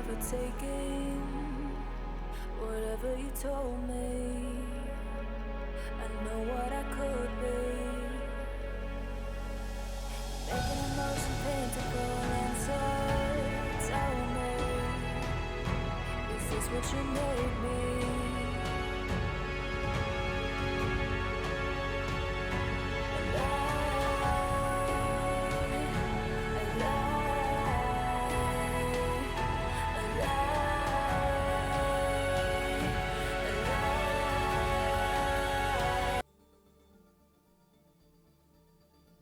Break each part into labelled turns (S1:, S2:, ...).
S1: never taking whatever you told me. I know what I could be. Making emotion painful and so tell me, is this what you made me?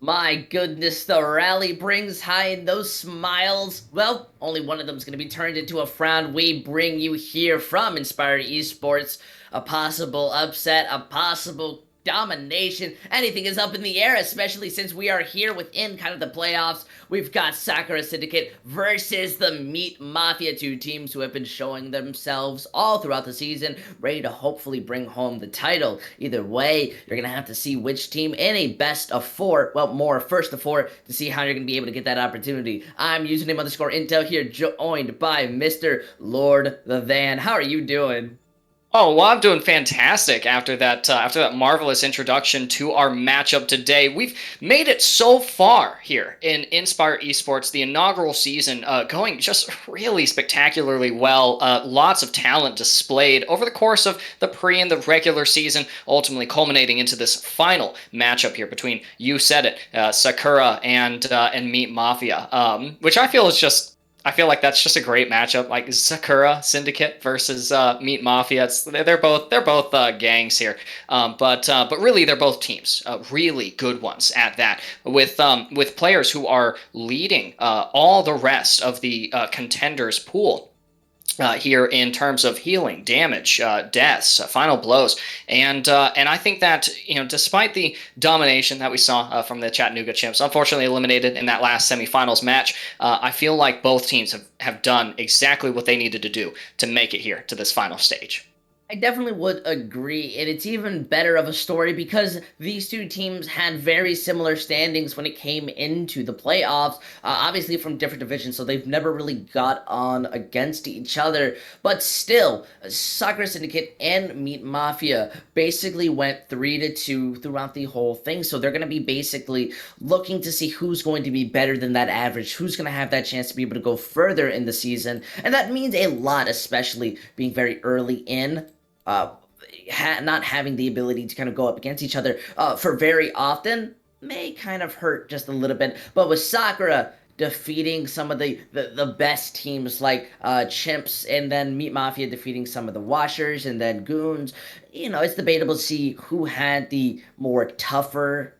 S2: My goodness, the rally brings high and those smiles. Well, only one of them is going to be turned into a frown. We bring you here from Inspired Esports a possible upset, a possible domination. Anything is up in the air, especially since we are here within kind of the playoffs. We've got Sakura Syndicate versus the Meat Mafia, two teams who have been showing themselves all throughout the season, ready to hopefully bring home the title. Either way, you're going to have to see which team in a best of four, well, more first of four, to see how you're going to be able to get that opportunity. I'm username underscore Intel here, joined by Mr. Lord the Van. How are you doing?
S3: Oh, well, I'm doing fantastic after that marvelous introduction to our matchup today. We've made it so far here in Inspire Esports, the inaugural season, going just really spectacularly well. Lots of talent displayed over the course of the pre and the regular season, ultimately culminating into this final matchup here between, you said it, Sakura and Meat Mafia, which I feel like that's just a great matchup, like Sakura Syndicate versus Meat Mafia. They're both gangs here, but really they're both teams, really good ones at that, with players who are leading all the rest of the contenders pool. Here in terms of healing, damage, deaths, final blows, and I think that despite the domination that we saw from the Chattanooga Chimps, unfortunately eliminated in that last semifinals match, I feel like both teams have done exactly what they needed to do to make it here to this final stage.
S2: I definitely would agree, and it's even better of a story because these two teams had very similar standings when it came into the playoffs, obviously from different divisions, so they've never really got on against each other, but still, Sakura Syndicate and Meat Mafia basically went 3-2 throughout the whole thing, so they're going to be basically looking to see who's going to be better than that average, who's going to have that chance to be able to go further in the season, and that means a lot, especially being very early in uh, not having the ability to kind of go up against each other for very often may kind of hurt just a little bit. But with Sakura defeating some of the best teams like Chimps, and then Meat Mafia defeating some of the Washers and then Goons, it's debatable to see who had the more tougher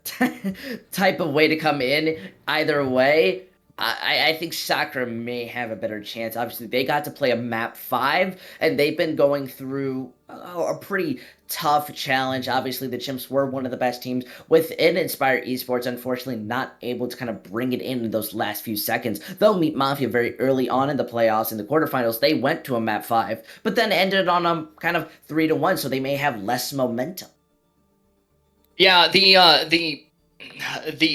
S2: type of way to come in either way. I think Sakura may have a better chance. Obviously, they got to play a map 5, and they've been going through a pretty tough challenge. Obviously, the Chimps were one of the best teams within Inspire Esports, unfortunately not able to kind of bring it in those last few seconds. Though Meat Mafia very early on in the playoffs, in the quarterfinals, they went to a map 5, but then ended on a kind of 3-1, so they may have less momentum.
S3: Yeah, the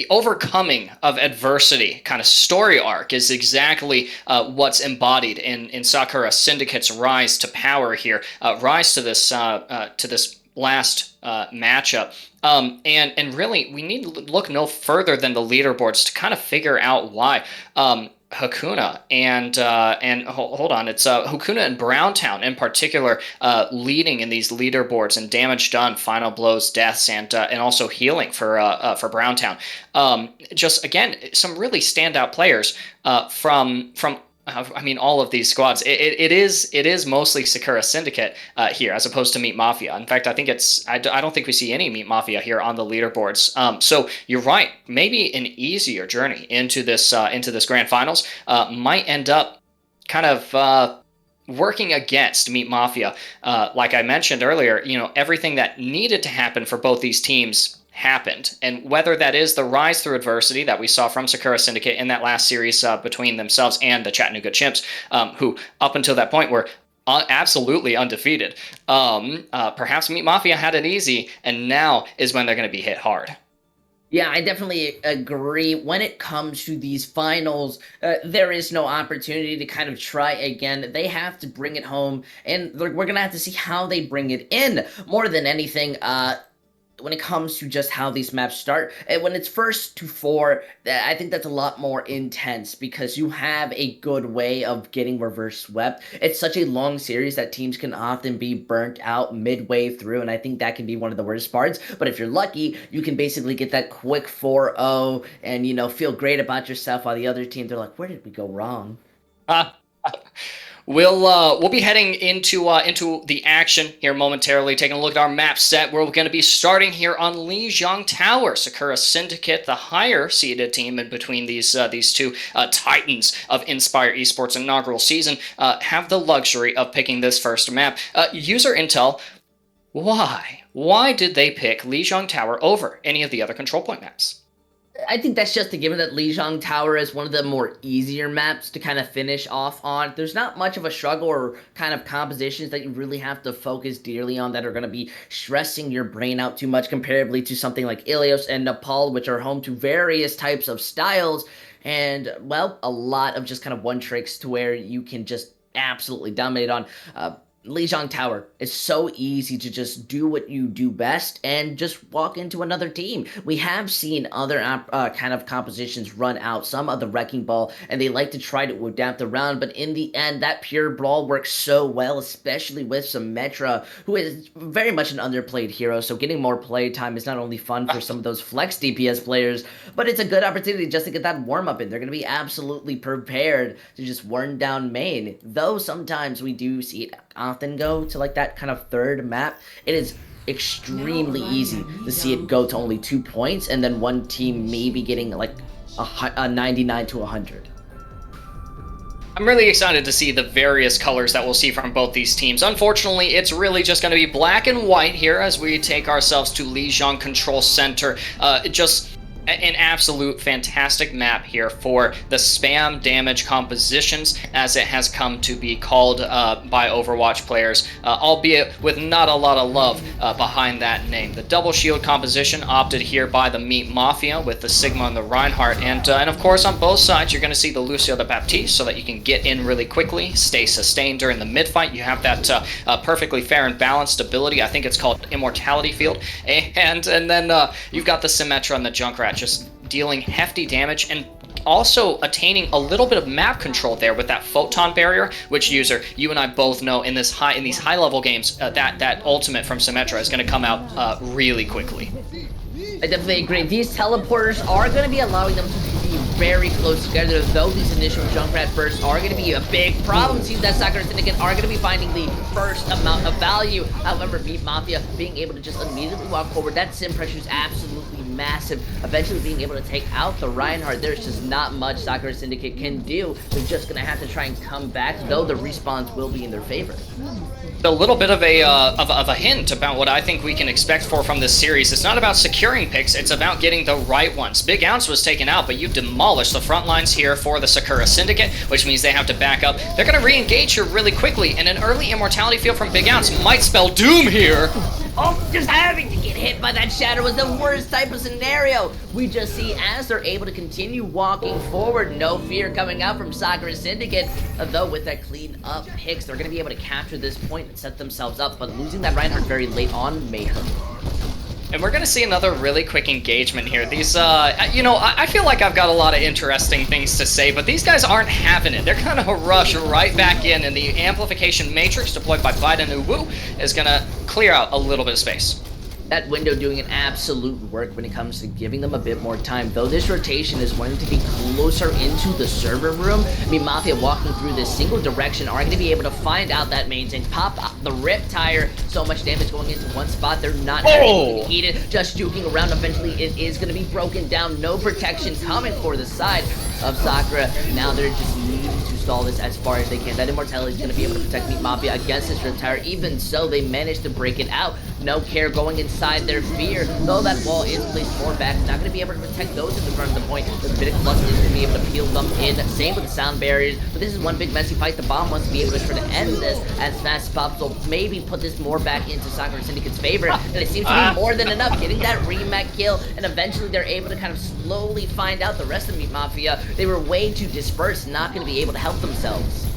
S3: overcoming of adversity kind of story arc is exactly what's embodied in Sakura Syndicate's rise to power here, rise to this last matchup. And really, we need to look no further than the leaderboards to kind of figure out why. Hakuna and hold on, it's Hakuna and Browntown in particular leading in these leaderboards and damage done, final blows, deaths, and also healing for Browntown. Just again, some really standout players from I mean, all of these squads. It is mostly Sakura Syndicate here, as opposed to Meat Mafia. In fact, I think I don't think we see any Meat Mafia here on the leaderboards. So you're right. Maybe an easier journey into this grand finals might end up kind of working against Meat Mafia. Like I mentioned earlier, everything that needed to happen for both these teams happened. And whether that is the rise through adversity that we saw from Sakura Syndicate in that last series between themselves and the Chattanooga Chimps, who up until that point were absolutely undefeated. Perhaps Meat Mafia had it easy, and now is when they're going to be hit hard.
S2: Yeah, I definitely agree. When it comes to these finals, there is no opportunity to kind of try again. They have to bring it home, and we're gonna have to see how they bring it in more than anything. When it comes to just how these maps start, and when it's first to four, I think that's a lot more intense because you have a good way of getting reverse swept. It's such a long series that teams can often be burnt out midway through, and I think that can be one of the worst parts. But if you're lucky, you can basically get that quick 4-0 and feel great about yourself, while the other team, they're like, where did we go wrong?
S3: We'll be heading into the action here momentarily, taking a look at our map set. We're going to be starting here on Lijiang Tower. Sakura Syndicate, the higher seeded team in between these two titans of Inspire Esports inaugural season, have the luxury of picking this first map. User intel: why did they pick Lijiang Tower over any of the other control point maps?
S2: I think that's just a given that Lijiang Tower is one of the more easier maps to kind of finish off on. There's not much of a struggle or kind of compositions that you really have to focus dearly on that are going to be stressing your brain out too much comparably to something like Ilios and Nepal, which are home to various types of styles and, well, a lot of just kind of one tricks to where you can just absolutely dominate on. Lijiang Tower. It's so easy to just do what you do best and just walk into another team. We have seen other kind of compositions run out some of the Wrecking Ball, and they like to try to adapt around, but in the end, that pure brawl works so well, especially with Symmetra, who is very much an underplayed hero, so getting more play time is not only fun for some of those flex DPS players, but it's a good opportunity just to get that warm-up in. They're going to be absolutely prepared to just burn down main, though sometimes we do see it often go to like that kind of third map. It is extremely easy to see it go to only 2 points and then one team maybe getting like a 99 to 100.
S3: I'm really excited to see the various colors that we'll see from both these teams. Unfortunately, it's really just going to be black and white here as we take ourselves to Lijiang Control Center. Just an absolute fantastic map here for the spam damage compositions, as it has come to be called by Overwatch players, albeit with not a lot of love behind that name. The double shield composition opted here by the Meat Mafia with the Sigma and the Reinhardt, and of course on both sides you're going to see the Lucio the Baptiste, so that you can get in really quickly, stay sustained during the mid fight. You have that perfectly fair and balanced ability. I think it's called Immortality Field, and then you've got the Symmetra and the Junkrat just dealing hefty damage and also attaining a little bit of map control there with that photon barrier, which, user, you and I both know in these high level games, that ultimate from Symmetra is going to come out really quickly.
S2: I definitely agree. These teleporters are going to be allowing them to be very close together, though these initial Junkrat bursts are going to be a big problem. Seems that Sakura Syndicate are going to be finding the first amount of value. However, Meat Mafia being able to just immediately walk forward, that sim pressure is absolutely massive. Eventually being able to take out the Reinhardt, there's just not much Sakura Syndicate can do. They're just going to have to try and come back, though the respawns will be in their favor.
S3: A little bit of a hint about what I think we can expect from this series. It's not about securing picks, it's about getting the right ones. Big Ounce was taken out, but you demolished the front lines here for the Sakura Syndicate, which means they have to back up. They're going to re-engage here really quickly, and an early Immortality Field from Big Ounce might spell doom here.
S2: Oh, just having to get hit by that shadow was the worst type of scenario. We just see as they're able to continue walking forward, no fear coming out from Sakura Syndicate, though with that clean up picks, they're going to be able to capture this point and set themselves up, but losing that Reinhardt very late on made hurt.
S3: And we're going to see another really quick engagement here. These, I feel like I've got a lot of interesting things to say, but these guys aren't having it. They're going to rush right back in, and the amplification matrix deployed by Biden Uwu is going to clear out a little bit of space.
S2: That window doing an absolute work when it comes to giving them a bit more time, though this rotation is wanting to be closer into the server room. I mean, Mafia walking through this single direction are going to be able to find out that main tank, pop the rip tire, so much damage going into one spot, they're not having to eat it, just juking around. Eventually it is going to be broken down, no protection coming for the side of Sakura. Now they're just needing to stall this as far as they can. That Immortality is going to be able to protect Meat Mafia against this rip tire. Even so, they managed to break it out. no care going inside their fear. Though that wall is placed more back, not going to be able to protect those in the front of the point. The Davidic Flux is going to be able to peel them in. Same with the sound barriers, but this is one big messy fight. The bomb wants to be able to try to end this as fast as possible. Maybe put this more back into Sakura Syndicate's favor, and it seems to be more than enough. Getting that rematch kill, and eventually they're able to kind of slowly find out the rest of Meat Mafia. They were way too dispersed, not going to be able to help themselves.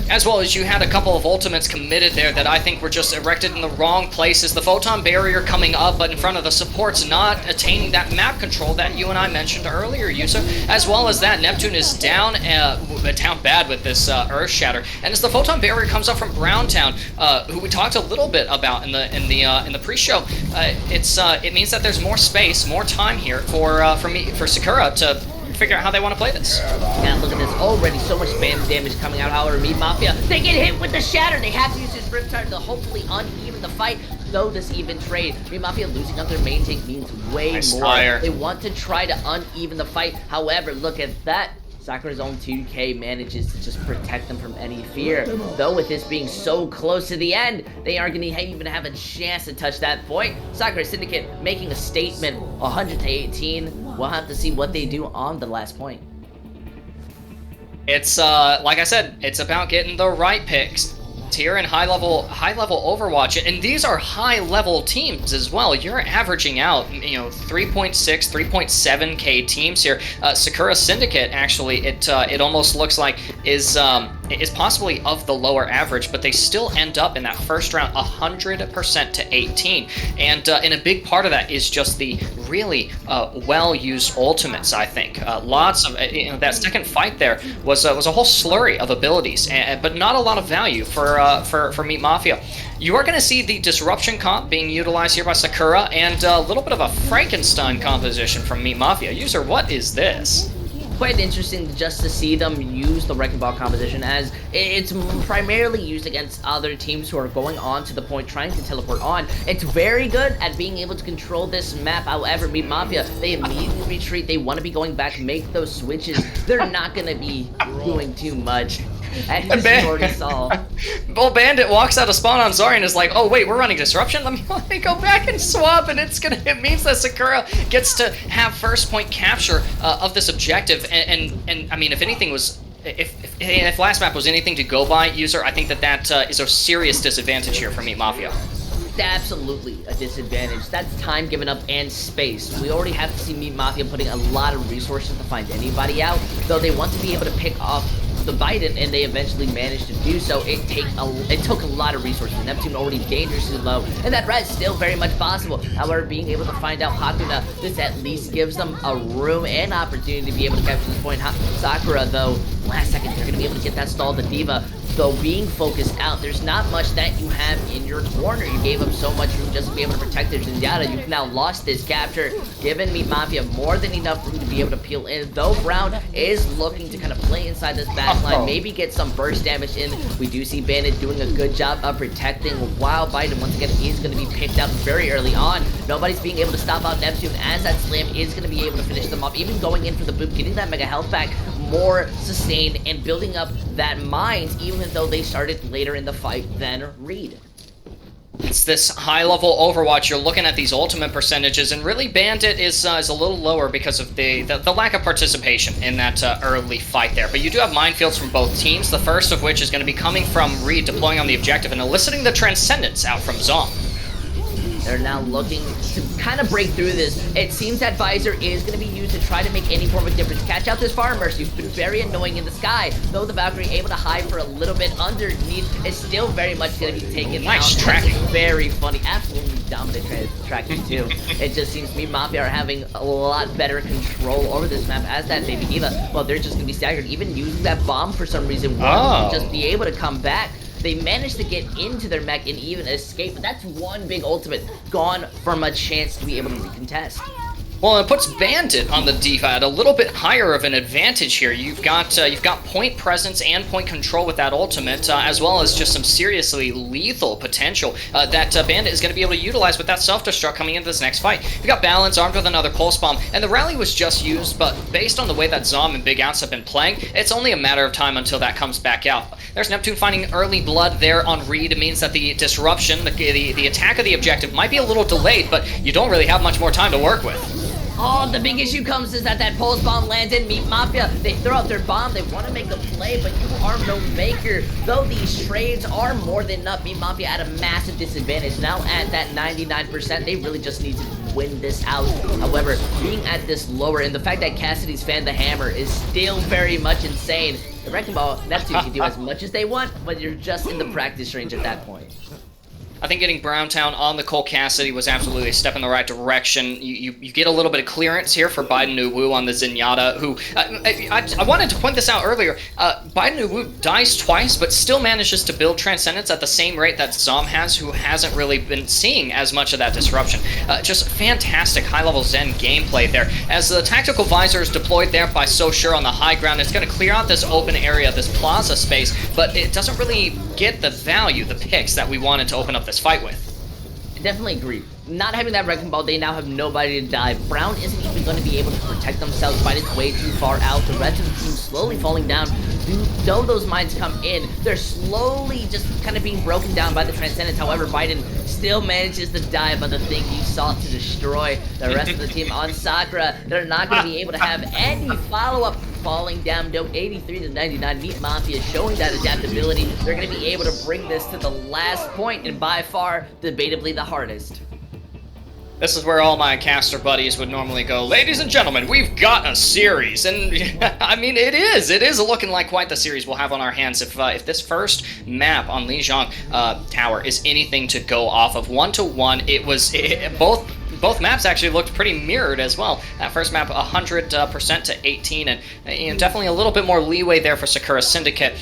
S3: As well as you had a couple of ultimates committed there that I think were just erected in the wrong places. The photon barrier coming up, but in front of the supports not attaining that map control that you and I mentioned earlier, User. As well as that, Neptune is down bad with this Earth Shatter. And as the photon barrier comes up from Browntown, who we talked a little bit about in the pre-show, it means that there's more space, more time here for Sakura to figure out how they want to play this.
S2: Yeah, look at this. Already so much spam damage coming out. However, Meat Mafia, they get hit with the Shatter. They have to use this Riptide to hopefully uneven the fight. Though this even trade, Meat Mafia losing up their main tank means way more.
S3: Fire.
S2: They want to try to uneven the fight. However, look at that. Sakura's own 2K manages to just protect them from any fear. Though with this being so close to the end, they aren't going to even have a chance to touch that point. Sakura Syndicate making a statement, 100-18. We'll have to see what they do on the last point.
S3: It's like I said, it's about getting the right picks here in high level Overwatch, and these are high level teams as well. You're averaging out 3.6 3.7k teams here. Sakura Syndicate, actually, it almost looks like is possibly of the lower average, but they still end up in that first round 100% to 18, and a big part of that is just the really well used ultimates. I think lots of that second fight there was a whole slurry of abilities, but not a lot of value for Meat Mafia. You are going to see the Disruption comp being utilized here by Sakura, and a little bit of a Frankenstein composition from Meat Mafia. User, what is this?
S2: Quite interesting just to see them use the Wrecking Ball composition, as it's primarily used against other teams who are going on to the point trying to teleport on. It's very good at being able to control this map. However, Meat Mafia, they immediately retreat. They want to be going back, make those switches. They're not going to be doing too much. And you already saw.
S3: Well, Bandit walks out of spawn on Zarya and is like, "Oh wait, we're running Disruption. Let me go back and swap." And it means that Sakura gets to have first point capture of this objective. And I mean, if anything was, if last map was anything to go by, User, I think that is a serious disadvantage here for Meat Mafia.
S2: Absolutely a disadvantage. That's time given up and space. We already have to see Meat Mafia putting a lot of resources to find anybody out, though they want to be able to pick off the Biden, and they eventually managed to do so. It took a lot of resources. Neptune already dangerously low, and that res still very much possible. However, being able to find out Hakuna, this at least gives them a room and opportunity to be able to capture this point. Sakura, though, last second, they're going to be able to get that stall. The Diva, though, being focused out, there's not much that you have in your corner. You gave up so much room just to be able to protect their Zenyatta. You've now lost this capture, given Meat Mafia more than enough room to be able to peel in. Though Brown is looking to kind of play inside this backline, maybe get some burst damage in. We do see Bandit doing a good job of protecting, while Biden, once again, is going to be picked up very early on. Nobody's being able to stop out Neptune, as that slam is going to be able to finish them off. Even going in for the boop, getting that mega health back, more sustained, and building up that mines, even though they started later in the fight than Reed.
S3: It's this high-level Overwatch. You're looking at these ultimate percentages, and really Bandit is a little lower because of the lack of participation in that early fight there. But you do have minefields from both teams, the first of which is going to be coming from Reed deploying on the objective and eliciting the Transcendence out from Zong.
S2: They're now looking to kind of break through this. It seems that Visor is going to be used to try to make any form of difference. Catch out this Fire Mercy, who's been very annoying in the sky. Though the Valkyrie able to hide for a little bit underneath, is still very much going to be taken out.
S3: Nice tracking.
S2: Very funny. Absolutely dominant tracking too. It just seems Meat Mafia are having a lot better control over this map as that Baby Diva. Well, they're just going to be staggered. Even using that bomb for some reason, won't just be able to come back. They managed to get into their mech and even escape, but that's one big ultimate gone from a chance to be able to recontest.
S3: Well, it puts Bandit on the D at a little bit higher of an advantage here. You've got point presence and point control with that ultimate, as well as just some seriously lethal potential that Bandit is going to be able to utilize with that self-destruct coming into this next fight. You've got Balance armed with another pulse bomb, and the rally was just used, but based on the way that Zom and Big Outs have been playing, it's only a matter of time until that comes back out. There's Neptune finding early blood there on Reed. It means that the disruption, the attack of the objective might be a little delayed, but you don't really have much more time to work with.
S2: Oh, the big issue comes is that pulse bomb lands in. Meat Mafia, they throw out their bomb, they want to make a play, but you are no maker. Though these trades are more than enough, Meat Mafia at a massive disadvantage. Now at that 99%, they really just need to win this out. However, being at this lower, and the fact that Cassidy's fanned the hammer is still very much insane. The Wrecking Ball, Neptune can do as much as they want, but you're just in the practice range at that point.
S3: I think getting Browntown on the Cole Cassidy was absolutely a step in the right direction. You get a little bit of clearance here for Biden Uwu on the Zenyatta, who, I wanted to point this out earlier, Biden Uwu dies twice, but still manages to build Transcendence at the same rate that Zom has, who hasn't really been seeing as much of that disruption. Just fantastic high-level Zen gameplay there. As the Tactical Visor is deployed there by So Sure on the high ground, it's going to clear out this open area, this plaza space, but it doesn't really get the value, the picks that we wanted to open up this fight with.
S2: I definitely agree. Not having that Wrecking Ball, they now have nobody to dive. Brown isn't even going to be able to protect themselves. Biden's way too far out. The rest of the team slowly falling down. Though those mines come in, they're slowly just kind of being broken down by the Transcendence. However, Biden still manages to dive by the thing he sought to destroy. The rest of the team on Sakura, they're not going to be able to have any follow-up. Falling down, though, 83 to 99. Meat Mafia showing that adaptability. They're going to be able to bring this to the last point, and by far, debatably the hardest.
S3: This is where all my caster buddies would normally go, ladies and gentlemen, we've got a series. And I mean, it is looking like quite the series we'll have on our hands if this first map on Lijiang Tower is anything to go off of. 1-to-1, both maps actually looked pretty mirrored as well. That first map 100% to 18, and definitely a little bit more leeway there for Sakura Syndicate.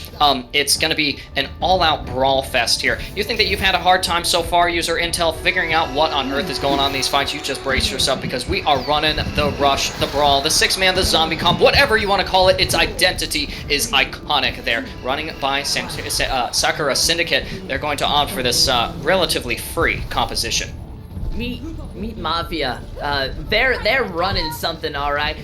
S3: It's going to be an all-out brawl fest here. You think that you've had a hard time so far, user intel, figuring out what on earth is going on in these fights? You just brace yourself, because we are running the rush, the brawl, the six-man, the zombie comp, whatever you want to call it. Its identity is iconic there. Running by Sakura Syndicate, they're going to opt for this relatively free composition.
S2: Meat Mafia, they're running something, all right.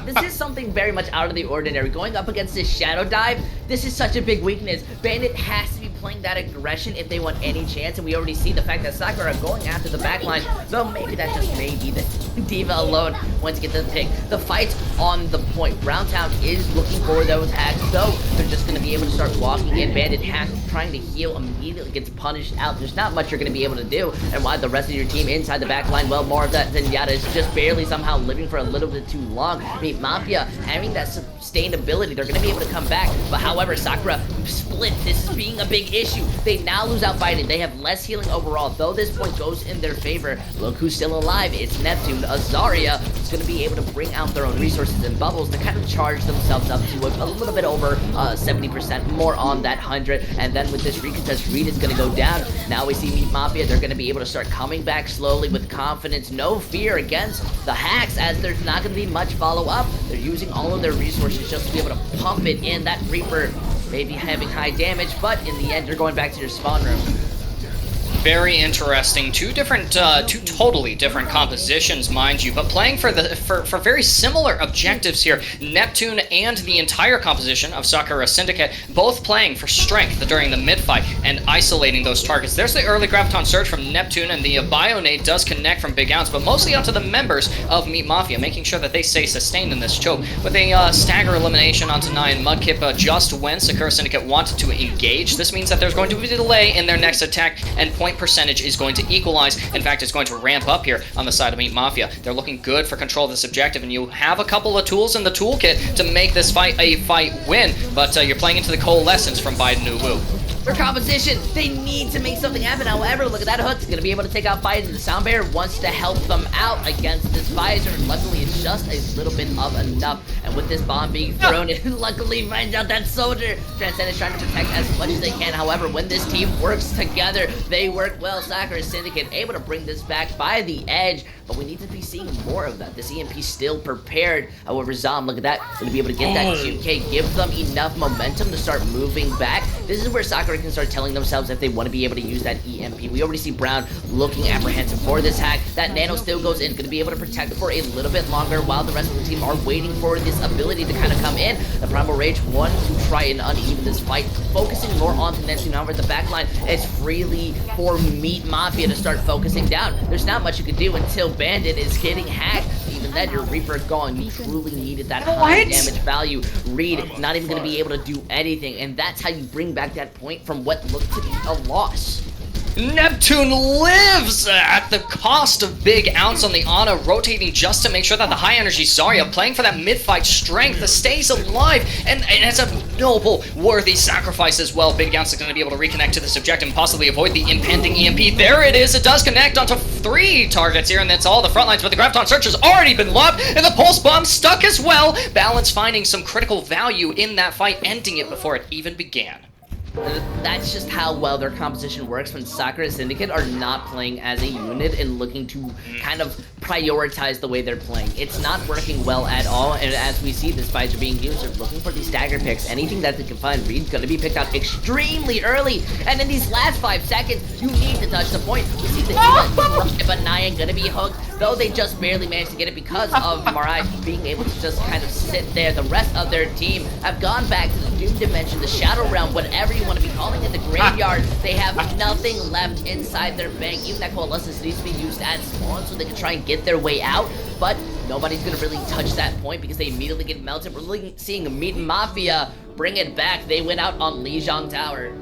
S2: This is something very much out of the ordinary. Going up against this Shadow Dive, this is such a big weakness. Bandit has to be playing that aggression if they want any chance, and we already see the fact that Sakura going after the backline, though maybe that just may be the Diva alone wants to get the pick. The fight's on the point. Browntown is looking for those hacks, though they're just going to be able to start walking in. Bandit hack trying to heal immediately gets punished out. There's not much you're going to be able to do, and why the rest of your team inside the backline, well, more of that Zenyatta is just barely somehow living for a little bit too long. I mean, Mafia having that sustainability, they're going to be able to come back, but however, Sakura split. This is being a big issue. They now lose out Biden. They have less healing overall, though this point goes in their favor. Look who's still alive. It's Neptune. Azaria is going to be able to bring out their own resources and bubbles to kind of charge themselves up to a little bit over 70%, more on that 100, and then with this recontest, Reed is going to go down. Now we see Meat Mafia. They're going to be able to start coming back slowly with confidence, no fear against the hacks, as there's not going to be much follow-up. They're using all of their resources just to be able to pump it in. That Reaper maybe having high damage, but in the end, you're going back to your spawn room.
S3: Very interesting. Two totally different compositions, mind you, but playing for very similar objectives here. Neptune and the entire composition of Sakura Syndicate both playing for strength during the mid-fight and isolating those targets. There's the early Graviton Surge from Neptune, and the Bionade does connect from Big Outs, but mostly up to the members of Meat Mafia, making sure that they stay sustained in this choke. With a stagger elimination onto 9, Mudkip just when Sakura Syndicate wanted to engage. This means that there's going to be a delay in their next attack, and point percentage is going to equalize. In fact, it's going to ramp up here on the side of Meat Mafia. They're looking good for control of this objective, and you have a couple of tools in the toolkit to make this fight a fight win, but you're playing into the coalescence from Biden Uwu.
S2: Their composition, they need to make something happen. However, look at that hook. It's going to be able to take out Fight, and the Sound Bear wants to help them out against this Visor. Luckily, it's just a little bit of enough. And with this bomb being thrown, it luckily finds out that Soldier. Transcend is trying to protect as much as they can. However, when this team works together, they work well. Sakura Syndicate able to bring this back by the edge, but we need to be seeing more of that. This EMP still prepared. However, Zom, look at that. Going to be able to get that 2K, give them enough momentum to start moving back. This is where Sakura can start telling themselves if they want to be able to use that EMP. We already see Brown looking apprehensive for this hack. That Nano still goes in, going to be able to protect for a little bit longer while the rest of the team are waiting for this ability to kind of come in. The Primal Rage wants to try and uneven this fight, focusing more on the Netsu number at the backline. It's freely for Meat Mafia to start focusing down. There's not much you can do until Bandit is getting hacked. Even then, your Reaper gone. You truly needed that high damage value. Reed not even going to be able to do anything, and that's how you bring back that point from what looked to be a loss.
S3: Neptune lives at the cost of big ounce on the Ana, rotating just to make sure that the high energy Zarya, playing for that mid-fight strength, stays alive, and it's a noble, worthy sacrifice as well. Big ounce is going to be able to reconnect to this objective and possibly avoid the impending EMP. There it is. It does connect onto 3 targets here, and that's all the front lines, but the Graviton Search has already been lobbed, and the Pulse Bomb stuck as well. Balance finding some critical value in that fight, ending it before it even began.
S2: That's just how well their composition works when Sakura Syndicate are not playing as a unit and looking to kind of prioritize the way they're playing. It's not working well at all, and as we see this Visor being used, they're looking for these stagger picks. Anything that they can find, Reed's going to be picked out extremely early, and in these last 5 seconds, you need to touch the point. We see the but Nyan going to be hooked, though they just barely managed to get it because of Marai being able to just kind of sit there. The rest of their team have gone back to the Doom Dimension, the Shadow Realm, whatever you want to be calling it, the graveyard. They have nothing left inside their bank. Even that Coalescence needs to be used at spawn so they can try and get their way out, but nobody's gonna really touch that point because they immediately get melted. We're seeing Meat Mafia bring it back. They went out on Lijiang Tower.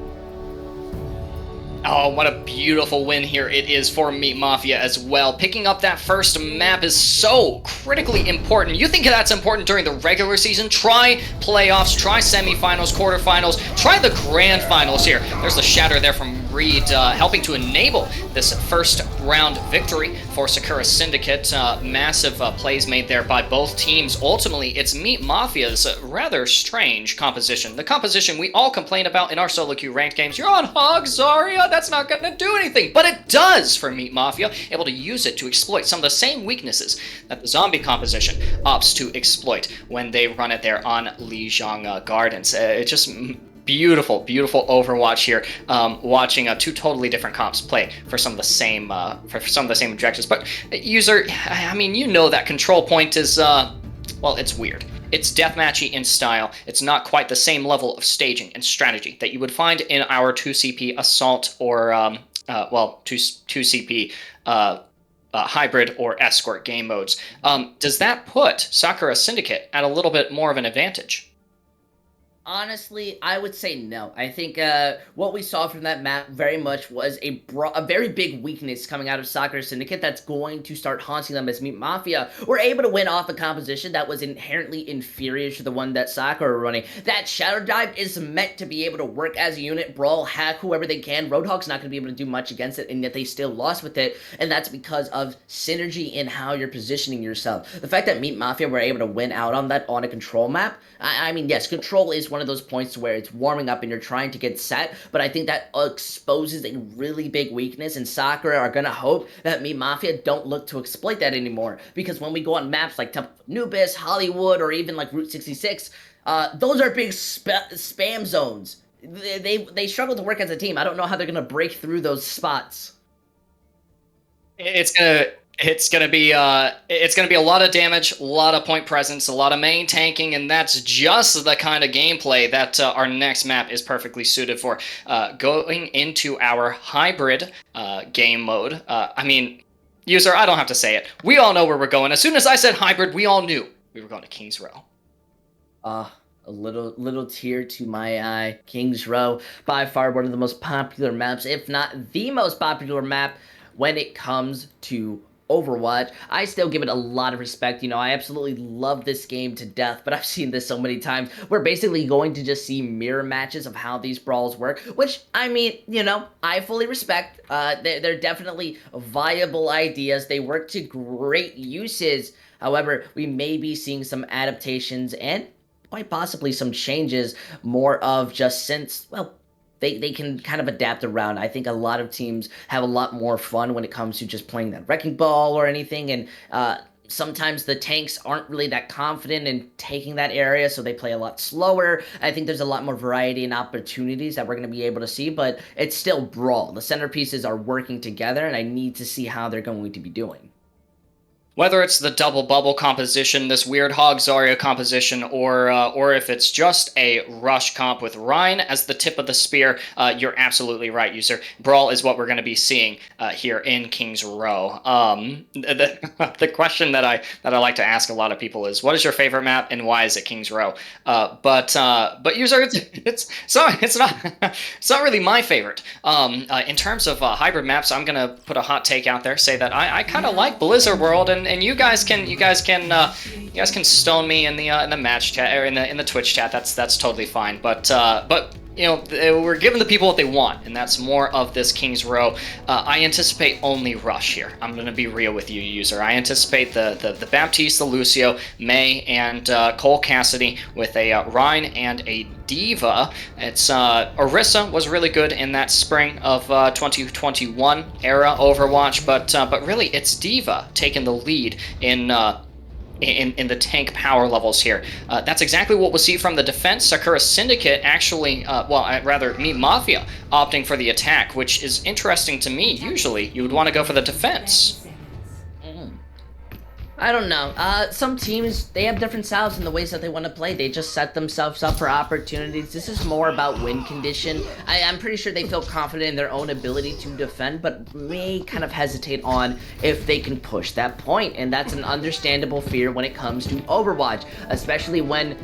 S3: Oh, what a beautiful win here it is for Meat Mafia as well. Picking up that first map is so critically important. You think that's important during the regular season? Try playoffs, try semifinals, quarterfinals, try the grand finals here. There's the shatter there from Reed, helping to enable this first round victory for Sakura Syndicate. Massive plays made there by both teams. Ultimately, it's Meat Mafia's rather strange composition. The composition we all complain about in our solo queue ranked games. You're on Hog, Zarya, that's not going to do anything. But it does for Meat Mafia, able to use it to exploit some of the same weaknesses that the zombie composition opts to exploit when they run it there on Lijiang Gardens. It's just beautiful, beautiful Overwatch here. Watching 2 totally different comps play for some of the same objectives. But user, I mean, you know that control point is well, it's weird. It's deathmatchy in style. It's not quite the same level of staging and strategy that you would find in our 2CP Assault or, 2CP Hybrid or Escort game modes. Does that put Sakura Syndicate at a little bit more of an advantage?
S2: Honestly, I would say no. I think what we saw from that map very much was a very big weakness coming out of Sakura Syndicate that's going to start haunting them as Meat Mafia were able to win off a composition that was inherently inferior to the one that Sakura were running. That Shadow Dive is meant to be able to work as a unit, brawl, hack whoever they can. Roadhog's not going to be able to do much against it, and yet they still lost with it, and that's because of synergy in how you're positioning yourself. The fact that Meat Mafia were able to win out on that on a control map, I mean, yes, control is one of those points where it's warming up and you're trying to get set, but I think that exposes a really big weakness, and Sakura are gonna hope that Meat Mafia don't look to exploit that anymore, because when we go on maps like Nubis, Hollywood, or even like Route 66, those are big spam zones. They struggle to work as a team. I don't know how they're gonna break through those spots.
S3: It's gonna be a lot of damage, a lot of point presence, a lot of main tanking, and that's just the kind of gameplay that our next map is perfectly suited for. Going into our hybrid game mode. I mean, user, I don't have to say it. We all know where we're going. As soon as I said hybrid, we all knew we were going to King's Row.
S2: A little tear to my eye. King's Row, by far one of the most popular maps, if not the most popular map when it comes to Overwatch, I still give it a lot of respect. You know, I absolutely love this game to death, but I've seen this so many times. We're basically going to just see mirror matches of how these brawls work, which, I mean, you know, I fully respect. They're definitely viable ideas. They work to great uses. However, we may be seeing some adaptations and quite possibly some changes more of just since, well, they can kind of adapt around. I think a lot of teams have a lot more fun when it comes to just playing that wrecking ball or anything, and sometimes the tanks aren't really that confident in taking that area, so they play a lot slower. I think there's a lot more variety and opportunities that we're going to be able to see, but it's still Brawl. The centerpieces are working together, and I need to see how they're going to be doing.
S3: Whether it's the double bubble composition, this weird Hog Zarya composition, or if it's just a rush comp with Rhine as the tip of the spear, you're absolutely right, user. Brawl is what we're going to be seeing here in King's Row. The question that I like to ask a lot of people is, what is your favorite map and why is it King's Row? But user, it's not really my favorite. In terms of hybrid maps, I'm gonna put a hot take out there, say that I kind of like Blizzard World, and you guys can stone me in the match chat or in the Twitch chat. That's totally fine. But you know, we're giving the people what they want, and that's more of this King's Row. I anticipate only Rush here. I'm going to be real with you, user. I anticipate the Baptiste, the Lucio, May, and Cole Cassidy with a Rhine and a D.Va. It's Orisa was really good in that spring of 2021 era Overwatch, but really it's D.Va taking the lead in the tank power levels here. That's exactly what we'll see from the defense. Sakura Syndicate actually, rather Meat Mafia opting for the attack, which is interesting to me. Usually you would want to go for the defense.
S2: I don't know. Some teams, they have different styles in the ways that they want to play. They just set themselves up for opportunities. This is more about win condition. I'm pretty sure they feel confident in their own ability to defend, but may kind of hesitate on if they can push that point. And that's an understandable fear when it comes to Overwatch, especially when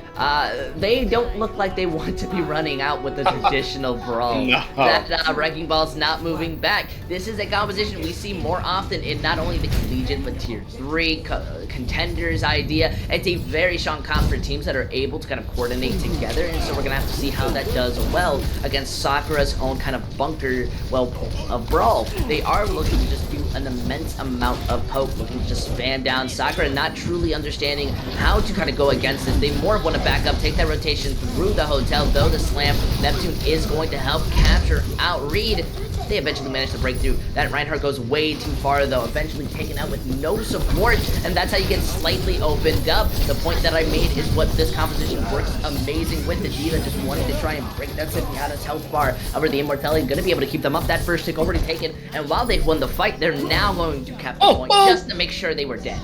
S2: they don't look like they want to be running out with the traditional brawl.
S3: No.
S2: That Wrecking Ball's not moving back. This is a composition we see more often in not only the Collegiate, but Tier 3 contenders idea. It's a very strong comp for teams that are able to kind of coordinate together, and so we're gonna have to see how that does well against Sakura's own kind of bunker, well, of Brawl. They are looking to just do an immense amount of poke, looking to just fan down Sakura, not truly understanding how to kind of go against this. They more want to back up, take that rotation through the hotel, though the slam Neptune is going to help capture out Reed. They eventually manage to break through. That Reinhardt goes way too far, though, eventually taken out with no support, and that's how you get slightly opened up. The point that I made is what this composition works amazing with. The D.Va just wanting to try and break that Zenyatta's health bar. However, the Immortality going to be able to keep them up. That first tick already taken, and while they've won the fight, they're now going to cap the point just to make sure they were dead.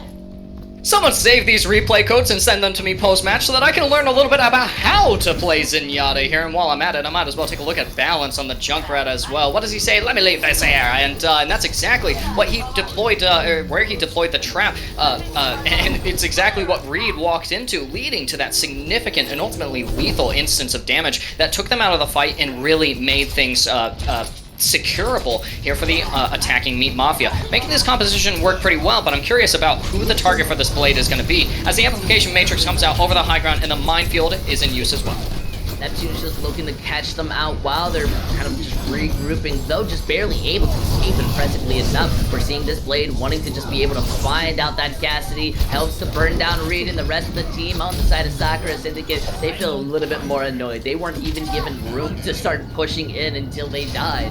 S3: Someone save these replay codes and send them to me post-match so that I can learn a little bit about how to play Zenyatta here. And while I'm at it, I might as well take a look at balance on the Junkrat as well. What does he say? Let me leave this here. And that's exactly what he deployed, where he deployed the trap. And it's exactly what Reed walked into, leading to that significant and ultimately lethal instance of damage that took them out of the fight and really made things securable here for the attacking Meat Mafia, making this composition work pretty well, but I'm curious about who the target for this blade is going to be, as the amplification matrix comes out over the high ground and the minefield is in use as well.
S2: Neptune's just looking to catch them out while they're kind of just regrouping, though just barely able to escape impressively enough. We're seeing this blade wanting to just be able to find out that Cassidy, helps to burn down Reed and the rest of the team on the side of Sakura Syndicate. They feel a little bit more annoyed. They weren't even given room to start pushing in until they died.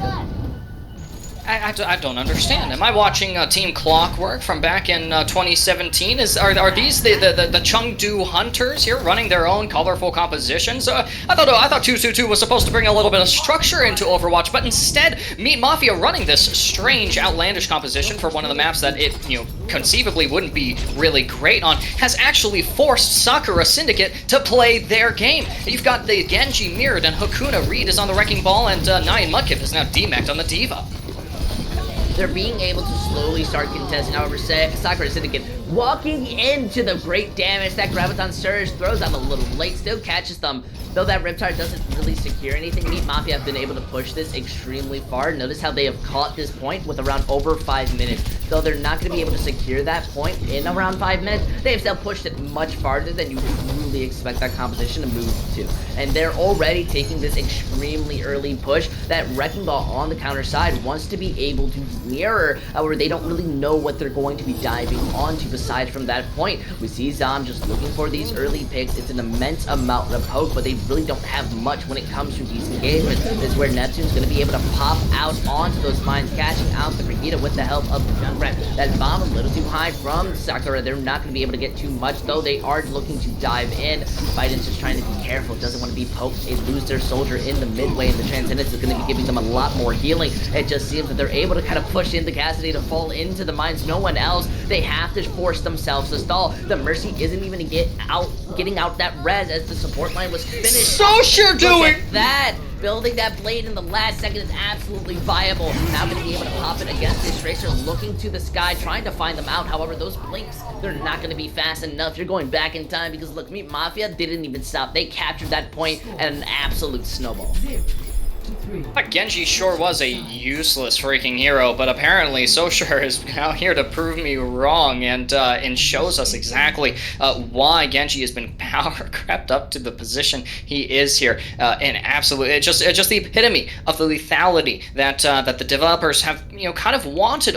S3: I don't understand. Am I watching Team Clockwork from back in 2017? Are these the Chengdu Hunters here running their own colorful compositions? I thought 222 was supposed to bring a little bit of structure into Overwatch, but instead Meat Mafia running this strange, outlandish composition for one of the maps that it conceivably wouldn't be really great on, has actually forced Sakura Syndicate to play their game. You've got the Genji mirrored, and Hakuna Reed is on the Wrecking Ball, and Nyan Mudkip is now demeched on the D.Va.
S2: They're being able to slowly start contesting. However, Sakura Syndicate walking into the great damage. That Graviton Surge throws them a little late, still catches them. Though that Riptide doesn't really secure anything, Meat Mafia have been able to push this extremely far. Notice how they have caught this point with around over 5 minutes. Though they're not going to be able to secure that point in around 5 minutes, they have still pushed it much farther than you would really expect that composition to move to. And they're already taking this extremely early push. That Wrecking Ball on the counter side wants to be able to mirror, where they don't really know what they're going to be diving onto aside from that point. We see Zom just looking for these early picks. It's an immense amount of poke, but they really don't have much when it comes to these engagements. This is where Neptune's going to be able to pop out onto those mines, catching out the Brigida with the help of the Junkrat. That bomb a little too high from Sakura. They're not going to be able to get too much, though they are looking to dive in. Biden's just trying to be careful, doesn't want to be poked. They lose their soldier in the midway, and the Transcendence is going to be giving them a lot more healing. It just seems that they're able to kind of push into Cassidy to fall into the mines. No one else. They have to force themselves to stall. The Mercy isn't even getting out that res as the support line was finished.
S3: Social doing
S2: that. Building that blade in the last second is absolutely viable. Now going to be able to pop it against this Tracer, looking to the sky, trying to find them out. However, those blinks, they're not going to be fast enough. You're going back in time because look, Meat Mafia didn't even stop. They captured that point at an absolute snowball.
S3: Genji sure was a useless freaking hero, but apparently Soshar is now here to prove me wrong and shows us exactly why Genji has been power crept up to the position he is here. And absolutely, it's just the epitome of the lethality that that the developers have kind of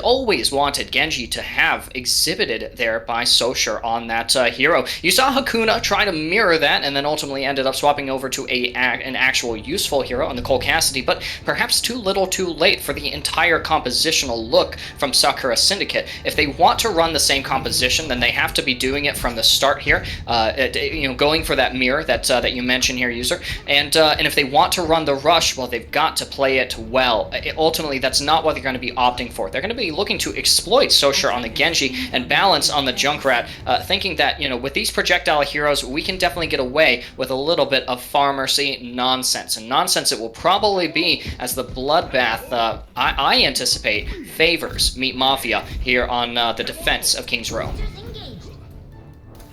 S3: always wanted Genji to have exhibited there by Soshar on that hero. You saw Hakuna try to mirror that, and then ultimately ended up swapping over to an actual useful hero on the Cole Cassidy, but perhaps too little too late for the entire compositional look from Sakura Syndicate. If they want to run the same composition, then they have to be doing it from the start here, going for that mirror that you mentioned here, user, and if they want to run the rush, well, they've got to play it well. Ultimately, that's not what they're going to be opting for. They're going to be looking to exploit Soshar on the Genji and balance on the Junkrat, thinking that, with these projectile heroes, we can definitely get away with a little bit of Farm Mercy nonsense, and nonsense it will probably be as the bloodbath, I anticipate, favors Meat Mafia here on the defense of King's Row.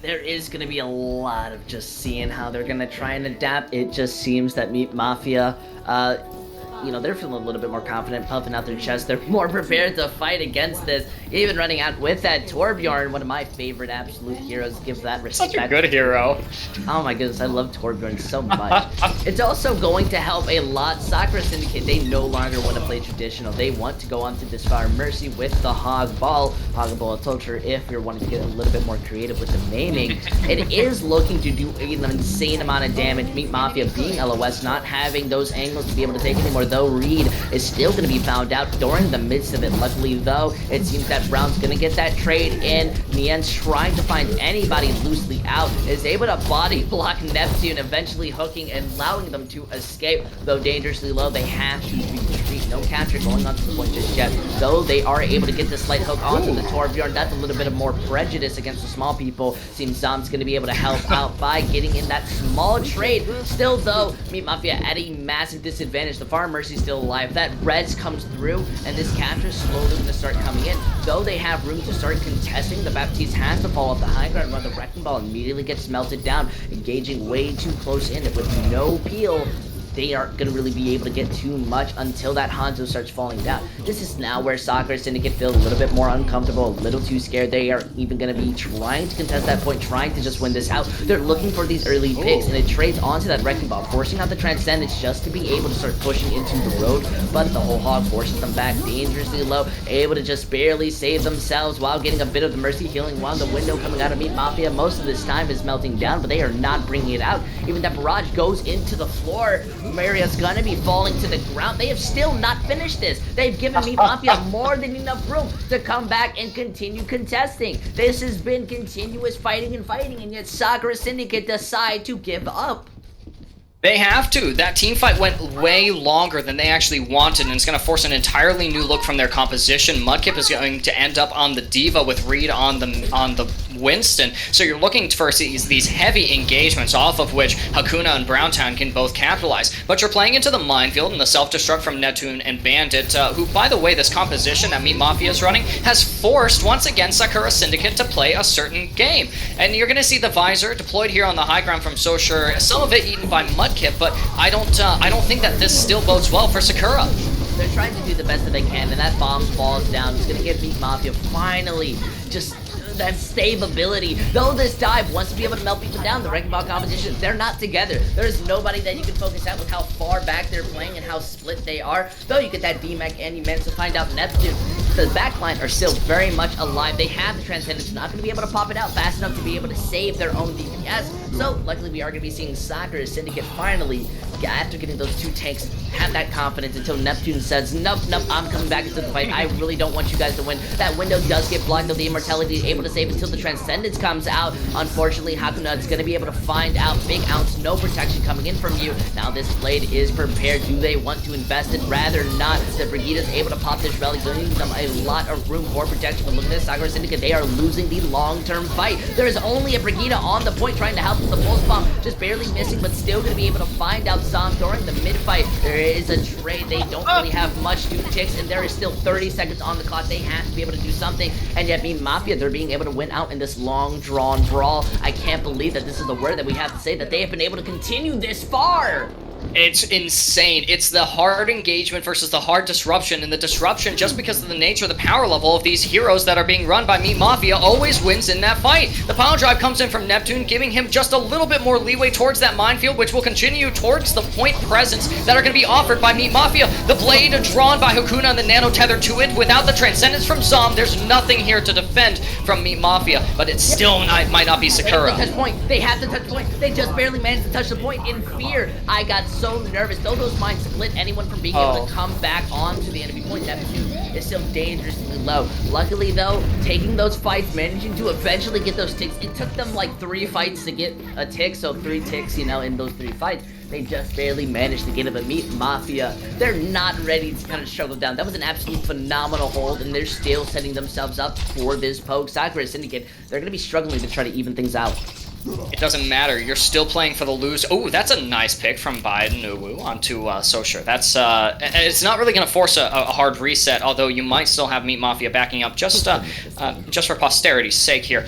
S2: There is going to be a lot of just seeing how they're going to try and adapt. It just seems that Meat Mafia, they're feeling a little bit more confident, puffing out their chest. They're more prepared to fight against this. Even running out with that Torbjorn, one of my favorite absolute heroes, gives that respect.
S3: Such a good hero.
S2: Oh my goodness, I love Torbjorn so much. It's also going to help a lot. Sakura Syndicate, they no longer want to play traditional. They want to go on to this Fire Mercy with the Hog Ball. Hog Ball Torture, if you're wanting to get a little bit more creative with the naming. It is looking to do an insane amount of damage. Meat Mafia being LOS, not having those angles to be able to take anymore, though Reed is still going to be found out during the midst of it. Luckily, though, it seems that Brown's going to get that trade in. Nien's trying to find anybody loosely out, is able to body block Neptune, eventually hooking and allowing them to escape. Though dangerously low, they have to retreat. No capture going onto the point just yet. Though they are able to get the slight hook onto the Torbjorn, that's a little bit of more prejudice against the small people. Seems Zom's going to be able to help out by getting in that small trade. Still, though, Meat Mafia at a massive disadvantage. The Farm Mercy's still alive. That res comes through, and this capture is slowly going to start coming in. Though they have room to start contesting, the Baptiste has to fall off the high ground, run the Wrecking Ball immediately gets melted down, engaging way too close in it with no peel. They aren't going to really be able to get too much until that Hanzo starts falling down. This is now where Sakura Syndicate feel a little bit more uncomfortable, a little too scared. They are even going to be trying to contest that point, trying to just win this out. They're looking for these early picks, and it trades onto that Wrecking Ball, forcing out the Transcendence just to be able to start pushing into the road. But the whole hog forces them back dangerously low, able to just barely save themselves while getting a bit of the Mercy healing, while the window coming out of Meat Mafia most of this time is melting down, but they are not bringing it out. Even that barrage goes into the floor. Maria's gonna be falling to the ground. They have still not finished this. They've given Meat Mafia more than enough room to come back and continue contesting. This has been continuous fighting, and yet Sakura Syndicate decide to give up.
S3: They have to. That team fight went way longer than they actually wanted, and it's going to force an entirely new look from their composition. Mudkip is going to end up on the Diva with Reed on the Winston. So you're looking for these heavy engagements off of which Hakuna and Browntown can both capitalize. But you're playing into the minefield and the self-destruct from Neptune and Bandit, who, by the way, this composition that Meat Mafia is running has forced, once again, Sakura Syndicate to play a certain game. And you're going to see the Visor deployed here on the high ground from Soshar, some of it eaten by Mudkip. Syndicate, but I don't think that this still bodes well for Sakura.
S2: They're trying to do the best that they can, and that bomb falls down. It's gonna give Meat Mafia finally just that save ability. Though this dive wants to be able to melt people down, the Wrecking Ball competition, they're not together. There's nobody that you can focus out with how far back they're playing and how split they are. Though you get that DMAC and you manage to find out Neptune. The backline are still very much alive. They have the Transcendence, not going to be able to pop it out fast enough to be able to save their own DPS. So, luckily, we are going to be seeing Sakura Syndicate finally, after getting those 2 tanks, have that confidence until Neptune says, nope, I'm coming back into the fight. I really don't want you guys to win. That window does get blocked, though the Immortality is able to save until the Transcendence comes out. Unfortunately, Hakuna is going to be able to find out. Big ounce, no protection coming in from you. Now this blade is prepared. Do they want to invest it? Rather not. The Brigida is able to pop this rally, giving them a lot of room for protection. But look at this, Sakura Syndicate, they are losing the long-term fight. There is only a Brigida on the point trying to help with the pulse bomb, just barely missing, but still going to be able to find out Zom during the mid-fight. There is a trade. They don't really have much 2 ticks, and there is still 30 seconds on the clock. They have to be able to do something, and yet Meat Mafia, they're being able to win out in this long-drawn brawl. I can't believe that this is the word that we have to say, that they have been able to continue this far.
S3: It's insane. It's the hard engagement versus the hard disruption, and the disruption, just because of the nature of the power level of these heroes that are being run by Meat Mafia, always wins in that fight. The power drive comes in from Neptune, giving him just a little bit more leeway towards that minefield, which will continue towards the point presence that are going to be offered by Meat Mafia. The blade drawn by Hakuna and the nano tether to it. Without the Transcendence from Zom, there's nothing here to defend from Meat Mafia, but it still might not be Sakura.
S2: Touch point. They have to touch point. They just barely managed to touch the point in fear. I got so nervous. Though those mines split anyone from being able to come back onto the enemy point, Neptune is still dangerously low. Luckily though, taking those fights, managing to eventually get those ticks, it took them like 3 fights to get a tick, so 3 ticks, you know, in those 3 fights. They just barely managed to get it, but Meat Mafia, they're not ready to kind of struggle down. That was an absolute phenomenal hold, and they're still setting themselves up for this poke. Sakura Syndicate, they're going to be struggling to try to even things out.
S3: It doesn't matter. You're still playing for the lose. Oh, that's a nice pick from Biden Uwu onto Sosher. That's it's not really going to force a hard reset, although you might still have Meat Mafia backing up just for posterity's sake here.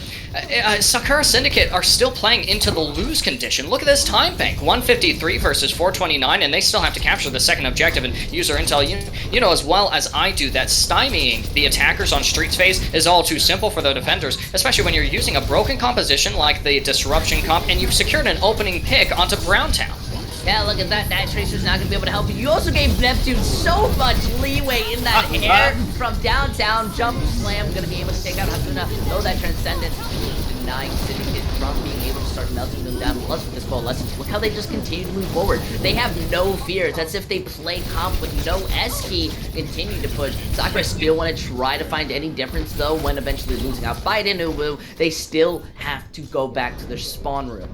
S3: Sakura Syndicate are still playing into the lose condition. Look at this time bank, 153 versus 429, and they still have to capture the second objective. And user intel, you know as well as I do that stymieing the attackers on Streets phase is all too simple for the defenders, especially when you're using a broken composition like the Disruption comp, and you've secured an opening pick onto Browntown.
S2: Yeah, look at that. That Tracer's not going to be able to help you. You also gave Neptune so much leeway in that air from downtown. Jump slam, going to be able to take out Hakuna. Though that Transcendence denying Syndicate from being able to start melting them down. Plus with this coalescence, look how they just continue to move forward. They have no fear. It's as if they play comp with no S key, continue to push. Sakura still want to try to find any difference, though, when eventually losing out Biden Uwu, they still have to go back to their spawn room.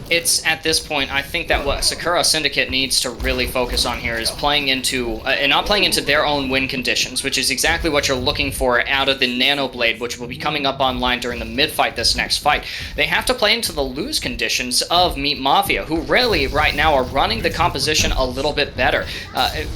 S3: It's at this point, I think that what Sakura Syndicate needs to really focus on here is playing into, and not playing into their own win conditions, which is exactly what you're looking for out of the Nano Blade, which will be coming up online during the mid-fight this next fight. They have to play into the lose conditions of Meat Mafia, who really, right now, are running the composition a little bit better.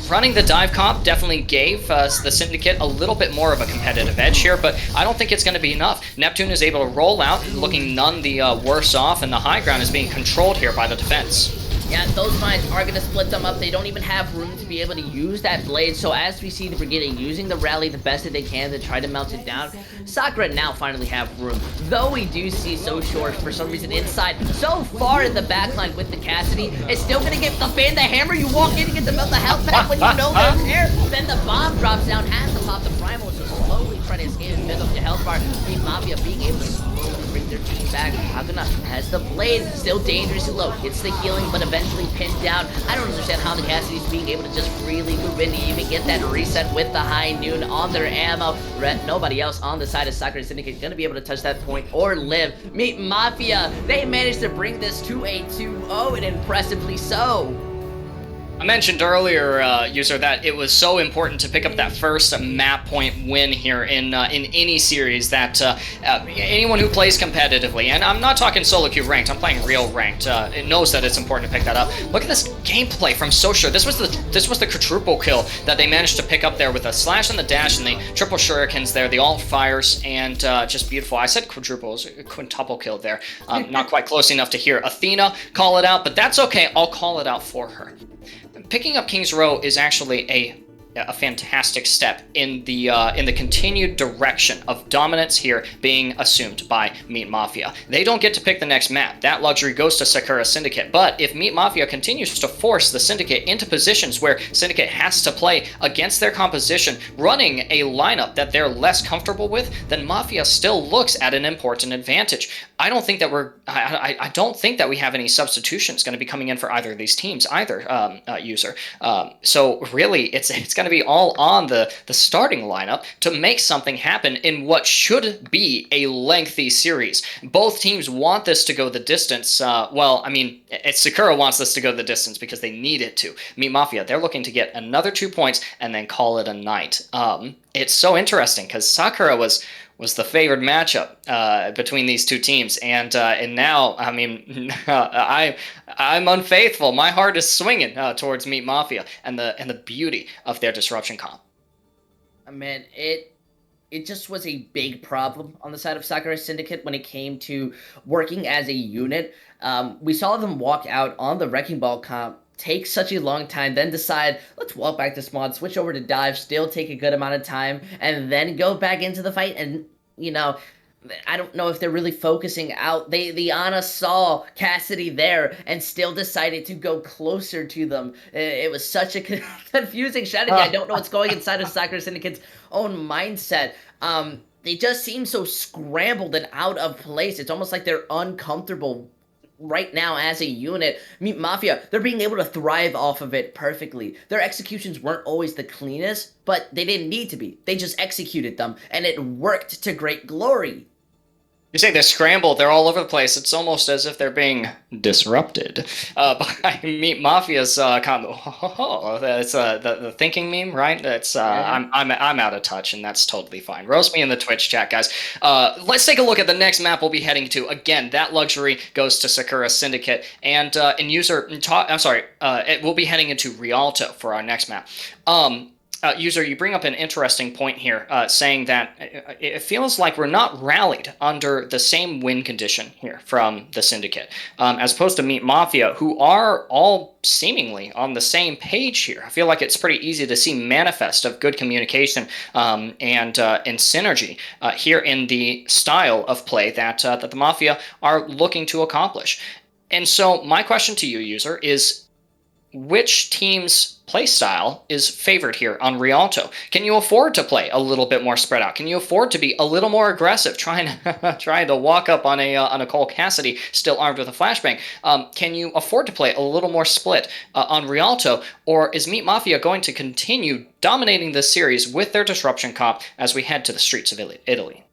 S3: Running the dive comp definitely gave the Syndicate a little bit more of a competitive edge here, but I don't think it's going to be enough. Neptune is able to roll out, looking none the worse off, and the high ground is being controlled here by the defense.
S2: Yeah, those mines are going to split them up. They don't even have room to be able to use that blade. So as we see the Brigade using the rally the best that they can to try to melt it down, Sakura now finally have room. Though we do see So Short for some reason inside, so far in the backline with the Cassidy, it's still going to get the fan, the hammer. You walk in and get to melt the health pack when you know they're there. Then the bomb drops down, has to pop the primal, so slowly trying to escape and build up the health bar. Meat Mafia being able to slowly bring their team back. Hakuna has the blade, still dangerously low. It's the healing, but eventually pinned down. I don't understand how the Cassidy's being able to just freely move in to even get that reset with the high noon on their ammo. Nobody else on the side of Sakura Syndicate is going to be able to touch that point or live. Meat Mafia, they managed to bring this to a 2-0, and impressively so.
S3: I mentioned earlier, user, that it was so important to pick up that first map point win here in any series. That anyone who plays competitively, and I'm not talking solo queue ranked, I'm playing real ranked. It knows that it's important to pick that up. Look at this gameplay from Socia. This was the quadruple kill that they managed to pick up there with a slash and the dash and the triple shurikens there, the alt fires, and just beautiful. I said quadruple, it was a quintuple kill there. Not quite close enough to hear Athena call it out, but that's okay. I'll call it out for her. Picking up King's Row is actually a fantastic step in the continued direction of dominance here being assumed by Meat Mafia. They don't get to pick the next map. That luxury goes to Sakura Syndicate. But if Meat Mafia continues to force the Syndicate into positions where Syndicate has to play against their composition, running a lineup that they're less comfortable with, then Mafia still looks at an important advantage. I don't think that I don't think that we have any substitutions going to be coming in for either of these teams either, user. So really, it's going to be all on the starting lineup to make something happen in what should be a lengthy series. Both teams want this to go the distance. Well, I mean, Sakura wants this to go the distance because they need it to. Meat Mafia, they're looking to get another 2 points and then call it a night. It's so interesting because Sakura was the favored matchup between these two teams, and now, I mean, I'm unfaithful. My heart is swinging towards Meat Mafia and the beauty of their disruption comp.
S2: Man, it just was a big problem on the side of Sakura Syndicate when it came to working as a unit. We saw them walk out on the Wrecking Ball comp, take such a long time, then decide, let's walk back to spawn, switch over to dive, still take a good amount of time, and then go back into the fight. And, you know, I don't know if they're really focusing out. The Ana saw Cassidy there and still decided to go closer to them. It was such a confusing strategy. I don't know what's going inside of Sakura Syndicate's own mindset. They just seem so scrambled and out of place. It's almost like they're uncomfortable right now as a unit. Meat Mafia, they're being able to thrive off of it perfectly. Their executions weren't always the cleanest, but they didn't need to be. They just executed them, and it worked to great glory.
S3: You say they're scrambled, they're all over the place. It's almost as if they're being disrupted by Meat Mafia's combo. That's the thinking meme, right? That's I'm out of touch, and that's totally fine. Roast me in the Twitch chat, guys. Let's take a look at the next map we'll be heading to. Again, that luxury goes to Sakura Syndicate, and we'll be heading into Rialto for our next map. User, you bring up an interesting point here, saying that it feels like we're not rallied under the same win condition here from the Syndicate, as opposed to Meat Mafia, who are all seemingly on the same page here. I feel like it's pretty easy to see manifest of good communication and synergy here in the style of play that the Mafia are looking to accomplish. And so my question to you, user, is which team's playstyle is favored here on Rialto? Can you afford to play a little bit more spread out? Can you afford to be a little more aggressive, trying to walk up on a Cole Cassidy still armed with a flashbang? Can you afford to play a little more split on Rialto, or is Meat Mafia going to continue dominating this series with their disruption comp as we head to the streets of Italy?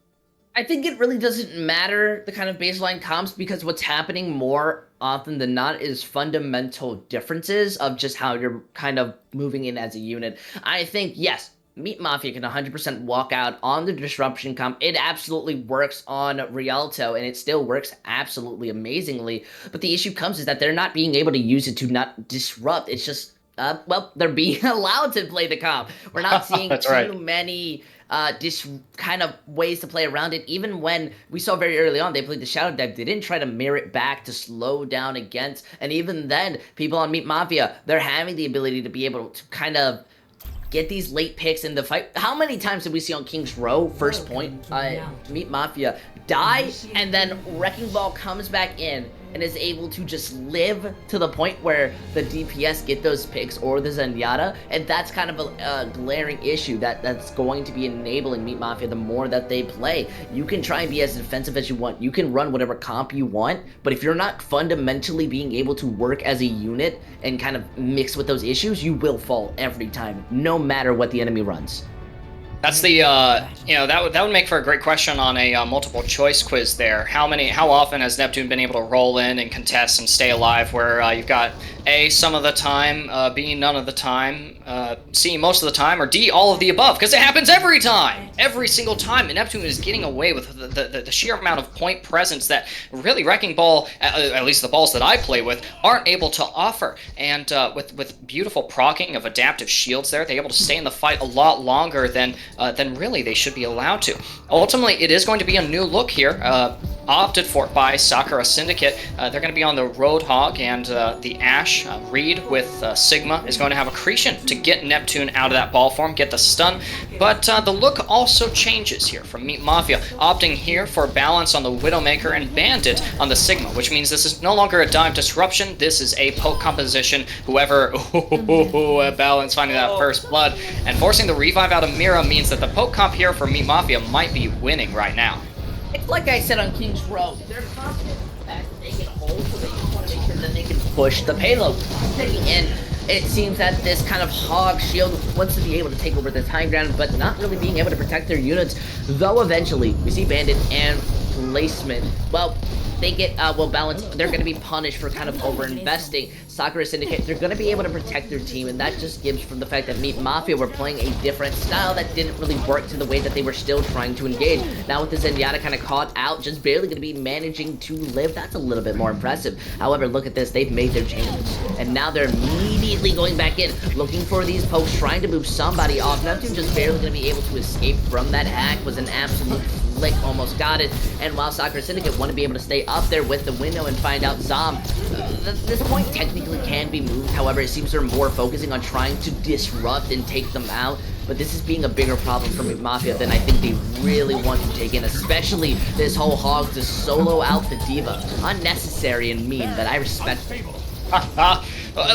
S2: I think it really doesn't matter the kind of baseline comps, because what's happening more often than not is fundamental differences of just how you're kind of moving in as a unit. I think, yes, Meat Mafia can 100% walk out on the disruption comp. It absolutely works on Rialto, and it still works absolutely amazingly. But the issue comes is that they're not being able to use it to not disrupt. It's just, well, they're being allowed to play the comp. We're not seeing too many kind of ways to play around it. Even when we saw very early on they played the Shadow Dive, they didn't try to mirror it back to slow down against. And even then, people on Meat Mafia, they're having the ability to be able to kind of get these late picks in the fight. How many times did we see on King's Row, first point, Meat Mafia die, and then Wrecking Ball comes back in and is able to just live to the point where the DPS get those picks or the Zenyatta, and that's kind of a glaring issue that's going to be enabling Meat Mafia the more that they play. You can try and be as defensive as you want, you can run whatever comp you want, but if you're not fundamentally being able to work as a unit and kind of mix with those issues, you will fall every time, no matter what the enemy runs.
S3: That's the that would make for a great question on a multiple choice quiz there. How often has Neptune been able to roll in and contest and stay alive? Where you've got A, some of the time, B, none of the time, C, most of the time, or D, all of the above, because it happens every time, every single time. And Neptune is getting away with the sheer amount of point presence that really Wrecking Ball, at least the balls that I play with, aren't able to offer. And with beautiful proccing of adaptive shields there, they're able to stay in the fight a lot longer than really they should be allowed to. Ultimately, it is going to be a new look here, opted for by Sakura Syndicate. They're going to be on the Roadhog, and the Ash Reed with Sigma is going to have Accretion to get Neptune out of that ball form, get the stun. But the look also changes here from Meat Mafia, opting here for balance on the Widowmaker and Bandit on the Sigma, which means this is no longer a dive disruption. This is a poke composition. Whoever balance finding that first blood and forcing the revive out of Mira means that the poke comp here for Meat Mafia might be winning right now.
S2: It's like I said on King's Row, they're confident that they can hold, so they just want to make sure that they can push the payload. Taking in, it seems that this kind of hog shield wants to be able to take over this high ground, but not really being able to protect their units. Though eventually, we see Bandit and Placement. Well, they get well balanced. They're going to be punished for kind of over-investing. Sakura Syndicate, they're going to be able to protect their team, and that just gives from the fact that Meat Mafia were playing a different style that didn't really work to the way that they were still trying to engage. Now with the Zenyatta kind of caught out, just barely going to be managing to live, that's a little bit more impressive. However, look at this, they've made their changes, and now they're immediately going back in, looking for these pokes, trying to move somebody off. Neptune just barely going to be able to escape from that hack, was an absolute flick, almost got it. And while Sakura Syndicate want to be able to stay up there with the window and find out Zom, this point technically can be moved. However, it seems they're more focusing on trying to disrupt and take them out. But this is being a bigger problem for Mafia than I think they really want to take in, especially this whole hog to solo out the diva. Unnecessary and mean, but I respect it.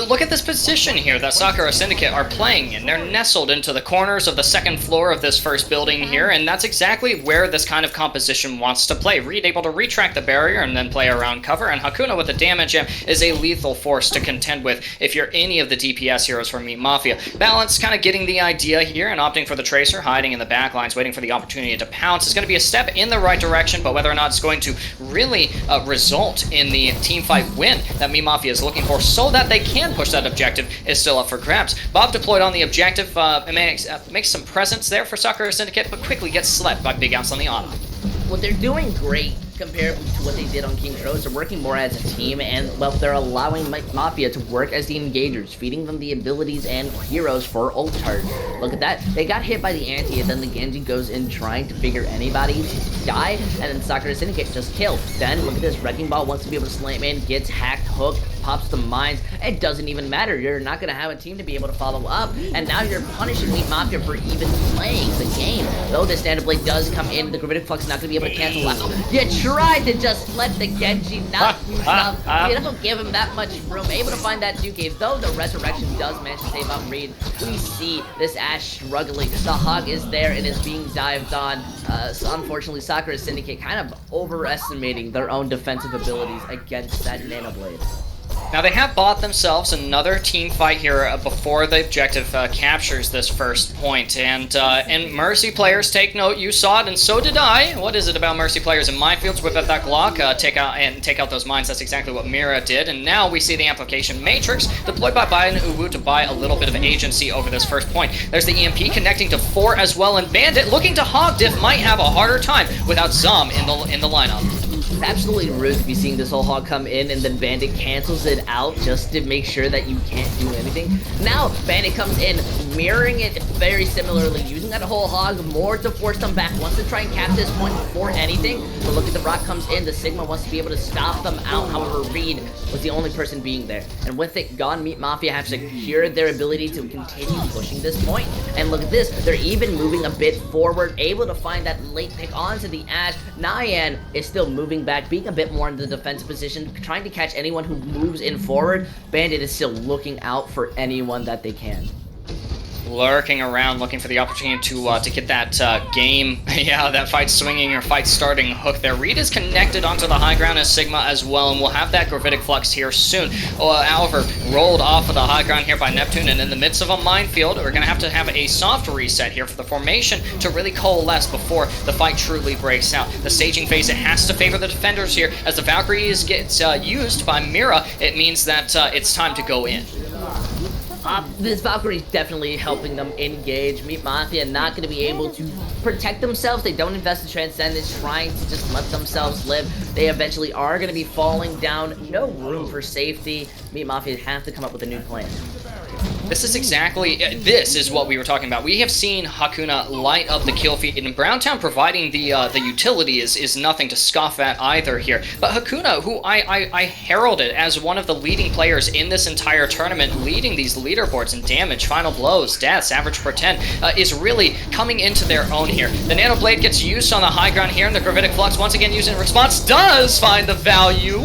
S3: Look at this position here that Sakura Syndicate are playing in. They're nestled into the corners of the second floor of this first building here, and that's exactly where this kind of composition wants to play. Reed able to retract the barrier and then play around cover, and Hakuna with the damage gem is a lethal force to contend with if you're any of the DPS heroes from Meat Mafia. Balance kind of getting the idea here and opting for the Tracer, hiding in the backlines, waiting for the opportunity to pounce. It's going to be a step in the right direction, but whether or not it's going to really result in the teamfight win that Meat Mafia is looking for so that they can push that objective is still up for grabs. Bob deployed on the objective, makes some presence there for Sakura Syndicate, but quickly gets slept by Big Outs on the auto.
S2: Well, they're doing great comparably to what they did on King's Road. They're working more as a team, and well, they're allowing Mafia to work as the engagers, feeding them the abilities and heroes for ult charge. Look at that. They got hit by the anti, and then the Genji goes in trying to figure anybody to die, and then Sakura Syndicate just killed. Then look at this. Wrecking Ball wants to be able to slam in, gets hacked, hooked, pops the mines. It doesn't even matter. You're not going to have a team to be able to follow up, and now you're punishing Meat Mafia for even playing the game. Though the Standard Blade does come in, the Gravitic Flux is not going to be able to cancel out. You tried to just let the Genji not do stuff. You don't give him that much room. Able to find that 2K, though the Resurrection does manage to save out Reed. We see this Ash struggling. The Hog is there and is being dived on. So unfortunately, Sakura Syndicate kind of overestimating their own defensive abilities against that Nano Blade.
S3: Now, they have bought themselves another team fight here before the objective captures this first point. And Mercy players, take note, you saw it, and so did I. What is it about Mercy players in minefields? Whip out that Glock, take out those mines. That's exactly what Mira did. And now we see the Amplification Matrix deployed by Biden Uwu to buy a little bit of agency over this first point. There's the EMP connecting to 4 as well, and Bandit looking to hog diff might have a harder time without Zom in the lineup.
S2: It's absolutely rude to be seeing this whole hog come in and then Bandit cancels it out just to make sure that you can't do anything. Now Bandit comes in, mirroring it very similarly, using that whole hog more to force them back, wants to try and cap this point before anything. But look at the rock comes in, the Sigma wants to be able to stop them out. However, Reed was the only person being there. And with it gone, Meat Mafia have secured their ability to continue pushing this point. And look at this, they're even moving a bit forward, able to find that late pick onto the Ash. Nyan is still moving back, being a bit more in the defensive position, trying to catch anyone who moves in forward. Bandit is still looking out for anyone that they can.
S3: lurking around, looking for the opportunity to get that game, yeah, that fight swinging or fight starting hook there. Reed is connected onto the high ground as Sigma as well, and we'll have that Gravitic Flux here soon. However, rolled off of the high ground here by Neptune, and in the midst of a minefield, we're going to have a soft reset here for the formation to really coalesce before the fight truly breaks out. The staging phase, it has to favor the defenders here. As the Valkyrie gets used by Mira, it means that it's time to go in.
S2: This Valkyrie is definitely helping them engage. Meet Mafia not going to be able to protect themselves. They don't invest in Transcendence, trying to just let themselves live. They eventually are going to be falling down. No room for safety. Meet Mafia have to come up with a new plan.
S3: This is exactly, this is what we were talking about. We have seen Hakuna light up the kill feed, and Browntown providing the utility is nothing to scoff at either here. But Hakuna, who I heralded as one of the leading players in this entire tournament, leading these leaderboards in damage, final blows, deaths, average per 10, is really coming into their own here. The Nano Blade gets used on the high ground here, and the Gravitic Flux, once again used in response, does find the value.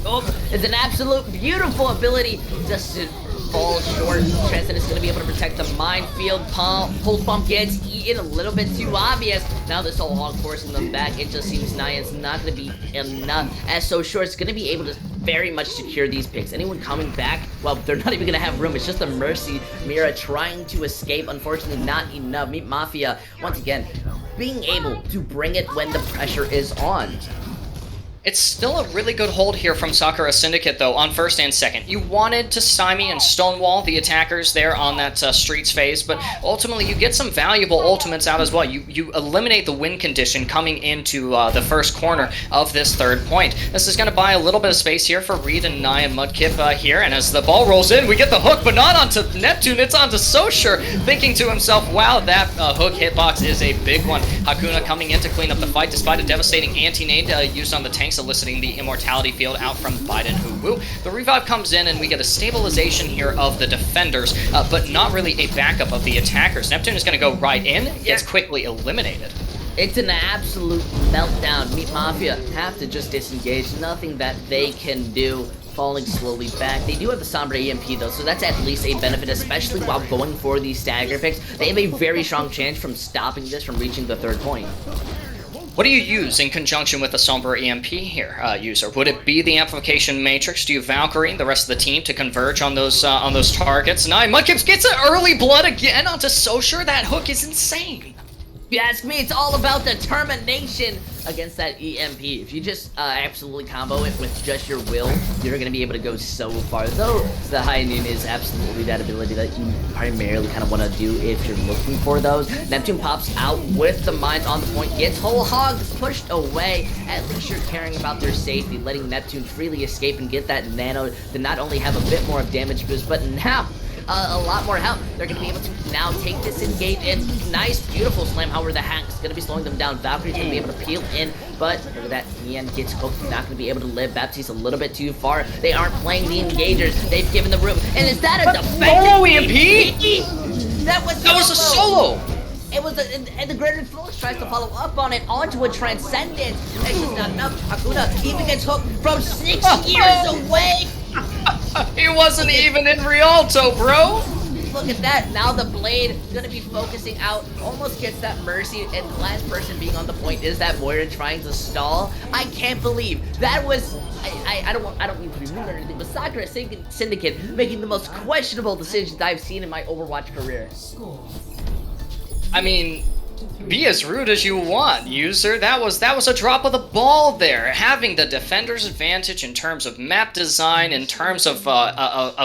S2: Oh, it's an absolute beautiful ability just to fall short. Transcendence is going to be able to protect the minefield. Pulse Pump gets eaten, a little bit too obvious. Now this whole hog forcing them back. It just seems Nyan's not going to be enough. As So Short is going to be able to very much secure these picks. Anyone coming back, well, they're not even going to have room. It's just a Mercy. Mira trying to escape. Unfortunately, not enough. Meet Mafia, once again, being able to bring it when the pressure is on.
S3: It's still a really good hold here from Sakura Syndicate, though, on first and second. You wanted to stymie and stonewall the attackers there on that streets phase, but ultimately you get some valuable ultimates out as well. You eliminate the win condition coming into the first corner of this third point. This is going to buy a little bit of space here for Reed and Nye and Mudkip here, and as the ball rolls in, we get the hook, but not onto Neptune, it's onto Soshur, thinking to himself, wow, that hook hitbox is a big one. Hakuna coming in to clean up the fight despite a devastating anti-nade used on the tanks, eliciting the immortality field out from Biden Uwu. The revive comes in and we get a stabilization here of the defenders, but not really a backup of the attackers. Neptune is going to go right in, gets quickly eliminated.
S2: It's an absolute meltdown. Meet Mafia have to just disengage. Nothing that they can do. Falling slowly back. They do have the Sombra EMP though, so that's at least a benefit, especially while going for these stagger picks. They have a very strong chance from stopping this from reaching the third point.
S3: What do you use in conjunction with the Sombra EMP here, user? Would it be the Amplification Matrix? Do you Valkyrie the rest of the team to converge on those targets? Nye, Mudkip gets an early blood again onto Soshur. That hook is insane.
S2: If you ask me, it's all about determination against that EMP. If you just absolutely combo it with just your will, you're going to be able to go so far. Though the high noon is absolutely that ability that you primarily kind of want to do if you're looking for those. Neptune pops out with the mines on the point, gets whole hogs pushed away. At least you're caring about their safety, letting Neptune freely escape and get that nano to not only have a bit more of damage boost, but now a lot more help. They're going to be able to now take this engage and nice, beautiful slam. However, the hack's going to be slowing them down. Valkyrie's going to be able to peel in, but look at that. Ian gets hooked. Not going to be able to live. Baptiste a little bit too far. They aren't playing the engagers. They've given the room. And is that a defensive
S3: EMP?
S2: That was a
S3: solo.
S2: It was and the Greater Flux tries to follow up on it onto a Transcendence. It's just not enough. Hakuna even gets hooked from 6 years away.
S3: He wasn't even in Rialto, bro.
S2: Look at that. Now the Blade is going to be focusing out. Almost gets that Mercy. And the last person being on the point is that Moira trying to stall. I can't believe that was... I don't mean to be rude or anything, but Sakura Syndicate making the most questionable decisions I've seen in my Overwatch career.
S3: I mean, be as rude as you want, user. That was a drop of the ball there. Having the defender's advantage in terms of map design, in terms of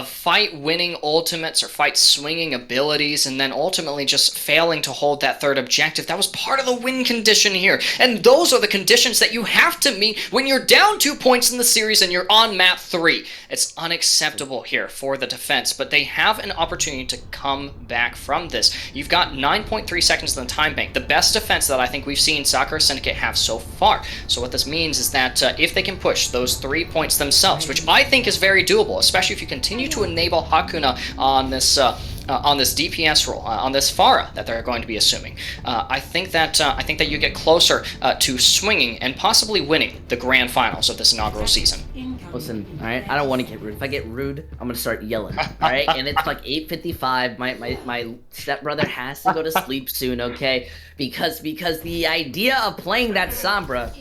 S3: fight-winning ultimates or fight-swinging abilities, and then ultimately just failing to hold that third objective. That was part of the win condition here. And those are the conditions that you have to meet when you're down 2 points in the series and you're on map 3. It's unacceptable here for the defense, but they have an opportunity to come back from this. You've got 9.3 seconds in the time bank. The best defense that I think we've seen Sakura Syndicate have so far. So what this means is that if they can push those 3 points themselves, which I think is very doable, especially if you continue to enable Hakuna on this DPS role, on this Pharah that they're going to be assuming, I think that you get closer to swinging and possibly winning the grand finals of this inaugural season.
S2: Listen, all right. I don't want to get rude. If I get rude, I'm gonna start yelling. All right. And it's like 8:55. My stepbrother has to go to sleep soon. Okay. Because the idea of playing that Sombra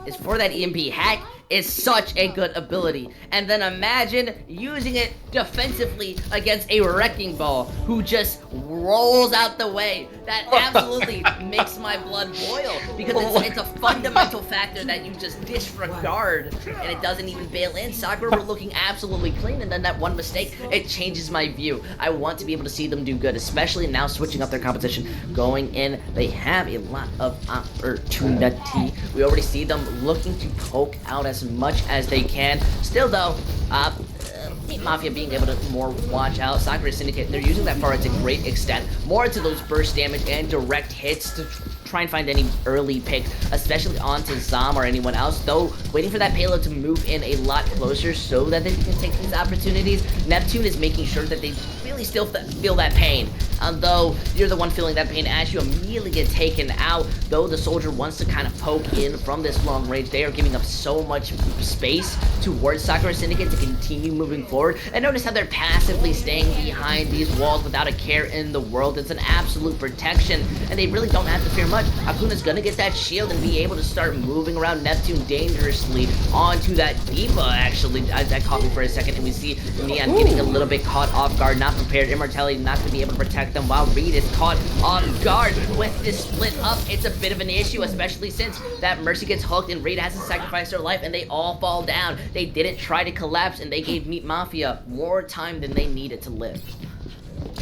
S2: is for that EMP hack is such a good ability. And then imagine using it defensively against a Wrecking Ball who just rolls out the way. That absolutely makes my blood boil because it's a fundamental factor that you just disregard and it doesn't even bail in. Sakura were looking absolutely clean, and then that one mistake, it changes my view. I want to be able to see them do good, especially now switching up their competition. Going in, they have a lot of opportunity. We already see them looking to poke out as much as they can. Still though, Mafia being able to more watch out. Sakura Syndicate, they're using that far to great extent. More into those burst damage and direct hits to try and find any early picks, especially onto Zom or anyone else, though waiting for that payload to move in a lot closer so that they can take these opportunities. Neptune is making sure that they really still feel that pain. Though you're the one feeling that pain as you immediately get taken out, though the soldier wants to kind of poke in from this long range. They are giving up so much space towards Sakura Syndicate to continue moving forward. And notice how they're passively staying behind these walls without a care in the world. It's an absolute protection, and they really don't have to fear much. Akuna's gonna get that shield and be able to start moving around Neptune dangerously onto that D.Va, actually. That caught me for a second, and we see Neon getting a little bit caught off guard, not prepared. Immortality not gonna be able to protect them while Reed is caught off guard. With this split up, it's a bit of an issue, especially since that Mercy gets hooked and Reed has to sacrifice their life and they all fall down. They didn't try to collapse, and they gave Meat Mafia more time than they needed to live.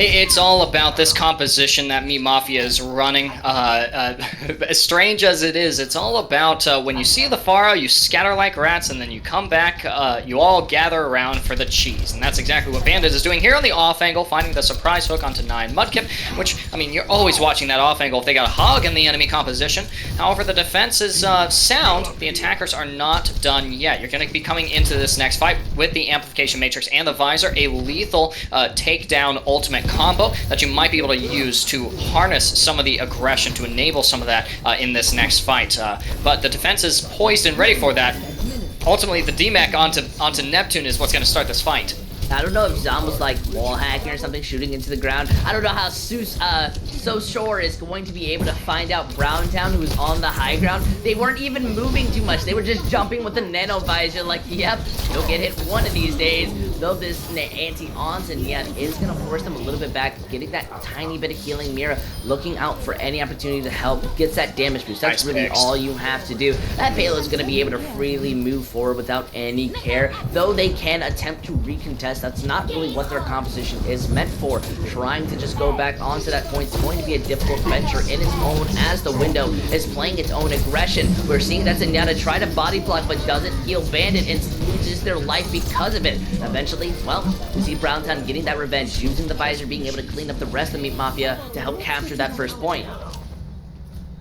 S3: It's all about this composition that Meat Mafia is running. As strange as it is, it's all about when you see the Pharaoh, you scatter like rats, and then you come back, you all gather around for the cheese. And that's exactly what Bandit is doing here on the off angle, finding the surprise hook onto 9 Mudkip, which, I mean, you're always watching that off angle if they got a hog in the enemy composition. However, the defense is sound. The attackers are not done yet. You're going to be coming into this next fight with the Amplification Matrix and the Visor, a lethal takedown ultimate combo that you might be able to use to harness some of the aggression, to enable some of that in this next fight. But the defense is poised and ready for that. Ultimately, the DMAC onto Neptune is what's going to start this fight.
S2: I don't know if Zom was like wall hacking or something, shooting into the ground. I don't know how So Shore is going to be able to find out Browntown, who's on the high ground. They weren't even moving too much. They were just jumping with the nano visor like, yep, you'll get hit one of these days. Though this anti-onsen, yeah, is going to force them a little bit back, getting that tiny bit of healing. Mira looking out for any opportunity to help, gets that damage boost. That's
S3: Nice
S2: really
S3: picks.
S2: all you have to do. That payload is going to be able to freely move forward without any care. Though they can attempt to recontest, that's not really what their composition is meant for. Trying to just go back onto that point is going to be a difficult venture in its own, as the window is playing its own aggression. We're seeing that Zenyatta try to body block but doesn't heal Bandit and loses their life because of it. Eventually, well, we see Browntown getting that revenge, using the visor, being able to clean up the rest of Meat Mafia to help capture that first point.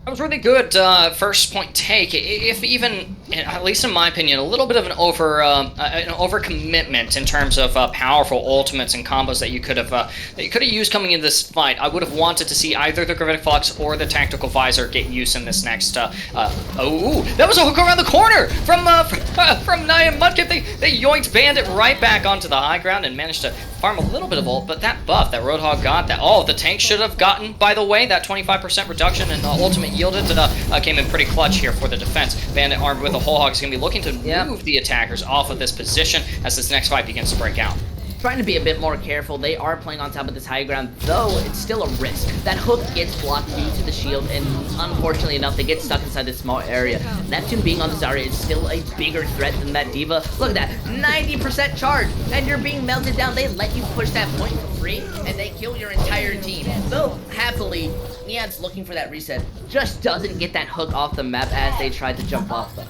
S3: That was really good first point take. If even, at least in my opinion, a little bit of an overcommitment in terms of powerful ultimates and combos that you could have used coming into this fight. I would have wanted to see either the Gravitic Flux or the Tactical Visor get use in this next. That was a hook around the corner from Nia and Mudkip. They yoinked Bandit right back onto the high ground and managed to farm a little bit of ult, but that buff that Roadhog got, the tank should have gotten, by the way, that 25% reduction in ultimate yielded, came in pretty clutch here for the defense. Bandit armed with a whole hog is going to be looking to move the attackers off of this position as this next fight begins to break out.
S2: Trying to be a bit more careful. They are playing on top of this high ground, though it's still a risk. That hook gets blocked due to the shield, and unfortunately enough, they get stuck inside this small area. Neptune being on this area is still a bigger threat than that D.Va. Look at that, 90% charge, and you're being melted down. They let you push that point for free, and they kill your entire team. Though, happily, Neon's looking for that reset. Just doesn't get that hook off the map as they tried to jump off them.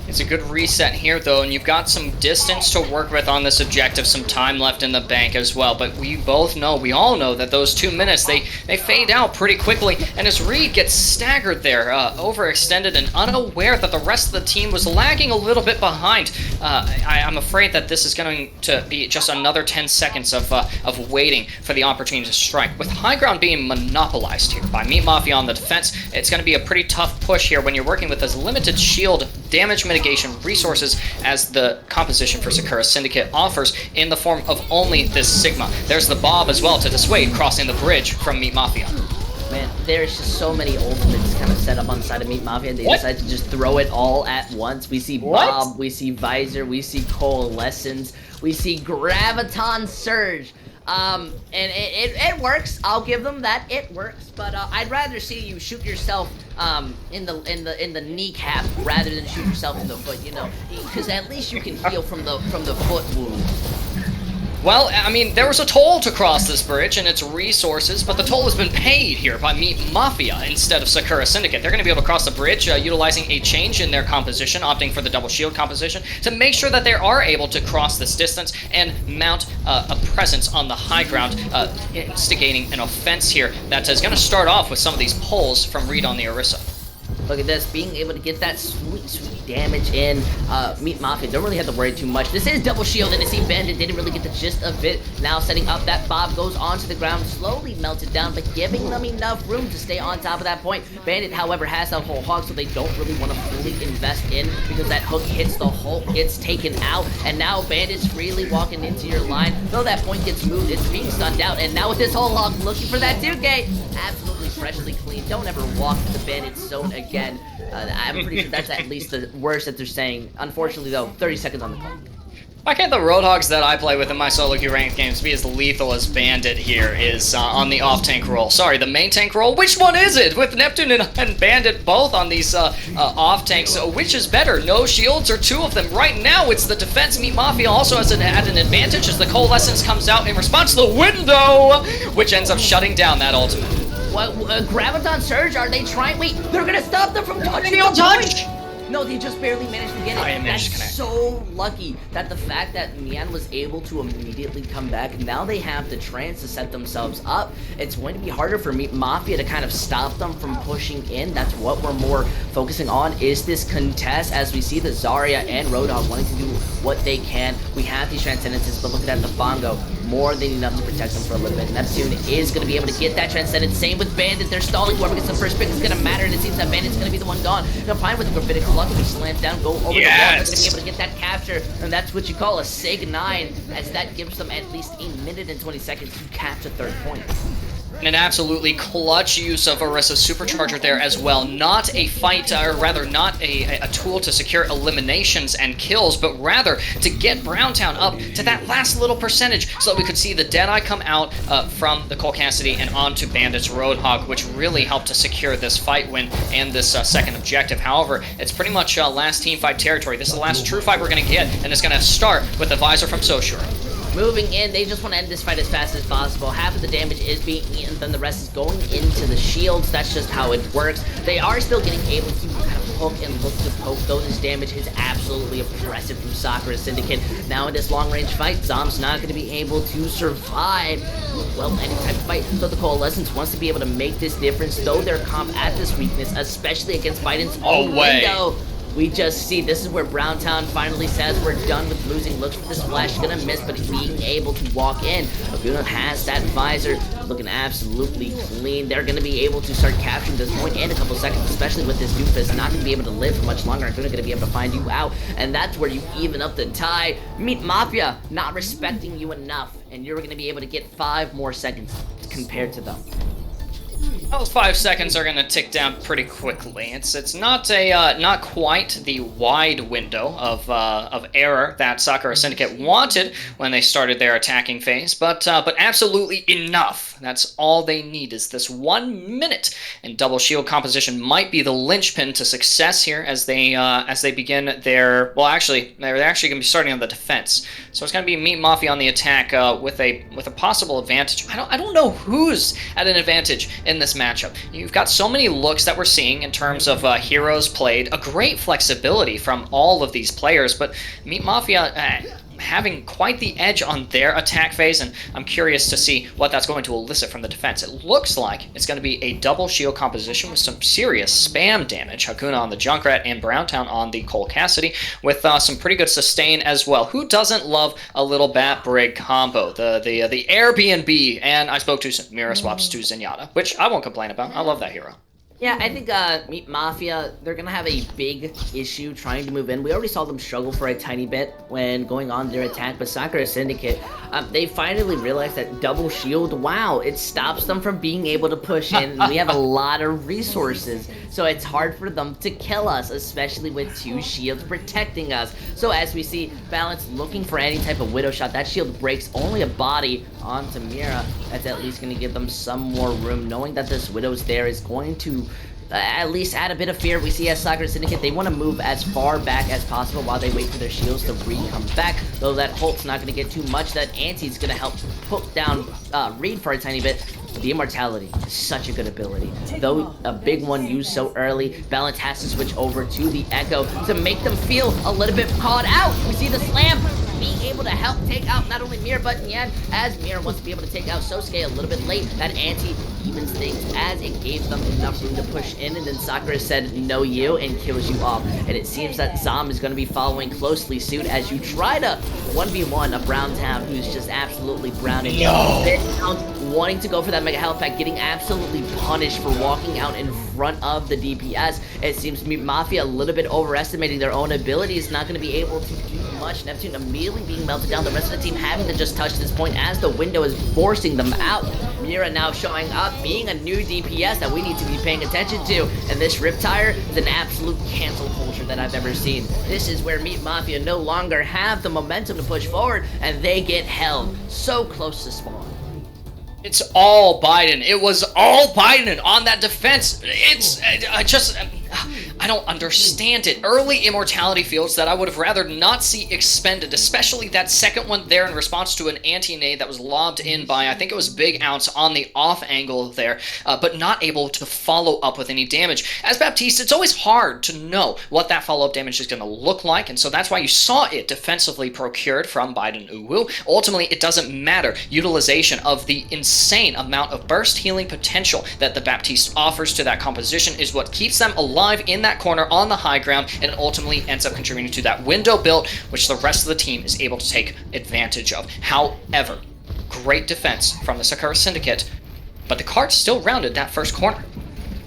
S3: It's a good reset here, though, and you've got some distance to work with on this objective, some time left in the bank as well. But we all know that those 2 minutes, they fade out pretty quickly. And as Reed gets staggered there, overextended and unaware that the rest of the team was lagging a little bit behind, I'm afraid that this is going to be just another 10 seconds of waiting for the opportunity to strike. With high ground being monopolized here by Meat Mafia on the defense, it's going to be a pretty tough push here when you're working with as limited shield damage mitigation resources as the composition for Sakura Syndicate offers in the form of only this Sigma. There's the Bob as well to dissuade crossing the bridge from Meat Mafia.
S2: Man, there's just so many ultimates kind of set up on the side of Meat Mafia. They decide to just throw it all at once. We see Bob, we see Visor, we see Coalescence, we see Graviton Surge. And it works. I'll give them that. It works. But I'd rather see you shoot yourself in the kneecap rather than shoot yourself in the foot. You know, because at least you can heal from the foot wound.
S3: Well, I mean, there was a toll to cross this bridge and its resources, but the toll has been paid here by Meat Mafia instead of Sakura Syndicate. They're going to be able to cross the bridge utilizing a change in their composition, opting for the double shield composition, to make sure that they are able to cross this distance and mount a presence on the high ground, instigating an offense here that is going to start off with some of these pulls from Reed on the Orisa.
S2: Look at this, being able to get that sweet damage in. Meat Mafia don't really have to worry too much. This is double shield, and I see Bandit didn't really get the gist of it. Now setting up that Bob goes onto the ground, slowly melted down, but giving them enough room to stay on top of that point. Bandit, however, has that whole hog, so they don't really want to fully invest in, because that hook hits the Hulk, gets taken out, and now Bandit's freely walking into your line. Though that point gets moved, it's being stunned out, and now with this whole hog looking for that 2K, absolutely freshly clean. Don't ever walk the Bandit's zone again. I'm pretty sure that's at least the worst that they're saying. Unfortunately, though, 30 seconds on the clock.
S3: Why can't the Roadhogs that I play with in my solo queue ranked games be as lethal as Bandit here is on the off-tank role? Sorry, the main tank role? Which one is it? With Neptune and Bandit both on these off-tanks, which is better? No shields or two of them? Right now, it's the defense. Meat Mafia also has an advantage as the Coalescence comes out in response to the window, which ends up shutting down that ultimate.
S2: What, Graviton Surge, are they trying? Wait, they're gonna stop them from touching the
S3: touch!
S2: No, they just barely managed to get it.
S3: That's
S2: so lucky that the fact that Mian was able to immediately come back. Now they have the trance to set themselves up. It's going to be harder for Mafia to kind of stop them from pushing in. That's what we're more focusing on, is this contest, as we see the Zarya and Roadhog wanting to do what they can. We have these Transcendences, but looking at the Bongo, more than enough to protect them for a little bit. Neptune is going to be able to get that Transcendence. Same with Bandit. They're stalling. Whoever gets the first pick is going to matter, and it seems that Bandit's going to be the one gone. Combined with the Gravitic Luck, he slams down, go over the wall. They're going to be able to get that capture, and that's what you call a Sig 9, as that gives them at least a minute and 20 seconds to capture third point.
S3: An absolutely clutch use of Orisa's Supercharger there as well. Not a fight, or rather not a tool to secure eliminations and kills, but rather to get Browntown up to that last little percentage so that we could see the Deadeye come out from the Cole Cassidy and onto Bandit's Roadhog, which really helped to secure this fight win and this second objective. However, it's pretty much last team fight territory. This is the last true fight we're going to get, and it's going to start with the Visor from Soshura.
S2: Moving in, they just want to end this fight as fast as possible. Half of the damage is being eaten, then the rest is going into the shields. That's just how it works. They are still getting able to kind of hook and look to poke, though this damage is absolutely oppressive from Sakura Syndicate. Now in this long-range fight, Zom's not going to be able to survive, well, any type of fight. So the Coalescence wants to be able to make this difference, though their comp at this weakness, especially against Biden's own window. We just see, this is where Browntown finally says we're done with losing. Looks for this flash, gonna miss, but being able to walk in. Aguna has that Visor, looking absolutely clean. They're gonna be able to start capturing this point in a couple seconds, especially with this Doofus not gonna be able to live for much longer. Aguna gonna be able to find you out, and that's where you even up the tie. Meat Mafia not respecting you enough, and you're gonna be able to get 5 more seconds compared to them.
S3: Those 5 seconds are going to tick down pretty quickly. It's not not quite the wide window of error that Sakura Syndicate wanted when they started their attacking phase, but absolutely enough. That's all they need, is this 1 minute, and double shield composition might be the linchpin to success here as they begin their, well, actually they're actually going to be starting on the defense. So it's going to be Meat Mafia on the attack with a possible advantage. I don't know who's at an advantage in this matchup. You've got so many looks that we're seeing in terms of heroes played, a great flexibility from all of these players, but Meat Mafia having quite the edge on their attack phase, and I'm curious to see what that's going to elicit from the defense. It looks like it's going to be a double shield composition with some serious spam damage. Hakuna on the Junkrat and Browntown on the Cole Cassidy with some pretty good sustain as well. Who doesn't love a little Bat Brig combo? The Airbnb, and I spoke to Mira swaps to Zenyatta, which I won't complain about. I love that hero.
S2: Yeah, I think Meat Mafia, they're gonna have a big issue trying to move in. We already saw them struggle for a tiny bit when going on their attack, but Sakura Syndicate, they finally realized that double shield, wow, it stops them from being able to push in. We have a lot of resources, so it's hard for them to kill us, especially with 2 shields protecting us. So as we see, Balance looking for any type of Widow shot, that shield breaks only a body onto Mira. That's at least going to give them some more room, knowing that this Widow's there is going to at least add a bit of fear. We see as Sakura Syndicate, they want to move as far back as possible while they wait for their shields to come back, though that Hulk's not going to get too much. That Anti's going to help put down Reed for a tiny bit. The Immortality is such a good ability. Though a big one used so early, Balance has to switch over to the Echo to make them feel a little bit caught out. We see the Slam being able to help take out not only Mir, but Nyan, as Mir wants to be able to take out Sosuke a little bit late. That Anti evens things as it gave them enough room to push in, and then Sakura said, no you, and kills you off. And it seems that Zom is going to be following closely suit as you try to 1v1 a Brown Town who's just absolutely browning. No! Wanting to go for that Mega Health Pack, getting absolutely punished for walking out in front of the DPS. It seems Mafia a little bit overestimating their own abilities, not going to be able to do much. Neptune immediately being melted down, the rest of the team having to just touch this point as the window is forcing them out. Mira now showing up, being a new DPS that we need to be paying attention to, and this Riptire is an absolute cancel culture that I've ever seen. This is where Meat Mafia no longer have the momentum to push forward, and they get held so close to spawn.
S3: It's all Biden. It was all Biden on that defense. I don't understand it. Early immortality fields that I would have rather not see expended, especially that second one there in response to an anti-nade that was lobbed in by, I think it was Big Ounce on the off angle there, but not able to follow up with any damage. As Baptiste, it's always hard to know what that follow-up damage is going to look like, and so that's why you saw it defensively procured from Biden Uwu. Ultimately, it doesn't matter. Utilization of the insane amount of burst healing potential that the Baptiste offers to that composition is what keeps them alive in that corner on the high ground, and ultimately ends up contributing to that window built, which the rest of the team is able to take advantage of. However, great defense from the Sakura Syndicate, but the card's still rounded that first corner.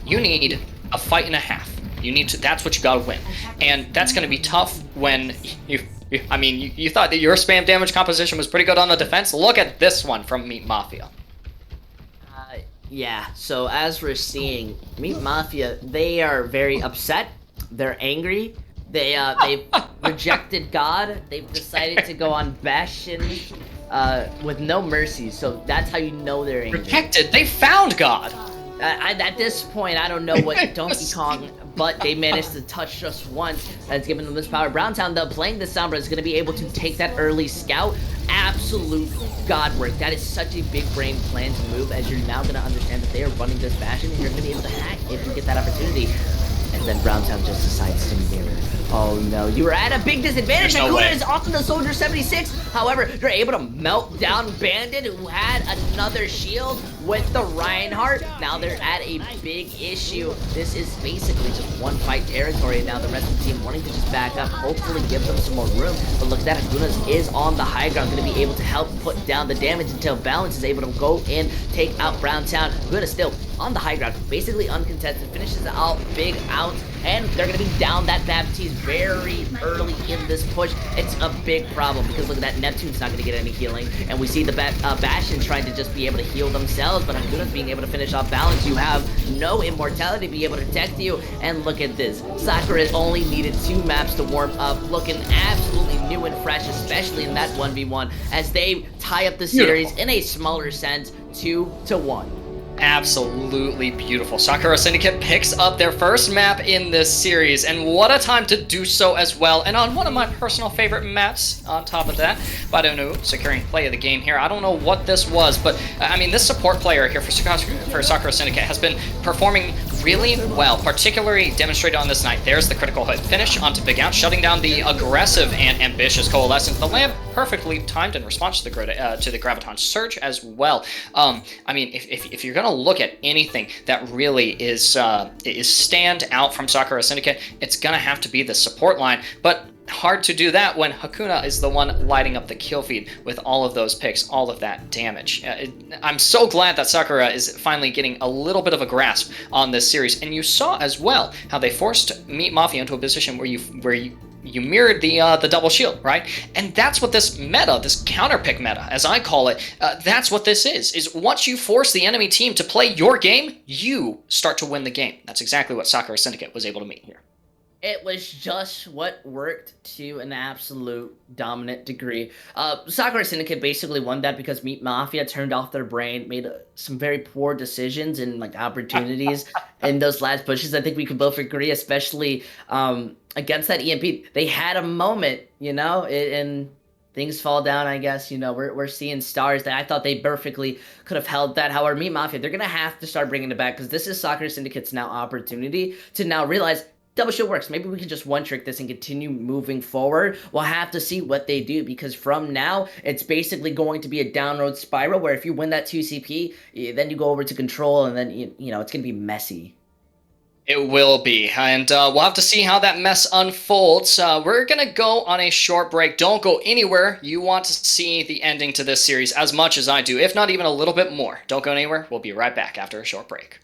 S3: You need a fight and a half. You need to, that's what you gotta win. And that's gonna be tough when you thought that your spam damage composition was pretty good on the defense. Look at this one from Meat Mafia.
S2: Yeah, so as we're seeing, Meat Mafia, they are very upset, they're angry, they've rejected God, they've decided to go on Bastion with no mercy, so that's how you know they're angry.
S3: Rejected? They found God!
S2: At this point, I don't know what Donkey Kong, but they managed to touch just once. That's given them this power. Browntown, though, playing the Sombra is going to be able to take that early scout. Absolute god work. That is such a big brain plan to move, as you're now going to understand that they are running this fashion, and you're going to be able to hack if you get that opportunity. And then Browntown just decides to mirror. Oh no, you were at a big disadvantage. Sakura is off of the Soldier 76. However, you're able to melt down Bandit, who had another shield with the Reinhardt. Now they're at a big issue. This is basically just one fight territory now. The rest of the team wanting to just back up, hopefully give them some more room. But look at that, Agunas is on the high ground, going to be able to help put down the damage until Balance is able to go in, take out Browntown. Agunas still on the high ground, basically uncontested, finishes out Big Out, and they're going to be down that Baptiste very early in this push. It's a big problem because look at that, Neptune's not going to get any healing, and we see the Bastion trying to just be able to heal themselves, but Agunas being able to finish off Balance. You have no immortality to be able to protect you, and look at this. Sakura only needed 2 maps to warm up, looking absolutely new and fresh, especially in that 1v1, as they tie up the series in a smaller sense, 2-1.
S3: Absolutely beautiful. Sakura Syndicate picks up their first map in this series, and what a time to do so as well. And on one of my personal favorite maps on top of that, Badonu securing play of the game here. I don't know what this was, but I mean, this support player here for Sakura Syndicate has been performing really well, particularly demonstrated on this night. There's the critical hit finish onto Big Out, shutting down the aggressive and ambitious Coalescence. The lamp perfectly timed in response to the Graviton Surge as well. I mean, if you're gonna look at anything that really is stand out from Sakura Syndicate, it's gonna have to be the support line. But hard to do that when Hakuna is the one lighting up the kill feed with all of those picks, all of that damage. I'm so glad that Sakura is finally getting a little bit of a grasp on this series, and you saw as well how they forced Meat Mafia into a position where you mirrored the double shield, right? And that's what this meta, this counter pick meta, as I call it, that's what this is once you force the enemy team to play your game, you start to win the game. That's exactly what Sakura Syndicate was able to meet here.
S2: It was just what worked to an absolute dominant degree. Sakura Syndicate basically won that because Meat Mafia turned off their brain, made some very poor decisions and like opportunities in those last pushes. I think we could both agree, especially against that EMP. They had a moment, you know, and things fall down, I guess. You know, we're seeing stars that I thought they perfectly could have held that. However, Meat Mafia, they're going to have to start bringing it back because this is Sakura Syndicate's now opportunity to now realize double shield works. Maybe we can just one trick this and continue moving forward. We'll have to see what they do because from now, it's basically going to be a downward spiral where if you win that 2 CP, then you go over to control and then, you know, it's going to be messy.
S3: It will be, and we'll have to see how that mess unfolds. We're going to go on a short break. Don't go anywhere. You want to see the ending to this series as much as I do, if not even a little bit more. Don't go anywhere. We'll be right back after a short break.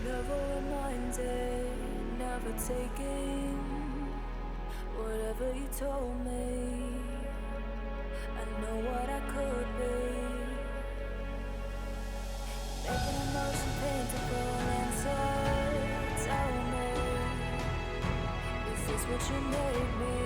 S1: never reminded, never taking whatever you told me. I know what I could be, making emotion paintable and so tell me, is this what you made me?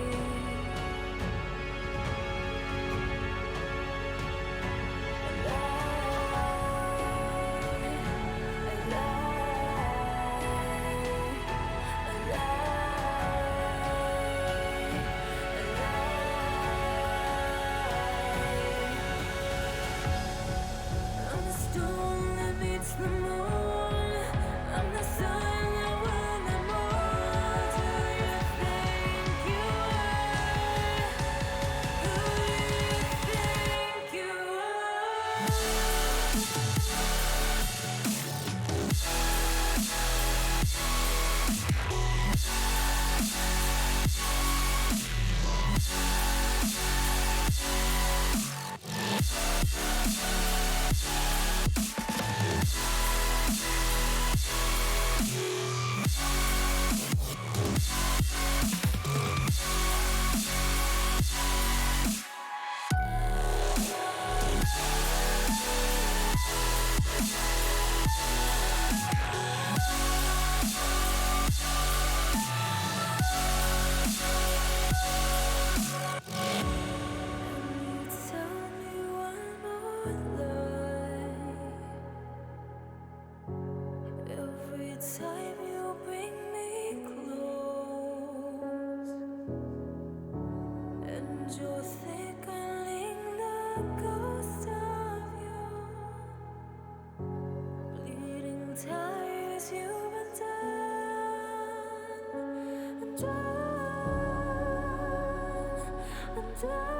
S1: Every time you bring me close, and you're thickening the ghost of you, bleeding tires you've undone. I'm done, I'm done.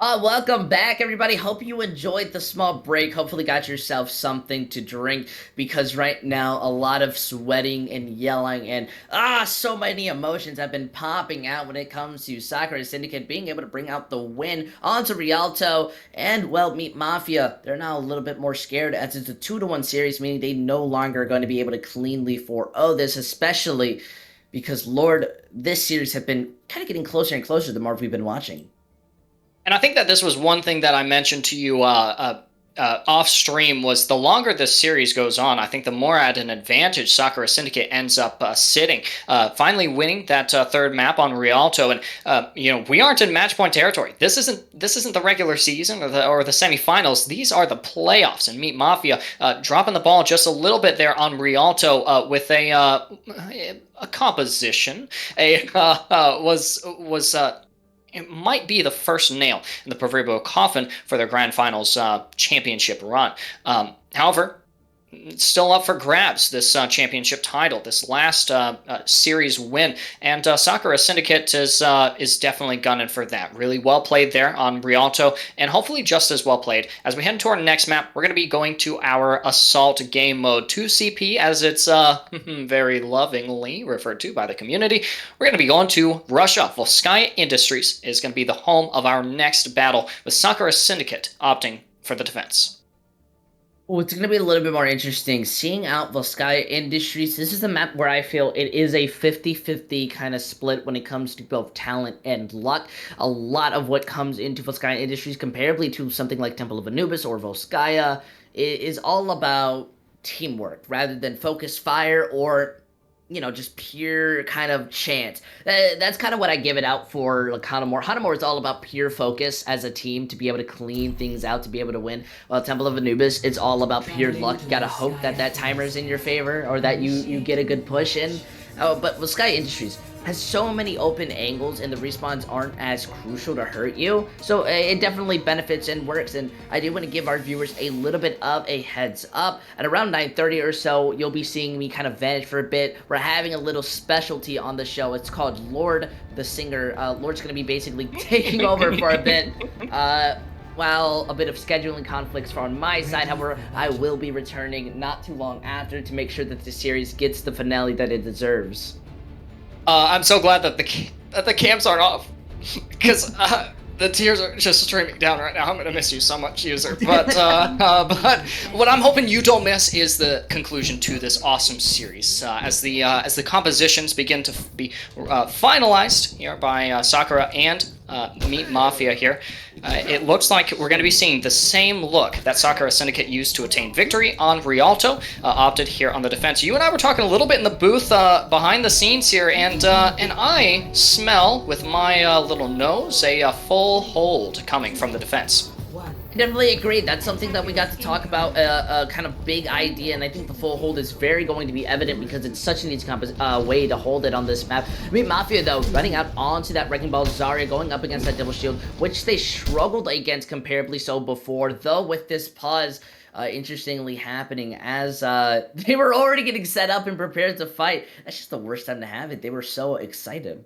S2: Welcome back, everybody. Hope you enjoyed the small break. Hopefully, got yourself something to drink because right now, a lot of sweating and yelling and so many emotions have been popping out when it comes to Sakura Syndicate being able to bring out the win onto Rialto and, well, meet Mafia. They're now a little bit more scared as it's a 2-1 series, meaning they no longer are going to be able to cleanly 4-0 this, especially because, Lord, this series have been kind of getting closer and closer the more we've been watching.
S3: And I think that this was one thing that I mentioned to you off stream was the longer this series goes on, I think the more at an advantage Sakura Syndicate ends up sitting. Finally winning that third map on Rialto, and we aren't in match point territory. This isn't the regular season or the semifinals. These are the playoffs. And Meet Mafia dropping the ball just a little bit there on Rialto with a composition. It might be the first nail in the proverbial coffin for their Grand Finals championship run. However, it's still up for grabs, this championship title, this last series win. And Sakura Syndicate is definitely gunning for that. Really well played there on Rialto, and hopefully just as well played. As we head into our next map, we're going to be going to our Assault game mode, 2CP, as it's very lovingly referred to by the community. We're going to be going to Russia. Volskaya Industries is going to be the home of our next battle, with Sakura Syndicate opting for the defense.
S2: Well, it's going to be a little bit more interesting. Seeing out Volskaya Industries, this is a map where I feel it is a 50-50 kind of split when it comes to both talent and luck. A lot of what comes into Volskaya Industries, comparably to something like Temple of Anubis or Volskaya, is all about teamwork rather than focus fire or just pure kind of chance. That's kind of what I give it out for like Hanamore. Hanamore is all about pure focus as a team to be able to clean things out, to be able to win. While Temple of Anubis, it's all about pure luck. You gotta hope that timer is in your favor or that you get a good push in. But with Sky Industries has so many open angles and the respawns aren't as crucial to hurt you, so it definitely benefits and works. And I do want to give our viewers a little bit of a heads up. At around 9:30 or so, you'll be seeing me kind of vanish for a bit. We're having a little specialty on the show. It's called Lord the Singer. Lord's going to be basically taking over for a bit. While a bit of scheduling conflicts from my side, however, I will be returning not too long after to make sure that the series gets the finale that it deserves.
S3: I'm so glad that the cams aren't off, because the tears are just streaming down right now. I'm gonna miss you so much, user. But what I'm hoping you don't miss is the conclusion to this awesome series, as the compositions begin to be finalized here by Sakura and Meet Mafia here. It looks like we're going to be seeing the same look that Sakura Syndicate used to attain victory on Rialto, opted here on the defense. You and I were talking a little bit in the booth behind the scenes here, and I smell with my little nose a full hold coming from the defense.
S2: I definitely agree. That's something that we got to talk about, a kind of big idea, and I think the full hold is very going to be evident because it's such an easy way to hold it on this map. I mean, Mafia, though, running out onto that Wrecking Ball, Zarya going up against that Double Shield, which they struggled against comparably so before, though with this pause interestingly happening as they were already getting set up and prepared to fight. That's just the worst time to have it. They were so excited.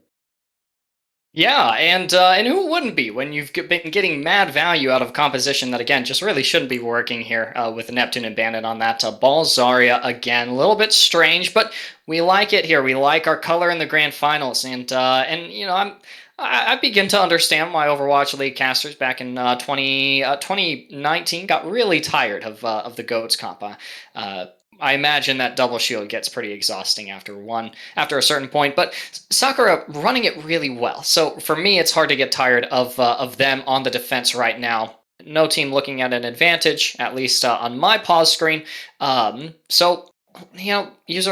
S3: Yeah, and who wouldn't be when you've been getting mad value out of composition that, again, just really shouldn't be working here with Neptune and Bandit on that ball. Zarya, again, a little bit strange, but we like it here. We like our color in the grand finals, and I begin to understand why Overwatch League casters back in 2019 got really tired of the GOATS comp. I imagine that double shield gets pretty exhausting after a certain point, but Sakura running it really well. So for me, it's hard to get tired of them on the defense right now. No team looking at an advantage, at least on my pause screen. User,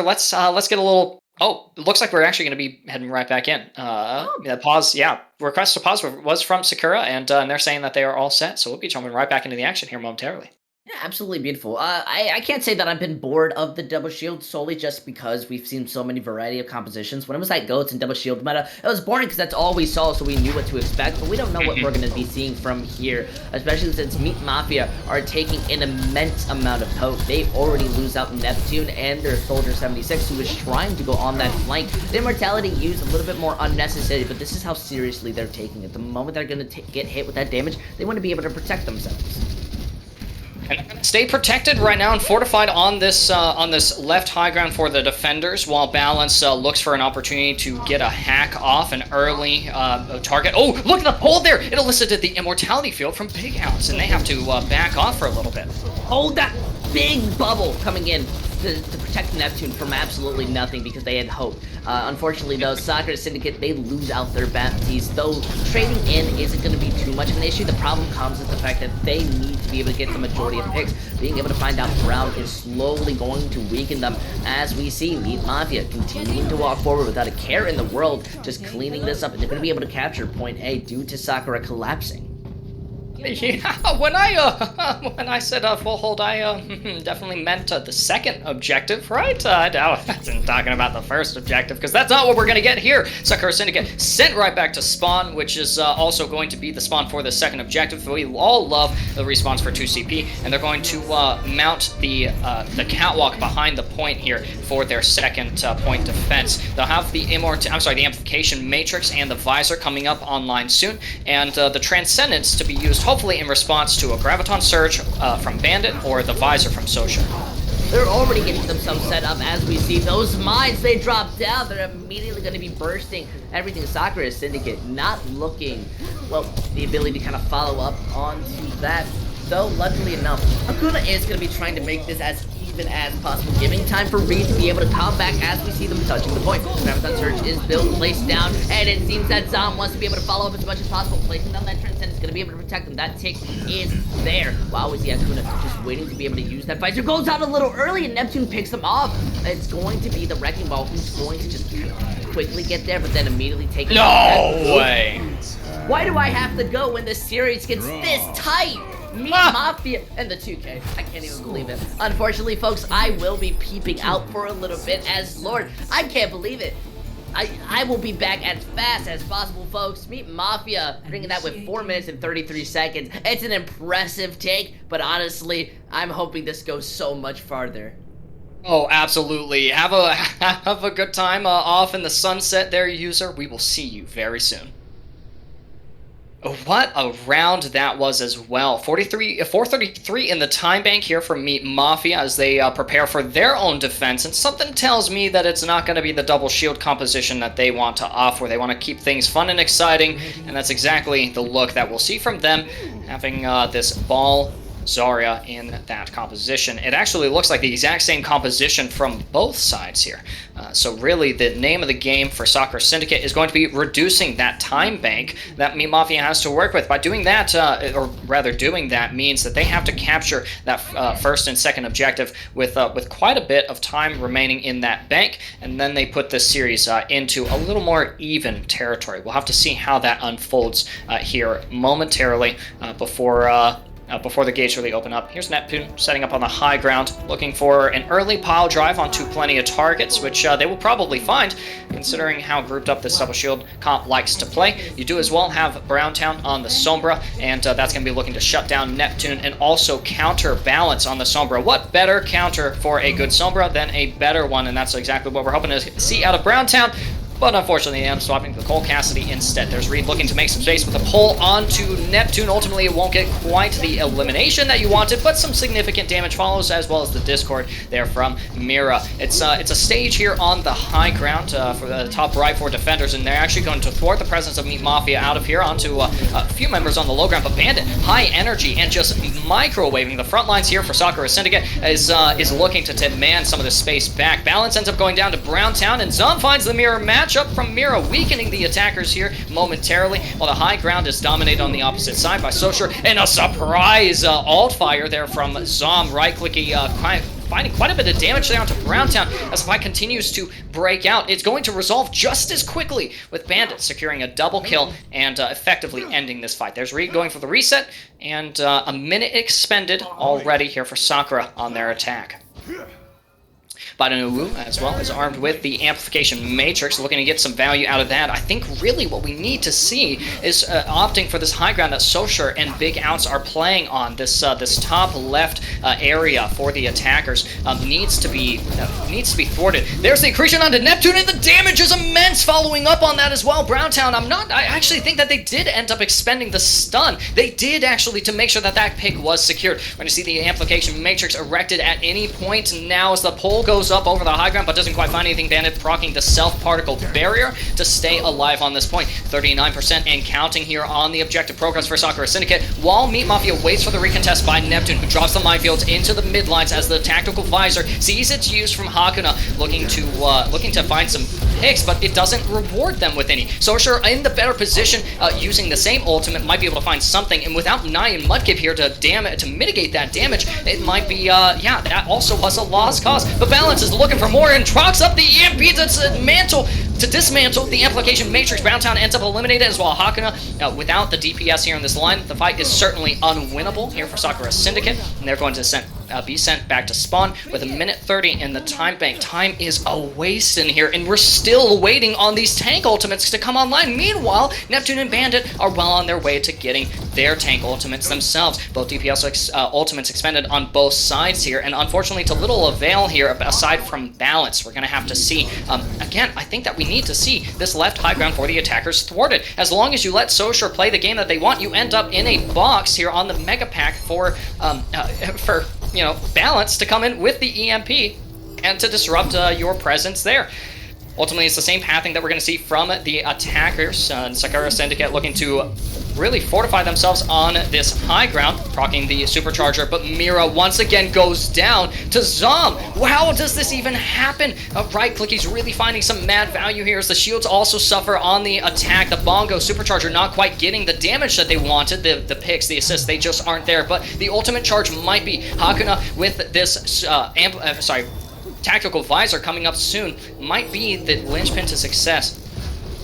S3: let's get a little. Oh, it looks like we're actually going to be heading right back in. Pause, yeah. Request to pause was from Sakura, and they're saying that they are all set, so we'll be jumping right back into the action here momentarily.
S2: Yeah, absolutely beautiful. I can't say that I've been bored of the double shield solely just because we've seen so many variety of compositions. When it was like goats and double shield meta, it was boring because that's all we saw, so we knew what to expect. But we don't know what we're going to be seeing from here, especially since Meat Mafia are taking an immense amount of poke. They already lose out Neptune and their Soldier 76, who is trying to go on that flank. The immortality used a little bit more unnecessary, but this is how seriously they're taking it. The moment they're going to get hit with that damage, they want to be able to protect themselves.
S3: And stay protected right now and fortified on this left high ground for the defenders, while Balance looks for an opportunity to get a hack off an early target. Oh, look at the pull there! It elicited the immortality field from Big House, and they have to back off for a little bit.
S2: Oh, that big bubble coming in to protect Neptune from absolutely nothing because they had hope. Unfortunately, though, Sakura Syndicate, they lose out their bounties. Though trading in isn't going to be too much of an issue, the problem comes with the fact that they need to be able to get the majority of picks. Being able to find out Brown is slowly going to weaken them, as we see Meat Mafia continuing to walk forward without a care in the world, just cleaning this up, and they're going to be able to capture point A due to Sakura collapsing.
S3: Yeah, when I said full hold, I definitely meant the second objective, right? I wasn't talking about the first objective, because that's not what we're going to get here. Sakura Syndicate sent right back to spawn, which is also going to be the spawn for the second objective. We all love the respawns for 2CP, and they're going to mount the catwalk behind the point here for their second point defense. They'll have the the amplification matrix and the visor coming up online soon, and the transcendence to be used hopefully in response to a Graviton Surge from Bandit or the Visor from Social.
S2: They're already getting themselves set up as we see those mines, they drop down. They're immediately going to be bursting everything. Sakura Syndicate not looking, well, the ability to kind of follow up onto that. Though, luckily enough, Akuna is going to be trying to make this as even as possible, giving time for Reed to be able to come back as we see them touching the point. Graviton Surge is built, placed down, and it seems that Zom wants to be able to follow up as much as possible. Placing down that Transcend is going to be able to protect them. That tick is there. Wow, we see Akuna just waiting to be able to use that visor. Goes out a little early, and Neptune picks him off. It's going to be the Wrecking Ball who's going to just quickly get there, but then immediately take it.
S3: No way!
S2: Why do I have to go when the series gets this tight? Meat Mafia and the 2K. I can't even believe it. Unfortunately, folks, I will be peeping out for a little bit as Lord. I can't believe it. I will be back as fast as possible, folks. Meat Mafia bringing that with 4 minutes and 33 seconds. It's an impressive take, but honestly, I'm hoping this goes so much farther.
S3: Oh, absolutely. Have a good time off in the sunset there, user. We will see you very soon. What a round that was as well. 433 in the time bank here from Meat Mafia as they prepare for their own defense, and something tells me that it's not going to be the double shield composition that they want to offer. They want to keep things fun and exciting, and that's exactly the look that we'll see from them, having this ball Zarya in that composition. It actually looks like the exact same composition from both sides here. So really the name of the game for Sakura Syndicate is going to be reducing that time bank that Meat Mafia has to work with. By doing that, or rather doing that, means that they have to capture that first and second objective with quite a bit of time remaining in that bank, and then they put this series into a little more even territory. We'll have to see how that unfolds here momentarily before the gates really open up. Here's Neptune setting up on the high ground, looking for an early pile drive onto plenty of targets, which they will probably find, considering how grouped up this double shield comp likes to play. You do as well have Browntown on the Sombra, and that's going to be looking to shut down Neptune and also counterbalance on the Sombra. What better counter for a good Sombra than a better one, and that's exactly what we're hoping to see out of Browntown. But unfortunately, they end up swapping to Cole Cassidy instead. There's Reed looking to make some space with a pull onto Neptune. Ultimately, it won't get quite the elimination that you wanted, but some significant damage follows, as well as the Discord there from Mira. It's a stage here on the high ground for the top right for defenders, and they're actually going to thwart the presence of Meat Mafia out of here onto a few members on the low ground. But Bandit, high energy and just microwaving the front lines here for Sakura Syndicate is looking to demand some of the space back. Balance ends up going down to Browntown, and Zom finds the mirror match up from Mira, weakening the attackers here momentarily, while the high ground is dominated on the opposite side by Socher, and a surprise alt fire there from Zom, right-clicking finding quite a bit of damage down to Browntown as the fight continues to break out. It's going to resolve just as quickly with Bandit securing a double kill and effectively ending this fight. There's Reed going for the reset, and a minute expended already here for Sakura on their attack. Baidonuwu as well is armed with the Amplification Matrix, looking to get some value out of that. I think really what we need to see is opting for this high ground that Socher and Big Outs are playing on. This this top left area for the attackers needs to be thwarted. There's the accretion onto Neptune, and the damage is immense following up on that as well. Browntown, I actually think that they did end up expending the stun. They did actually, to make sure that that pick was secured. We're going to see the Amplification Matrix erected at any point now as the pole goes up over the high ground, but doesn't quite find anything. Bandit proccing the self-particle barrier to stay alive on this point. 39% and counting here on the objective progress for Sakura Syndicate, while Meat Mafia waits for the recontest by Neptune, who drops the minefields into the mid lines as the tactical visor sees its use from Hakuna, looking to find some picks, but it doesn't reward them with any. Socher in the better position, using the same ultimate, might be able to find something, and without Nai and Mudkip here to mitigate that damage, it might be, yeah, that also was a lost cause. But Balance is looking for more and trucks up the EMP to dismantle the Amplification Matrix. Browntown ends up eliminated as well. Hakuna, without the DPS here in this line, the fight is certainly unwinnable here for Sakura Syndicate, and they're going to be sent back to spawn with 1:30 in the time bank. Time is a-wasting here, and we're still waiting on these tank ultimates to come online. Meanwhile, Neptune and Bandit are well on their way to getting their tank ultimates themselves. Both DPS ultimates expended on both sides here, and unfortunately to little avail here aside from Balance. We're going to have to see, again, I think that we need to see this left high ground for the attackers thwarted. As long as you let Socher play the game that they want, you end up in a box here on the Mega Pack for you know, Balance to come in with the EMP and to disrupt your presence there. Ultimately, it's the same pathing that we're going to see from the attackers. Sakura Syndicate looking to really fortify themselves on this high ground, proccing the supercharger, but Mira once again goes down to Zom. How does this even happen? Right click, he's really finding some mad value here as the shields also suffer on the attack. The Bongo supercharger not quite getting the damage that they wanted. The picks, the assists, they just aren't there, but the ultimate charge might be. Hakuna with this tactical visor coming up soon might be the linchpin to success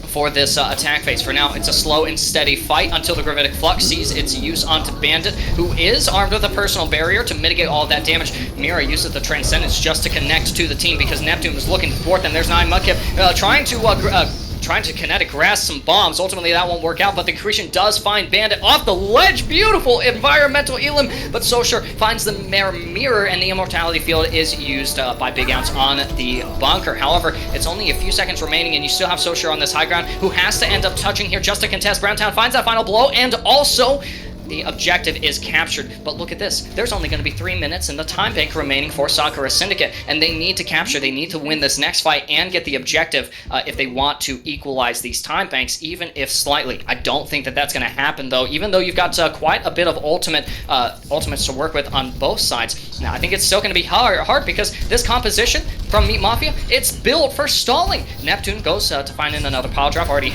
S3: for this attack phase. For now, it's a slow and steady fight until the Gravitic Flux sees its use onto Bandit, who is armed with a personal barrier to mitigate all of that damage. Mira uses the Transcendence just to connect to the team because Neptune was looking to thwart them. There's Nine Mudkip trying to kinetic grasp some bombs. Ultimately, that won't work out, but the accretion does find Bandit off the ledge. Beautiful environmental elim, but Socher finds the mirror, and the immortality field is used by Big Ounce on the bunker. However, it's only a few seconds remaining, and you still have Socher on this high ground, who has to end up touching here just to contest. Browntown finds that final blow, and also the objective is captured. But look at this. There's only going to be 3 minutes in the time bank remaining for Sakura Syndicate, and they need to capture. They need to win this next fight and get the objective if they want to equalize these time banks, even if slightly. I don't think that that's going to happen, though, even though you've got quite a bit of ultimates to work with on both sides. Now, I think it's still going to be hard because this composition from Meat Mafia, it's built for stalling. Neptune goes to find in another pile drop, already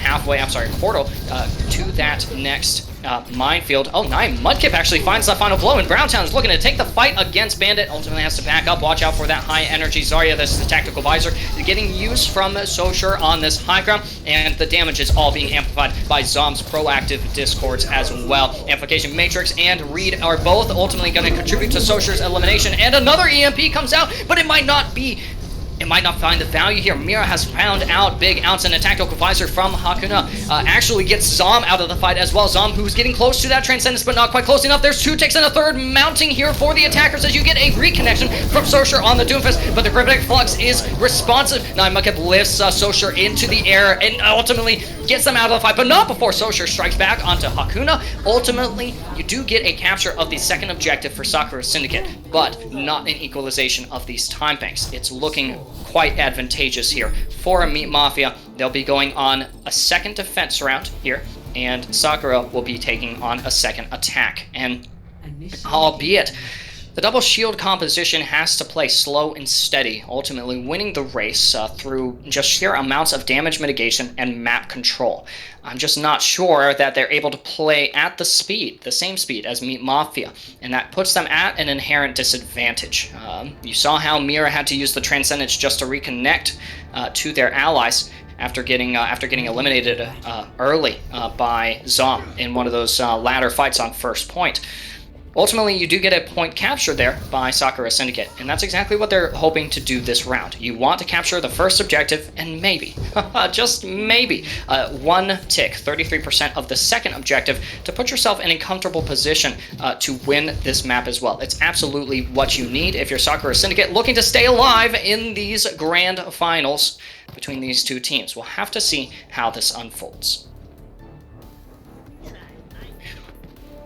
S3: portal to that next minefield. Oh, Nine Mudkip actually finds the final blow, and Browntown is looking to take the fight against Bandit. Ultimately has to back up. Watch out for that high energy Zarya. This is the tactical visor getting used from Socher on this high ground, and the damage is all being amplified by Zom's proactive discords as well. Amplification Matrix and Reed are both ultimately going to contribute to Socher's elimination, and another EMP comes out, but it might not find the value here. Mira has found out Big Ounce, and a tactical visor from Hakuna actually gets Zom out of the fight as well. Zom, who's getting close to that Transcendence, but not quite close enough. There's 2 ticks and a third mounting here for the attackers as you get a reconnection from Socher on the Doomfist, but the Gravitic Flux is responsive. Nine Mudkip lifts Socher into the air and ultimately gets them out of the fight, but not before Socher strikes back onto Hakuna. Ultimately, you do get a capture of the second objective for Sakura Syndicate, but not an equalization of these time banks. It's looking quite advantageous here for a Meat Mafia. They'll be going on a second defense round here, and Sakura will be taking on a second attack. And albeit The double shield composition has to play slow and steady, ultimately winning the race through just sheer amounts of damage mitigation and map control. I'm just not sure that they're able to play at the same speed as Mafia, and that puts them at an inherent disadvantage. You saw how Mira had to use the Transcendence just to reconnect to their allies after getting eliminated early by Zom in one of those ladder fights on first point. Ultimately, you do get a point capture there by Sakura Syndicate, and that's exactly what they're hoping to do this round. You want to capture the first objective, and maybe, just maybe, one tick, 33% of the second objective, to put yourself in a comfortable position to win this map as well. It's absolutely what you need if you're Sakura Syndicate looking to stay alive in these grand finals between these two teams. We'll have to see how this unfolds.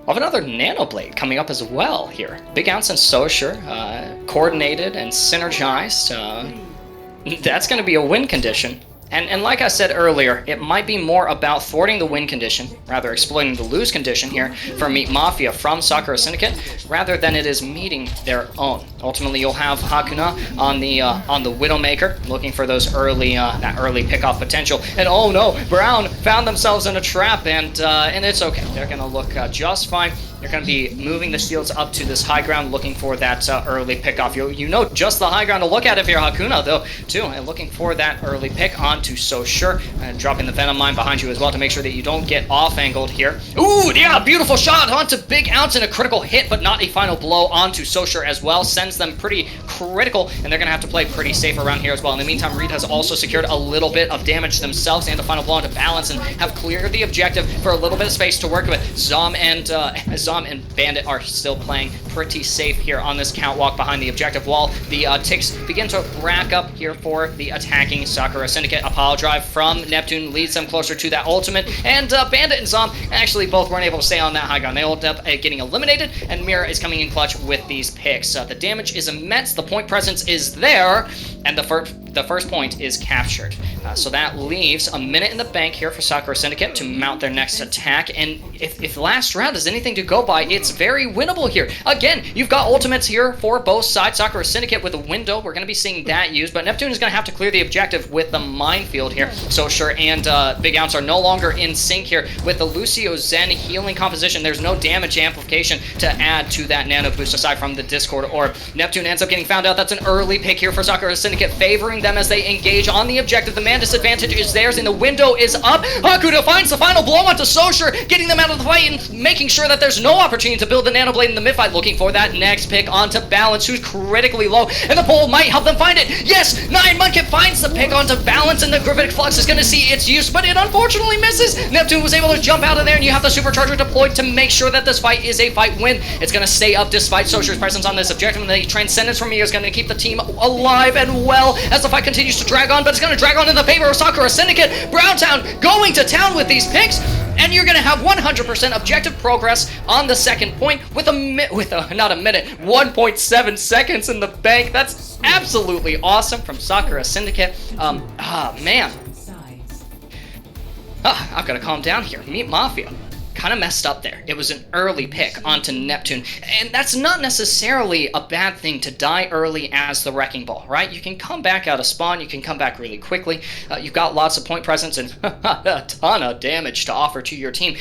S3: We'll have another Nano Blade coming up as well here. Big Ounce and Socher, coordinated and synergized. That's going to be a win condition. And like I said earlier, it might be more about thwarting the win condition, rather exploiting the lose condition here for Meet Mafia from Sakura Syndicate, rather than it is meeting their own. Ultimately, you'll have Hakuna on the Widowmaker, looking for those that early pickoff potential. And oh no, Brown found themselves in a trap, and it's okay. They're gonna look just fine. You're going to be moving the shields up to this high ground, looking for that early pickoff. You know just the high ground to look at if you're Hakuna, though, too. And looking for that early pick onto Socher. And dropping the Venom Mine behind you as well to make sure that you don't get off-angled here. Ooh, yeah, beautiful shot onto Big Ounce and a critical hit, but not a final blow onto Socher as well. Sends them pretty critical, and they're going to have to play pretty safe around here as well. In the meantime, Reed has also secured a little bit of damage themselves and the final blow onto Balance and have cleared the objective for a little bit of space to work with. Zom and Bandit are still playing pretty safe here on this catwalk behind the objective while the ticks begin to rack up here for the attacking Sakura Syndicate. A pile drive from Neptune leads them closer to that ultimate, and Bandit and Zom actually both weren't able to stay on that high ground. They ended up getting eliminated, and Mira is coming in clutch with these picks. The damage is immense, the point presence is there, and the first point is captured. So that leaves a minute in the bank here for Sakura Syndicate to mount their next attack, and if last round is anything to go by, it's very winnable here. Again, you've got ultimates here for both sides. Sakura Syndicate with a window, we're going to be seeing that used, but Neptune is going to have to clear the objective with the minefield here. Socher and Big Ounce are no longer in sync here with the Lucio Zen healing composition. There's no damage amplification to add to that nano boost aside from the Discord orb. Neptune ends up getting found out. That's an early pick here for Sakura Syndicate, favoring them as they engage on the objective. The man disadvantage is theirs, and the window is up. Hakuda finds the final blow onto Socher, getting them out of the fight and making sure that there's no opportunity to build the Nano Blade in the mid-fight, looking for that next pick onto Balance, who's critically low, and the pole might help them find it. Yes, Nine Monkey finds the pick onto Balance, and the Gravitic Flux is going to see its use, but it unfortunately misses. Neptune was able to jump out of there, and you have the Supercharger deployed to make sure that this fight is a fight win. It's going to stay up despite Socher's presence on this objective, and the Transcendence from here is going to keep the team alive and well as the fight continues to drag on, but it's going to drag on in the favor of Sakura Syndicate. Browntown going to town with these picks, and you're going to have 100% objective progress on the second point with not a minute, 1.7 seconds in the bank. That's absolutely awesome from Sakura Syndicate. Man. I've got to calm down here. Meet Mafia. Kind of messed up there. It was an early pick onto Neptune, and that's not necessarily a bad thing to die early as the Wrecking Ball, right? You can come back out of spawn, you can come back really quickly, you've got lots of point presence and a ton of damage to offer to your team.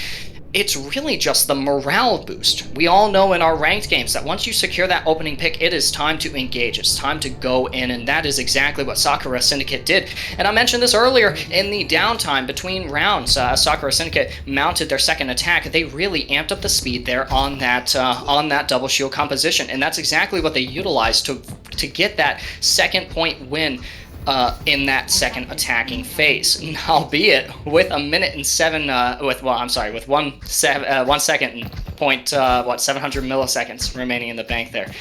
S3: It's really just the morale boost. We all know in our ranked games that once you secure that opening pick, it is time to engage. It's time to go in, and that is exactly what Sakura Syndicate did. And I mentioned this earlier in the downtime between rounds. Sakura Syndicate mounted their second attack. They really amped up the speed there on that double shield composition, and that's exactly what they utilized to get that second point win in that second attacking phase, albeit with a minute and with 1 second and 700 milliseconds remaining in the bank there.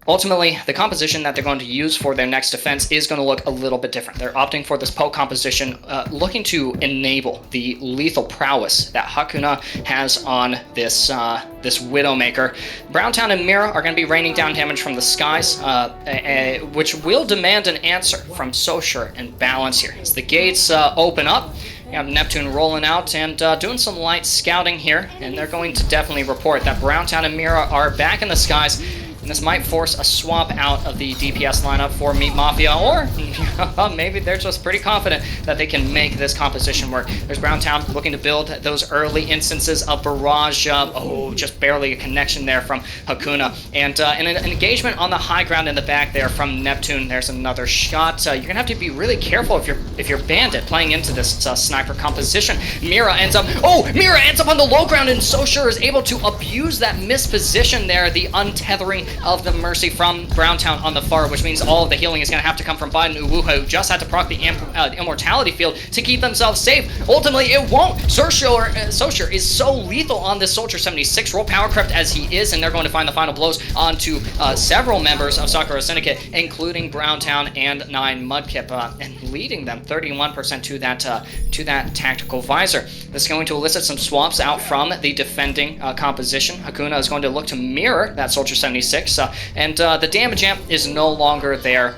S3: Ultimately, the composition that they're going to use for their next defense is going to look a little bit different. They're opting for this poke composition, looking to enable the lethal prowess that Hakuna has on this Widowmaker. Browntown and Mira are going to be raining down damage from the skies, which will demand an answer from Socher and Balance here. As the gates open up, you have Neptune rolling out and doing some light scouting here, and they're going to definitely report that Browntown and Mira are back in the skies. and this might force a swap out of the DPS lineup for Meat Mafia, or maybe they're just pretty confident that they can make this composition work. There's Browntown looking to build those early instances of barrage. Just barely a connection there from Hakuna, and an engagement on the high ground in the back there from Neptune. There's another shot. You're gonna have to be really careful if you're Bandit playing into this sniper composition. Mira ends up on the low ground, and Sosure is able to abuse that misposition there, the untethering of the Mercy from Browntown on the far, which means all of the healing is going to have to come from Biden Uwuha, who just had to proc the Immortality field to keep themselves safe. Ultimately, it won't. Sosure is so lethal on this Soldier 76, roll power crept as he is, and they're going to find the final blows onto several members of Sakura Syndicate, including Browntown and 9 Mudkip, and leading them 31% to that tactical visor. This is going to elicit some swaps out from the defending composition. Hakuna is going to look to mirror that Soldier 76, and the damage amp is no longer there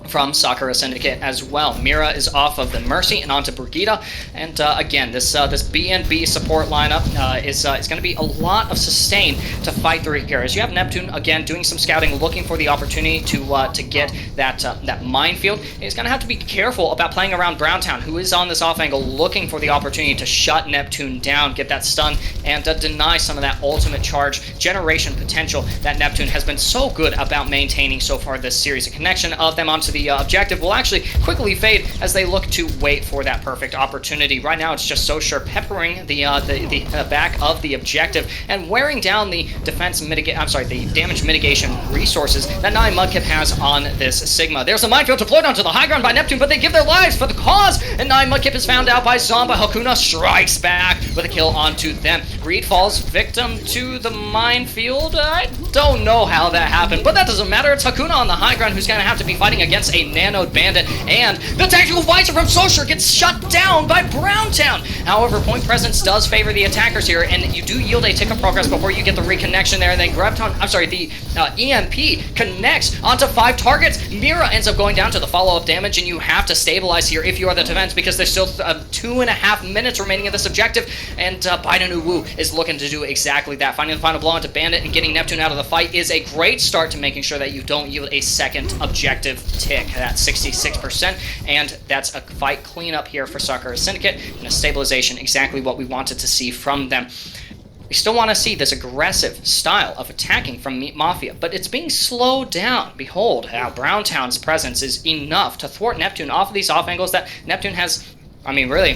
S3: from Sakura Syndicate as well. Mira is off of the Mercy and onto Brigitte, and again, this BNB support lineup is going to be a lot of sustain to fight through here. As you have Neptune again doing some scouting, looking for the opportunity to get that minefield. He's going to have to be careful about playing around Browntown, who is on this off angle, looking for the opportunity to shut Neptune down, get that stun, and deny some of that ultimate charge generation potential that Neptune has been so good about maintaining so far this series. A connection of them onto the objective will actually quickly fade as they look to wait for that perfect opportunity. Right now, it's just Sosure peppering the back of the objective and wearing down the the damage mitigation resources that 9 Mudkip has on this Sigma. There's a minefield deployed onto the high ground by Neptune, but they give their lives for the cause, and 9 Mudkip is found out by Zomba. Hakuna strikes back with a kill onto them. Reed falls victim to the minefield. I don't know how that happened, but that doesn't matter. It's Hakuna on the high ground who's going to have to be fighting against a nanoed bandit, and the tactical visor from Sosure gets shut down by Browntown. However, point presence does favor the attackers here, and you do yield a tick of progress before you get the reconnection there, and then the EMP connects onto 5 targets. Mira ends up going down to the follow-up damage, and you have to stabilize here if you are the defense, because there's still 2.5 minutes remaining of this objective, and Biden Uwu is looking to do exactly that. Finding the final blow onto Bandit and getting Neptune out of the fight is a great start to making sure that you don't yield a second objective tick. That's 66%, and that's a fight cleanup here for Sakura Syndicate, and a stabilization, exactly what we wanted to see from them. We still want to see this aggressive style of attacking from Meat Mafia, but it's being slowed down. Behold how Browntown's presence is enough to thwart Neptune off of these off angles that Neptune has, really,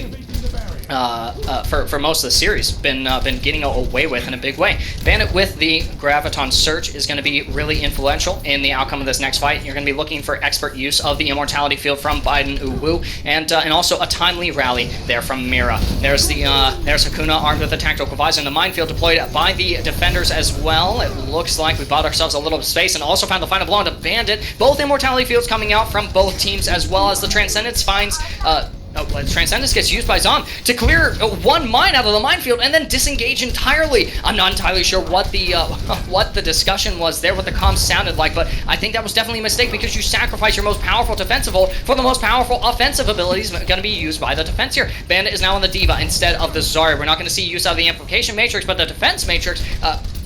S3: for most of the series, been getting away with in a big way. Bandit with the Graviton Search is going to be really influential in the outcome of this next fight. You're going to be looking for expert use of the Immortality Field from Biden Uwu, and also a timely rally there from Mira. There's Hakuna armed with the tactical visor, and the minefield deployed by the defenders as well. It looks like we bought ourselves a little space, and also found the final blow onto Bandit. Both Immortality Fields coming out from both teams, as well as the Transcendence finds Transcendence gets used by Zom to clear 1 mine out of the minefield and then disengage entirely. I'm not entirely sure what the discussion was there, what the comms sounded like, but I think that was definitely a mistake, because you sacrifice your most powerful defensive ult for the most powerful offensive abilities going to be used by the defense here. Bandit is now on the D.Va instead of the Zarya. We're not going to see use of the Amplification Matrix, but the defense matrix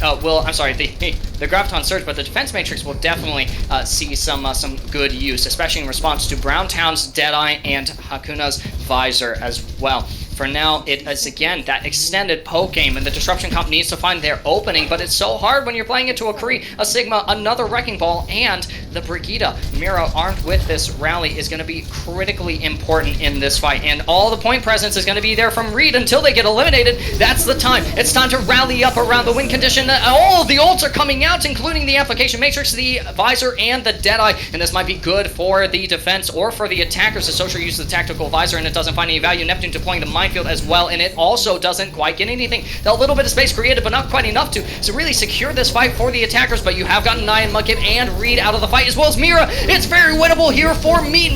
S3: the Graviton Surge, but the defense matrix will definitely see some good use, especially in response to Browntown's Deadeye and Hakuna's Visor as well. For now, it is again that extended poke game, and the Disruption Comp needs to find their opening, but it's so hard when you're playing into a Kree, a Sigma, another Wrecking Ball, and the Brigitte. Mira armed with this rally is going to be critically important in this fight, and all the point presence is going to be there from Reed until they get eliminated. That's the time. It's time to rally up around the win condition. All the ults are coming out, including the Application Matrix, the Visor, and the Deadeye, and this might be good for the defense or for the attackers. The Social uses the Tactical Visor, and it doesn't find any value. Neptune deploying the minefield as well, and it also doesn't quite get anything. A little bit of space created, but not quite enough to really secure this fight for the attackers, but you have gotten 9 Mudkip and Reed out of the fight, as well as Mira. It's very winnable here for Meat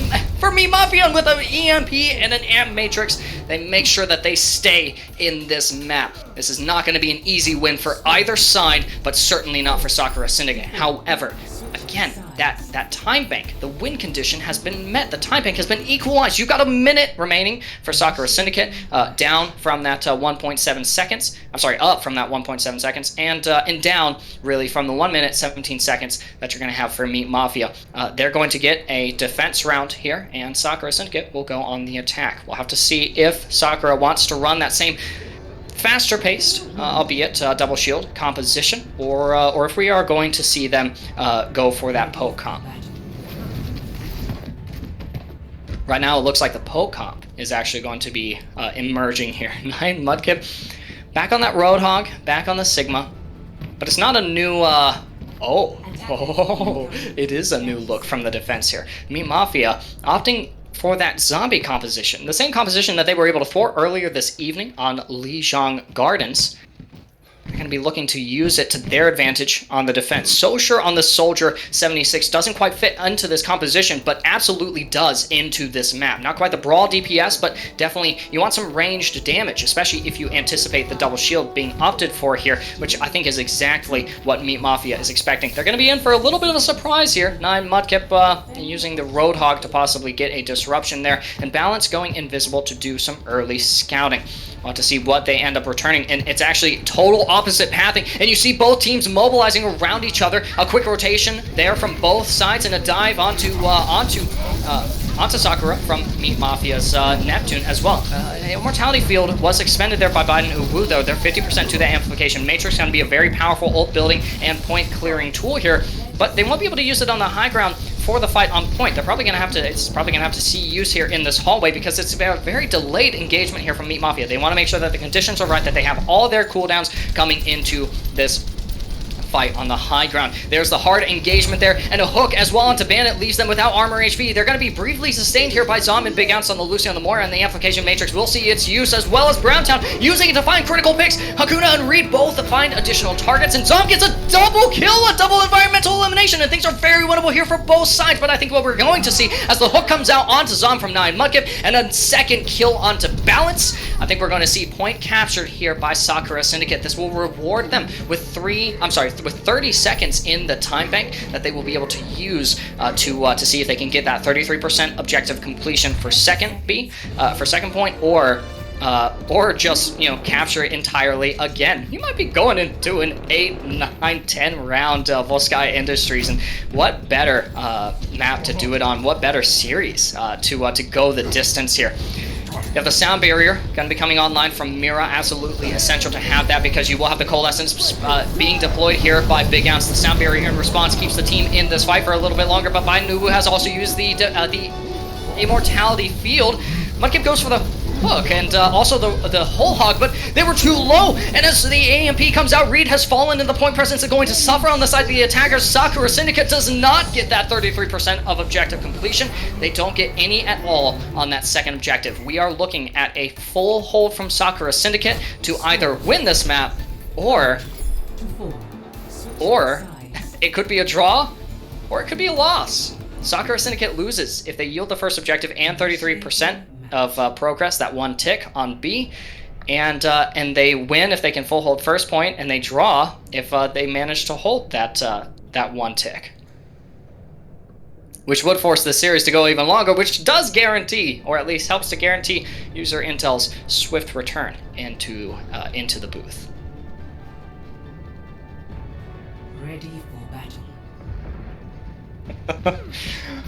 S3: Mafia, with an EMP and an Amp Matrix. They make sure that they stay in this map. This is not going to be an easy win for either side, but certainly not for Sakura Syndicate. However, again, that time bank, the win condition has been met. The time bank has been equalized. You've got a minute remaining for Sakura Syndicate, down from that 1.7 seconds. I'm sorry, up from that 1.7 seconds, and down really from the 1 minute 17 seconds that you're going to have for Meat Mafia. They're going to get a defense round here, and Sakura Syndicate will go on the attack. We'll have to see if Sakura wants to run that same faster paced, albeit double shield composition, or if we are going to see them go for that poke comp. Right now, it looks like the poke comp is actually going to be emerging here. 9 Mudkip, back on that Roadhog, back on the Sigma, but it's not a new. It is a new look from the defense here. Meat Mafia opting for that zombie composition, the same composition that they were able to thwart earlier this evening on Lijiang Gardens. They're going to be looking to use it to their advantage on the defense. So sure on the Soldier 76 doesn't quite fit into this composition, but absolutely does into this map. Not quite the Brawl DPS, but definitely you want some ranged damage, especially if you anticipate the double shield being opted for here, which I think is exactly what Meat Mafia is expecting. They're going to be in for a little bit of a surprise here. 9 Mudkip using the Roadhog to possibly get a disruption there, and Balance going invisible to do some early scouting. We'll have to see what they end up returning, and it's actually total opposite pathing, and you see both teams mobilizing around each other. A quick rotation there from both sides, and a dive onto Sakura from Meat Mafia's Neptune as well. Immortality Field was expended there by Biden Uwu, though. They're 50% to that Amplification Matrix, going to be a very powerful ult building and point clearing tool here, but they won't be able to use it on the high ground for the fight on point. They're probably gonna have to. It's probably gonna have to see use here in this hallway, because it's a very delayed engagement here from Meat Mafia. They want to make sure that the conditions are right, that they have all their cooldowns coming into this fight on the high ground. There's the hard engagement there, and a hook as well onto Bandit leaves them without armor HP. They're going to be briefly sustained here by Zom and Big Ounce on the Lucy on the Moira, and the Amplification Matrix will see its use, as well as Browntown using it to find critical picks. Hakuna and Reed both find additional targets, and Zom gets a double kill, a double environmental elimination, and things are very winnable here for both sides. But I think what we're going to see, as the hook comes out onto Zom from 9 Mudkip, and a second kill onto Balance, I think we're going to see point captured here by Sakura Syndicate. This will reward them with 30 seconds in the time bank that they will be able to use to see if they can get that 33% objective completion for second point, or just, capture it entirely again. You might be going into an 8, 9, 10 round Volskaya Industries, and what better map to do it on? What better series to go the distance here? You have the sound barrier going to be coming online from Mira. Absolutely essential to have that, because you will have the coalescence being deployed here by Big Ounce. The sound barrier in response keeps the team in this fight for a little bit longer, but Bainubu has also used the Immortality Field. Mudkip goes for the hook, and also the whole hog, but they were too low, and as the AMP comes out, Reed has fallen, and the point presence is going to suffer on the side of the attackers. Sakura Syndicate does not get that 33% of objective completion. They don't get any at all on that second objective. We are looking at a full hold from Sakura Syndicate to either win this map, or it could be a draw, or it could be a loss. Sakura Syndicate loses if they yield the first objective and 33% of progress, that one tick on B, and they win if they can full hold first point, and they draw if they manage to hold that one tick, which would force the series to go even longer, which does guarantee, or at least helps to guarantee, user Intel's swift return into the booth.
S4: Ready for battle.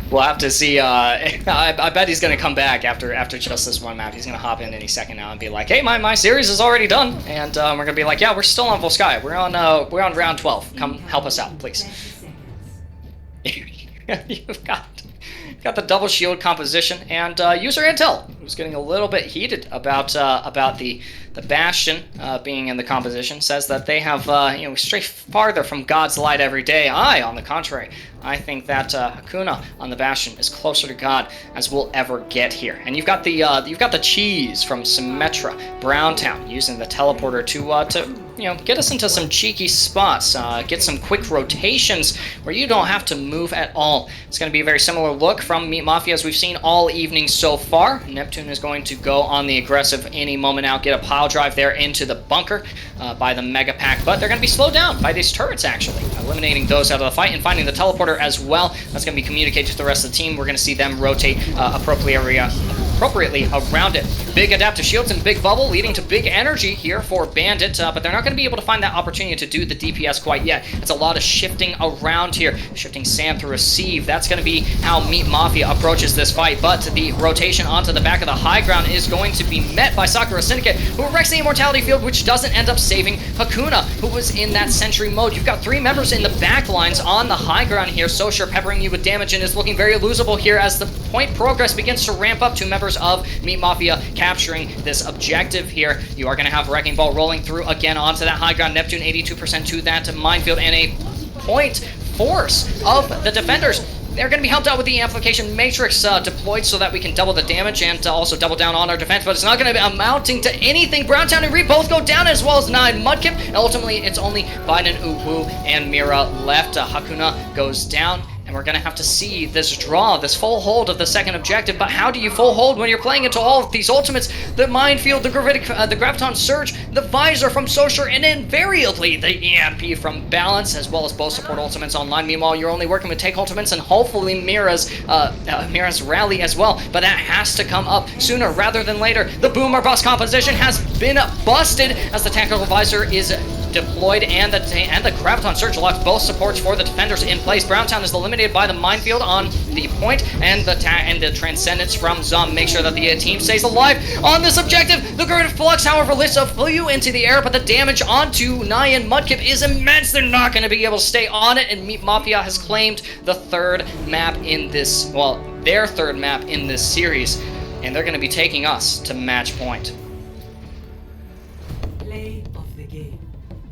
S3: We'll have to see. I bet he's going to come back after just this one map. He's going to hop in any second now and be like, "Hey, my series is already done," and we're going to be like, "Yeah, we're still on Volskaya. We're on round 12. Come help us out, please." You've got the double shield composition, and user Intel, who's getting a little bit heated about the Bastion being in the composition, says that they have stray farther from God's light every day. On the contrary, I think that Hakuna on the Bastion is closer to God as we'll ever get here. And you've got the cheese from Symmetra, Browntown, using the teleporter to get us into some cheeky spots, get some quick rotations where you don't have to move at all. It's going to be a very similar look from Meat Mafia as we've seen all evening so far. Neptune is going to go on the aggressive any moment now, get a pile drive there into the bunker by the Mega Pack, but they're going to be slowed down by these turrets, actually. Eliminating those out of the fight and finding the teleporter as well. That's going to be communicated to the rest of the team. We're going to see them rotate appropriately around it. Big adaptive shields and big bubble leading to big energy here for Bandit, but they're not going to be able to find that opportunity to do the DPS quite yet. It's a lot of shifting around here, shifting sand through a sieve. That's going to be how Meat Mafia approaches this fight, but the rotation onto the back of the high ground is going to be met by Sakura Syndicate, who wrecks the Immortality Field, which doesn't end up saving Hakuna, who was in that sentry mode. You've got 3 members in the back lines on the high ground here. Sosher peppering you with damage and is looking very losable here as the point progress begins to ramp up. 2 members of Meat Mafia capturing this objective here. You are going to have Wrecking Ball rolling through again onto that high ground. Neptune 82% to that minefield, and a point force of the defenders. They're going to be helped out with the Amplification Matrix deployed so that we can double the damage and also double down on our defense, but it's not going to be amounting to anything. Browntown and Reap both go down, as well as 9 Mudkip, and ultimately it's only Biden, Uwu, and Mira left. Hakuna goes down, and we're going to have to see this draw, this full hold of the second objective. But how do you full hold when you're playing into all of these ultimates? The Minefield, the Graviton Surge, the Visor from Sosher, and invariably the EMP from Balance, as well as both support ultimates online. Meanwhile, you're only working with take ultimates and hopefully Mira's rally as well. But that has to come up sooner rather than later. The Boomer Bust composition has been busted as the Tactical Visor is deployed, and the Graviton Surge locks both supports for the defenders in place. Browntown is eliminated by the Minefield on the point, and the Transcendence from Zom make sure that the team stays alive on this objective. The Grid Flux, however, lifts a flew into the air, but the damage onto Nyan Mudkip is immense. They're not going to be able to stay on it, and Meat Mafia has claimed the third map in this, well, their third map in this series, and they're going to be taking us to match point.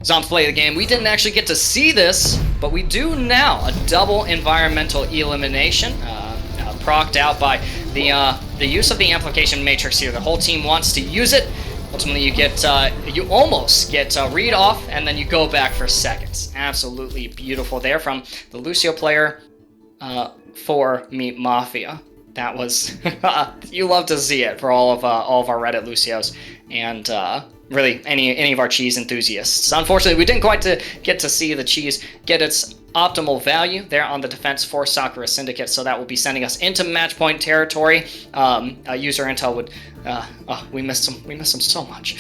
S3: Zom's play of the game. We didn't actually get to see this, but we do now. A double environmental elimination, procced out by the use of the Amplification Matrix here. The whole team wants to use it. Ultimately, you almost get read off, and then you go back for seconds. Absolutely beautiful there from the Lucio player for Meat Mafia. That was you love to see it for all of our Reddit Lucios and really any of our cheese enthusiasts. Unfortunately, we didn't quite get to see the cheese get its optimal value there on the defense for Sakura Syndicate, so that will be sending us into match point territory. User intel would we missed him so much.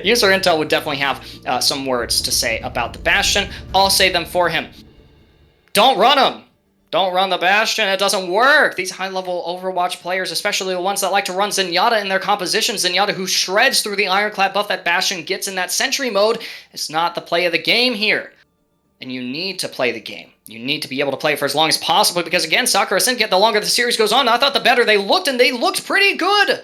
S3: User intel would definitely have some words to say about the Bastion. I'll say them for him. Don't run him. Don't run the Bastion, it doesn't work. These high-level Overwatch players, especially the ones that like to run Zenyatta in their compositions, Zenyatta who shreds through the Ironclad buff that Bastion gets in that Sentry mode, it's not the play of the game here. And you need to play the game. You need to be able to play for as long as possible, because again, Sakura Syndicate, the longer the series goes on, I thought the better they looked, and they looked pretty good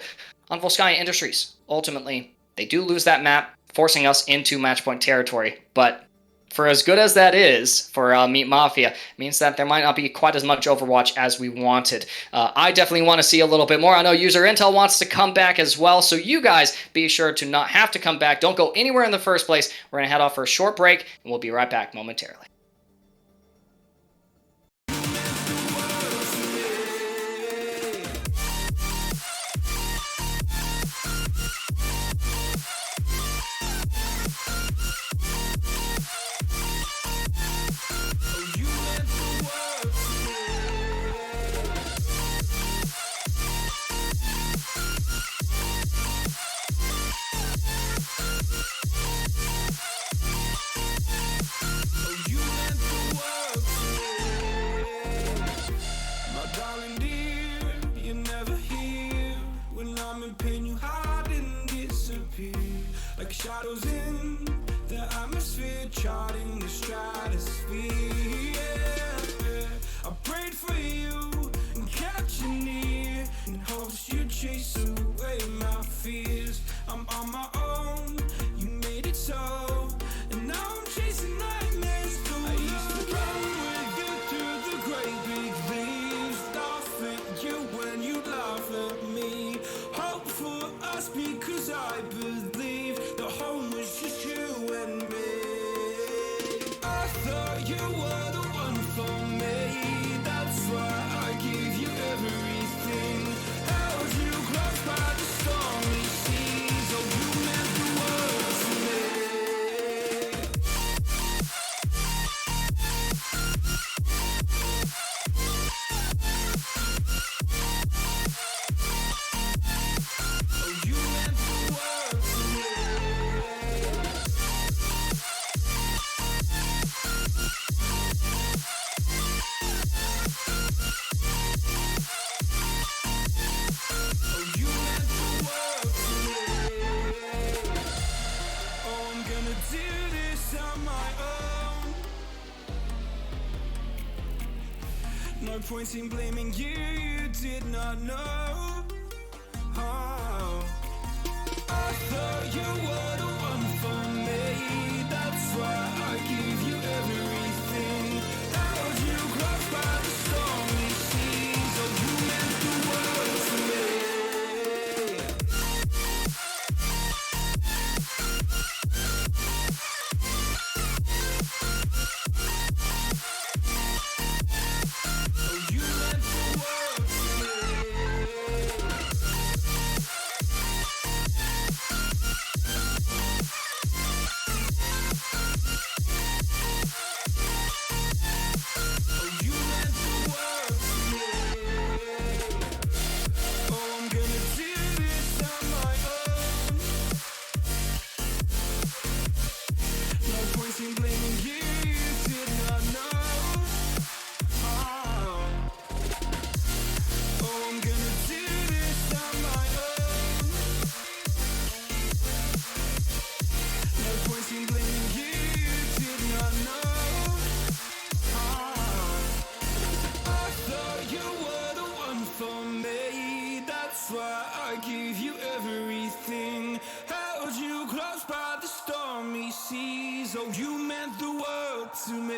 S3: on Volskaya Industries. Ultimately, they do lose that map, forcing us into match point territory, but for as good as that is for Meat Mafia, means that there might not be quite as much Overwatch as we wanted. I definitely want to see a little bit more. I know User Intel wants to come back as well, so you guys be sure to not have to come back. Don't go anywhere in the first place. We're going to head off for a short break, and we'll be right back momentarily.
S5: thought you were the one for me. That's why I give you everything. Held you close by the stormy seas. Oh, you meant the world to me. Oh, you meant the world to me. Oh, you meant the world to me. Oh, I'm gonna do this on my own. No point in blaming you, you did not know. Oh, I thought you were the one for me. That's why I give you everything. Held you close by the stormy seas. Oh, you meant the world to me. Oh, you meant the world to me. Oh, you meant the world to me. Oh, I'm gonna do this on my own. No point in blaming you, you did not know. Oh, I'm gonna do this on my own. No point in blaming you, you did not know. I thought you were the one for me. That's why I give you everything. Held you close by the stormy seas. Oh, you meant the world to me.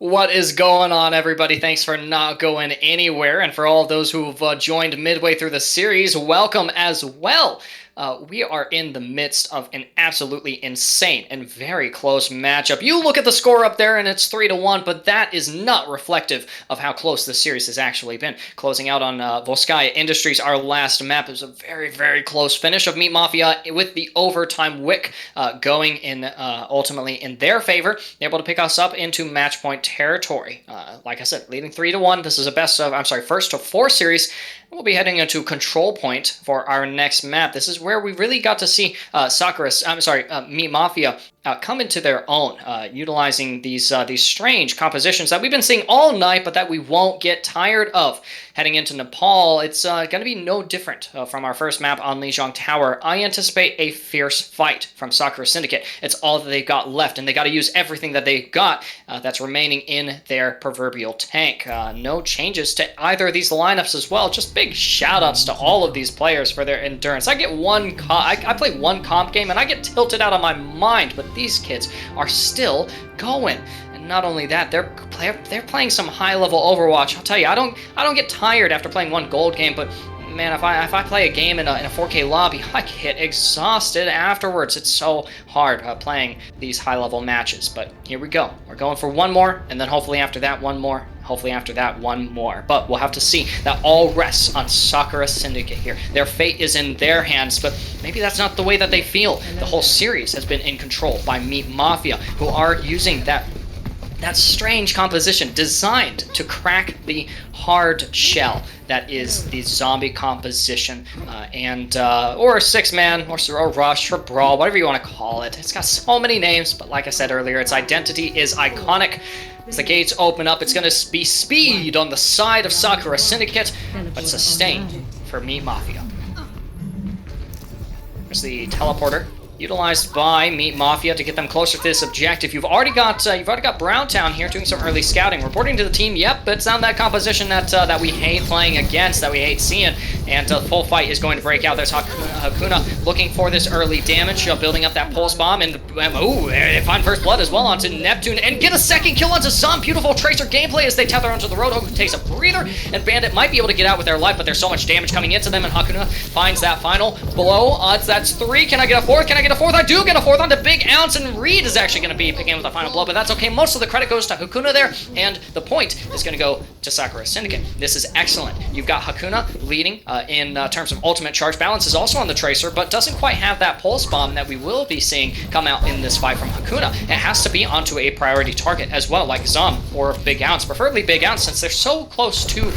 S3: What is going on, everybody? Thanks for not going anywhere. And for all of those who've joined midway through the series, welcome as well. We are in the midst of an absolutely insane and very close matchup. You look at the score up there and it's 3-1, but that is not reflective of how close this series has actually been. Closing out on Volskaya Industries, our last map, is a very, very close finish of Meat Mafia with the overtime wick going in ultimately in their favor, able to pick us up into match point territory. Like I said, leading 3-1. This is a first to 4 series. We'll be heading into Control Point for our next map. This is where we really got to see Meat Mafia come into their own, utilizing these strange compositions that we've been seeing all night, but that we won't get tired of. Heading into Nepal, it's going to be no different from our first map on Lijiang Tower. I anticipate a fierce fight from Sakura Syndicate. It's all that they've got left, and they got to use everything that they've got that's remaining in their proverbial tank. No changes to either of these lineups as well. Just big shout-outs to all of these players for their endurance. I get I play one comp game, and I get tilted out of my mind, but these kids are still going. And not only that, they're playing some high-level Overwatch. I'll tell you, I don't get tired after playing one gold game, but man, if I play a game in a 4K lobby, I get exhausted afterwards. It's so hard playing these high-level matches. But here we go. We're going for one more, and then hopefully after that, one more. Hopefully after that, one more. But we'll have to see. That all rests on Sakura Syndicate here. Their fate is in their hands, but maybe that's not the way that they feel. The whole series has been in control by Meat Mafia, who are using that strange composition designed to crack the hard shell that is the zombie composition, or 6-man, or rush, or brawl, whatever you want to call it. It's got so many names, but like I said earlier, its identity is iconic. As the gates open up, it's going to be speed on the side of Sakura Syndicate, but sustained for Meat Mafia. There's the teleporter, utilized by Meat Mafia to get them closer to this objective. You've already got Browntown here doing some early scouting, reporting to the team. Yep, it's on that composition that we hate playing against, that we hate seeing, and the full fight is going to break out. There's Hakuna looking for this early damage, building up that pulse bomb, and they find first blood as well onto Neptune, and get a second kill onto Zom. Beautiful Tracer gameplay as they tether onto the road. Hook takes a breather, and Bandit might be able to get out with their life, but there's so much damage coming into them, and Hakuna finds that final blow. That's 3. Can I get a 4th? Can I get a 4th? I do get a 4th onto Big Ounce, and Reed is actually going to be picking up with a final blow, but that's okay. Most of the credit goes to Hakuna there, and the point is going to go to Sakura Syndicate. This is excellent. You've got Hakuna leading in terms of ultimate charge. Balance is also on the Tracer, but doesn't quite have that pulse bomb that we will be seeing come out in this fight from Hakuna. It has to be onto a priority target as well, like Zom or Big Ounce, preferably Big Ounce, since they're so close to,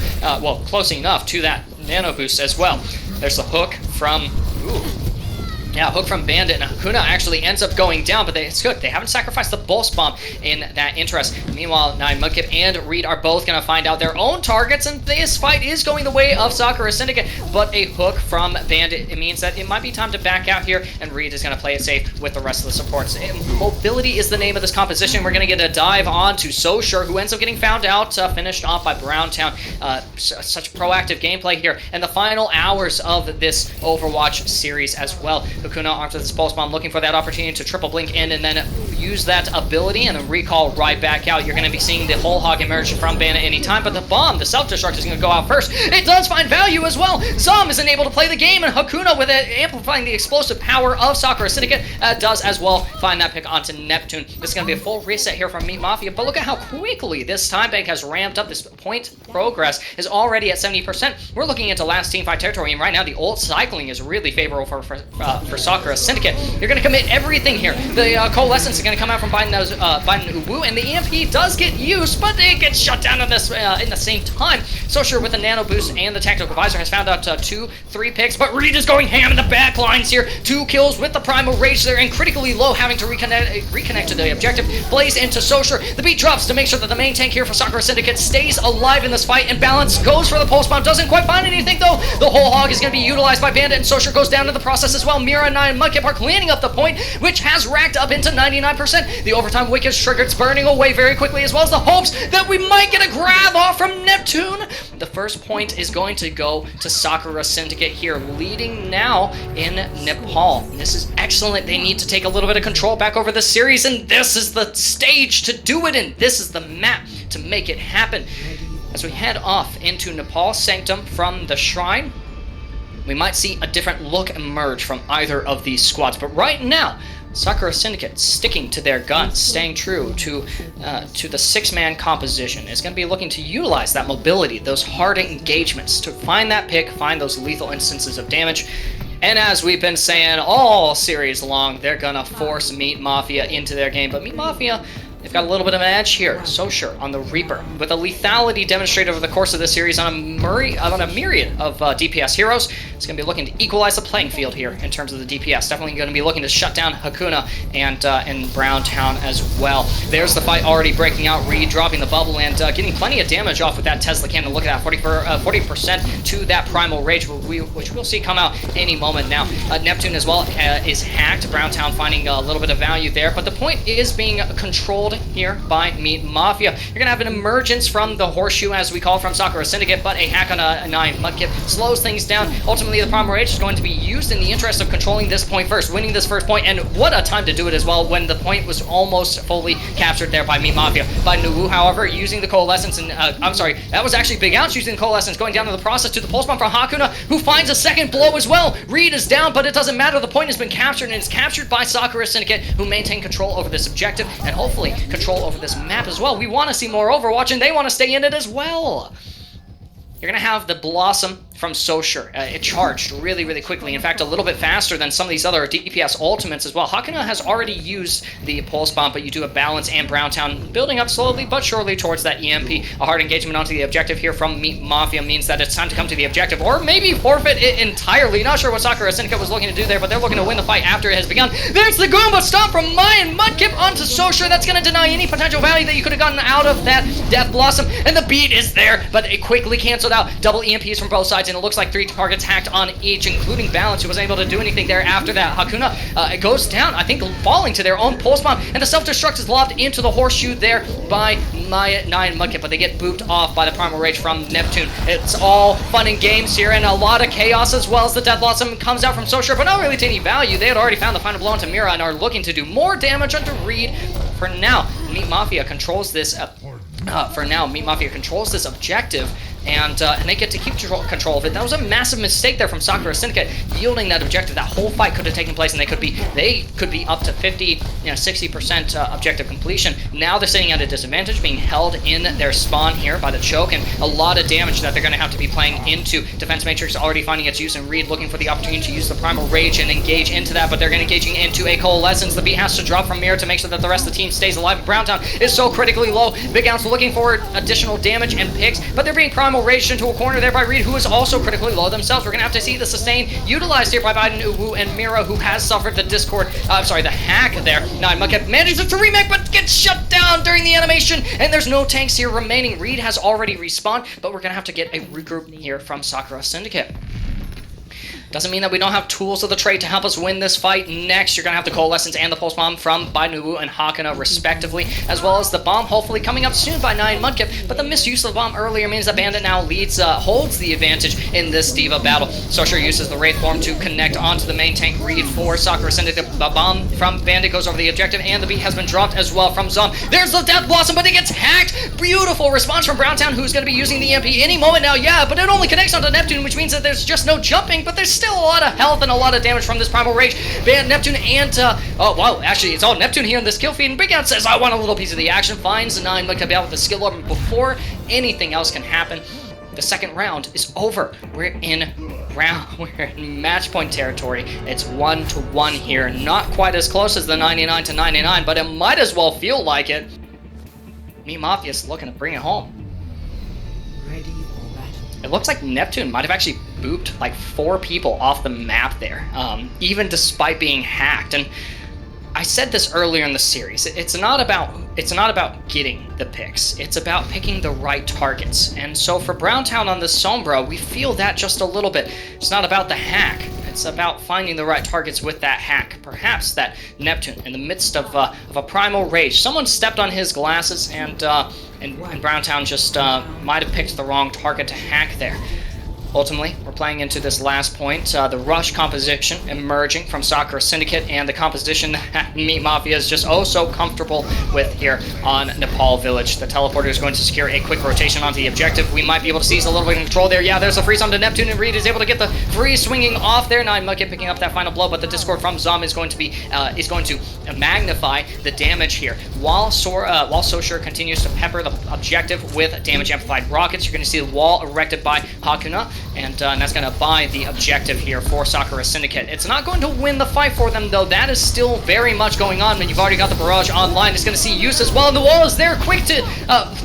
S3: close enough to that nano boost as well. There's the hook from, hook from Bandit, and Hakuna actually ends up going down, but it's good. They haven't sacrificed the Pulse Bomb in that interest. Meanwhile, Mudkip and Reed are both going to find out their own targets, and this fight is going the way of Sakura Syndicate, but a hook from Bandit, it means that it might be time to back out here, and Reed is going to play it safe with the rest of the supports. Mobility is the name of this composition. We're going to get a dive on to Soshur, who ends up getting found out, finished off by Browntown. Such proactive gameplay here, and the final hours of this Overwatch series as well. Hakuna after this pulse bomb, looking for that opportunity to triple blink in and then use that ability and then recall right back out. You're going to be seeing the whole hog emerge from Bandit anytime, but the bomb, the self-destruct, is going to go out first. It does find value as well. Zom isn't able to play the game, and Hakuna, with it amplifying the explosive power of Sakura Syndicate, does as well find that pick onto Neptune. This is going to be a full reset here from Meat Mafia, but look at how quickly this time bank has ramped up. This point progress is already at 70%. We're looking into last teamfight territory, and right now the ult cycling is really favorable for Sakura Syndicate. You're going to commit everything here. The Coalescence is going to come out from Biden Uwu, and the EMP does get used, but it gets shut down in the same time. Soshur with the Nano Boost and the Tactical Visor has found out 2-3 picks, but Reed is going ham in the back lines here. 2 kills with the Primal Rage there, and critically low, having to reconnect to the objective. Blaze into Soshur. The beat drops to make sure that the main tank here for Sakura Syndicate stays alive in this fight, and Balance goes for the Pulse Bomb. Doesn't quite find anything, though. The whole hog is going to be utilized by Bandit, and Soshur goes down in the process as well. Mira and Mudkip are cleaning up the point, which has racked up into 99%. The overtime wick is triggered. It's burning away very quickly, as well as the hopes that we might get a grab off from Neptune. The first point is going to go to Sakura Syndicate here, leading now in Nepal. This is excellent. They need to take a little bit of control back over the series, and this is the stage to do it in. This is the map to make it happen. As we head off into Nepal's Sanctum from the Shrine, we might see a different look emerge from either of these squads. But right now, Sakura Syndicate sticking to their guns, staying true to the six-man composition, is going to be looking to utilize that mobility, those hard engagements, to find that pick, find those lethal instances of damage. And as we've been saying all series long, they're going to force Meat Mafia into their game. But Meat Mafia, they've got a little bit of an edge here. Sosher on the Reaper, with a lethality demonstrated over the course of this series on a myriad of DPS heroes. It's going to be looking to equalize the playing field here in terms of the DPS. Definitely going to be looking to shut down Hakuna and Browntown as well. There's the fight already breaking out. Reed dropping the bubble and getting plenty of damage off with that Tesla cannon. Look at that, 40% to that Primal Rage, which we'll see come out any moment now. Neptune as well is hacked. Browntown finding a little bit of value there, but the point is being controlled here by Meat Mafia. You're going to have an emergence from the Horseshoe, as we call from Sakura Syndicate, but a hack on a 9 Mudkip slows things down. Ultimately, the Primal Rage is going to be used in the interest of controlling this point first, winning this first point, and what a time to do it as well when the point was almost fully captured there by Meat Mafia. By Nuwu, however, using the Coalescence, and I'm sorry, that was actually Big Ouch using the Coalescence, going down to the process to the Pulse Bomb from Hakuna, who finds a second blow as well. Reed is down, but it doesn't matter. The point has been captured, and it's captured by Sakura Syndicate, who maintain control over this objective, and hopefully control over this map as well. We want to see more Overwatch, and they want to stay in it as well. You're going to have the Blossom from Sosher. It charged really, really quickly. In fact, a little bit faster than some of these other DPS ultimates as well. Hakuna has already used the Pulse Bomb, but you do have Balance and Browntown building up slowly but surely towards that EMP. A hard engagement onto the objective here from Meat Mafia means that it's time to come to the objective, or maybe forfeit it entirely. Not sure what Sakura Syndicate was looking to do there, but they're looking to win the fight after it has begun. There's the Goomba Stomp from Mayan Mudkip onto Sosher. That's going to deny any potential value that you could have gotten out of that Death Blossom, and the beat is there, but it quickly canceled out. Double EMPs from both sides, and it looks like 3 targets hacked on each, including Balance, who wasn't able to do anything there after that. Hakuna, it goes down, I think falling to their own Pulse Bomb, and the self-destruct is lobbed into the Horseshoe there by Maya 9 Mudkip, but they get booped off by the Primal Rage from Neptune. It's all fun and games here, and a lot of chaos as well as the Death Blossom comes out from Sosher, but not really to any value. They had already found the final blow onto Mira and are looking to do more damage onto Reed. For now, Meat Mafia controls this objective, and they get to keep control of it. That was a massive mistake there from Sakura Syndicate, yielding that objective. That whole fight could have taken place, and they could be up to 60% objective completion. Now they're sitting at a disadvantage, being held in their spawn here by the choke, and a lot of damage that they're going to have to be playing into. Defense Matrix already finding its use, and Reed looking for the opportunity to use the Primal Rage and engage into that, but they're engaging into a Coalescence. The beat has to drop from Mirror to make sure that the rest of the team stays alive. Browntown is so critically low. Big Ounce looking for additional damage and picks, but they're being Primal Raged into a corner there by Reed, who is also critically low themselves. We're going to have to see the sustain utilized here by Biden, Uwu, and Mira, who has suffered the the hack there. 9 Mudkip manages to remake, but gets shut down during the animation, and there's no tanks here remaining. Reed has already respawned, but we're going to have to get a regroup here from Sakura Syndicate. Doesn't mean that we don't have tools of the trade to help us win this fight. Next, you're going to have the Coalescence and the Pulse Bomb from Bainuwu and Hakuna, respectively, as well as the bomb, hopefully coming up soon by 9 Mudkip. But the misuse of the bomb earlier means that Bandit now holds the advantage in this Diva battle. Sosher uses the Wraith form to connect onto the main tank Reed for Sakura Syndicate. The bomb from Bandit goes over the objective, and the beat has been dropped as well from Zom. There's the Death Blossom, but it gets hacked. Beautiful response from Browntown, who's going to be using the EMP any moment now, yeah, but it only connects onto Neptune, which means that there's just no jumping, but there's still a lot of health and a lot of damage from this Primal Rage. Neptune and, oh, wow, actually, it's all Neptune here in this kill feed, and Big Out says, I want a little piece of the action, finds 9 Mudkip out with the skill up, and before anything else can happen, the second round is over. We're in match point territory. It's 1-1 here. Not quite as close as the 99-99, but it might as well feel like it. Meat Mafia's looking to bring it home.
S4: Ready for battle.
S3: It looks like Neptune might have actually booped like 4 people off the map there, even despite being hacked. And I said this earlier in the series. It's not about getting the picks. It's about picking the right targets. And so for Browntown on the Sombra, we feel that just a little bit. It's not about the hack. It's about finding the right targets with that hack. Perhaps that Neptune, in the midst of a Primal Rage, someone stepped on his glasses, and Browntown just might have picked the wrong target to hack there. Ultimately, we're playing into this last point, the rush composition emerging from Sakura Syndicate, and the composition that Meat Mafia is just oh so comfortable with here on Nepal Village. The teleporter is going to secure a quick rotation onto the objective. We might be able to seize a little bit of control there. Yeah, there's a freeze onto Neptune, and Reed is able to get the freeze swinging off there. Nine Mudkip picking up that final blow, but the Discord from Zom is going to magnify the damage here. While Soshur continues to pepper the objective with damage amplified rockets, you're going to see the wall erected by Hakuna. And that's going to buy the objective here for Sakura Syndicate. It's not going to win the fight for them, though. That is still very much going on. And you've already got the barrage online. It's going to see use as well. And the wall is there, quick to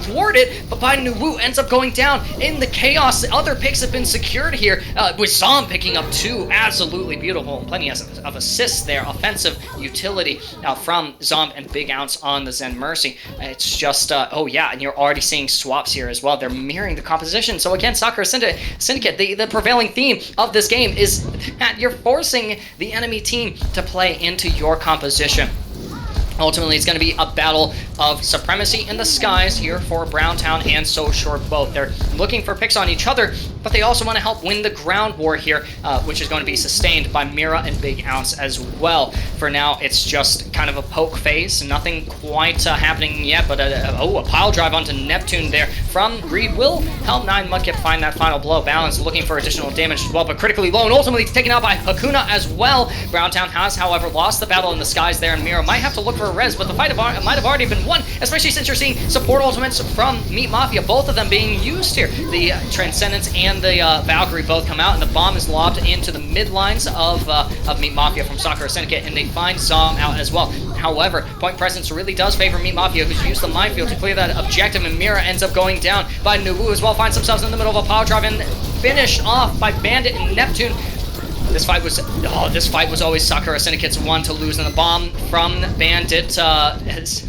S3: thwart it. But Biden Wu ends up going down in the chaos. Other picks have been secured here, with Zom picking up 2. Absolutely beautiful. Plenty of assists there. Offensive utility from Zom and Big Ounce on the Zen Mercy. It's just, oh yeah, and you're already seeing swaps here as well. They're mirroring the composition. So again, Sakura Syndicate, the prevailing theme of this game is that you're forcing the enemy team to play into your composition. Ultimately, it's going to be a battle of supremacy in the skies here for Browntown and Soshur both. They're looking for picks on each other, but they also want to help win the ground war here, which is going to be sustained by Mira and Big Ounce as well. For now, it's just kind of a poke phase. Nothing quite happening yet, but a pile drive onto Neptune there from Greed will help Nine Mudkip find that final blow. Balance looking for additional damage as well, but critically low, and ultimately taken out by Hakuna as well. Browntown has, however, lost the battle in the skies there, and Mira might have to look for a res, but the fight might have already been won, especially since you're seeing support ultimates from Meat Mafia, both of them being used here. The Transcendence and the Valkyrie both come out, and the bomb is lobbed into the mid lines of Meat Mafia from Sakura Syndicate, and they find Zom out as well. However, point presence really does favor Meat Mafia, who's used the minefield to clear that objective, and Mira ends up going down by Nuwu as well, finds themselves in the middle of a power drive, and finished off by Bandit and Neptune. This fight was always Sakura Syndicate's one to lose, and the bomb from Bandit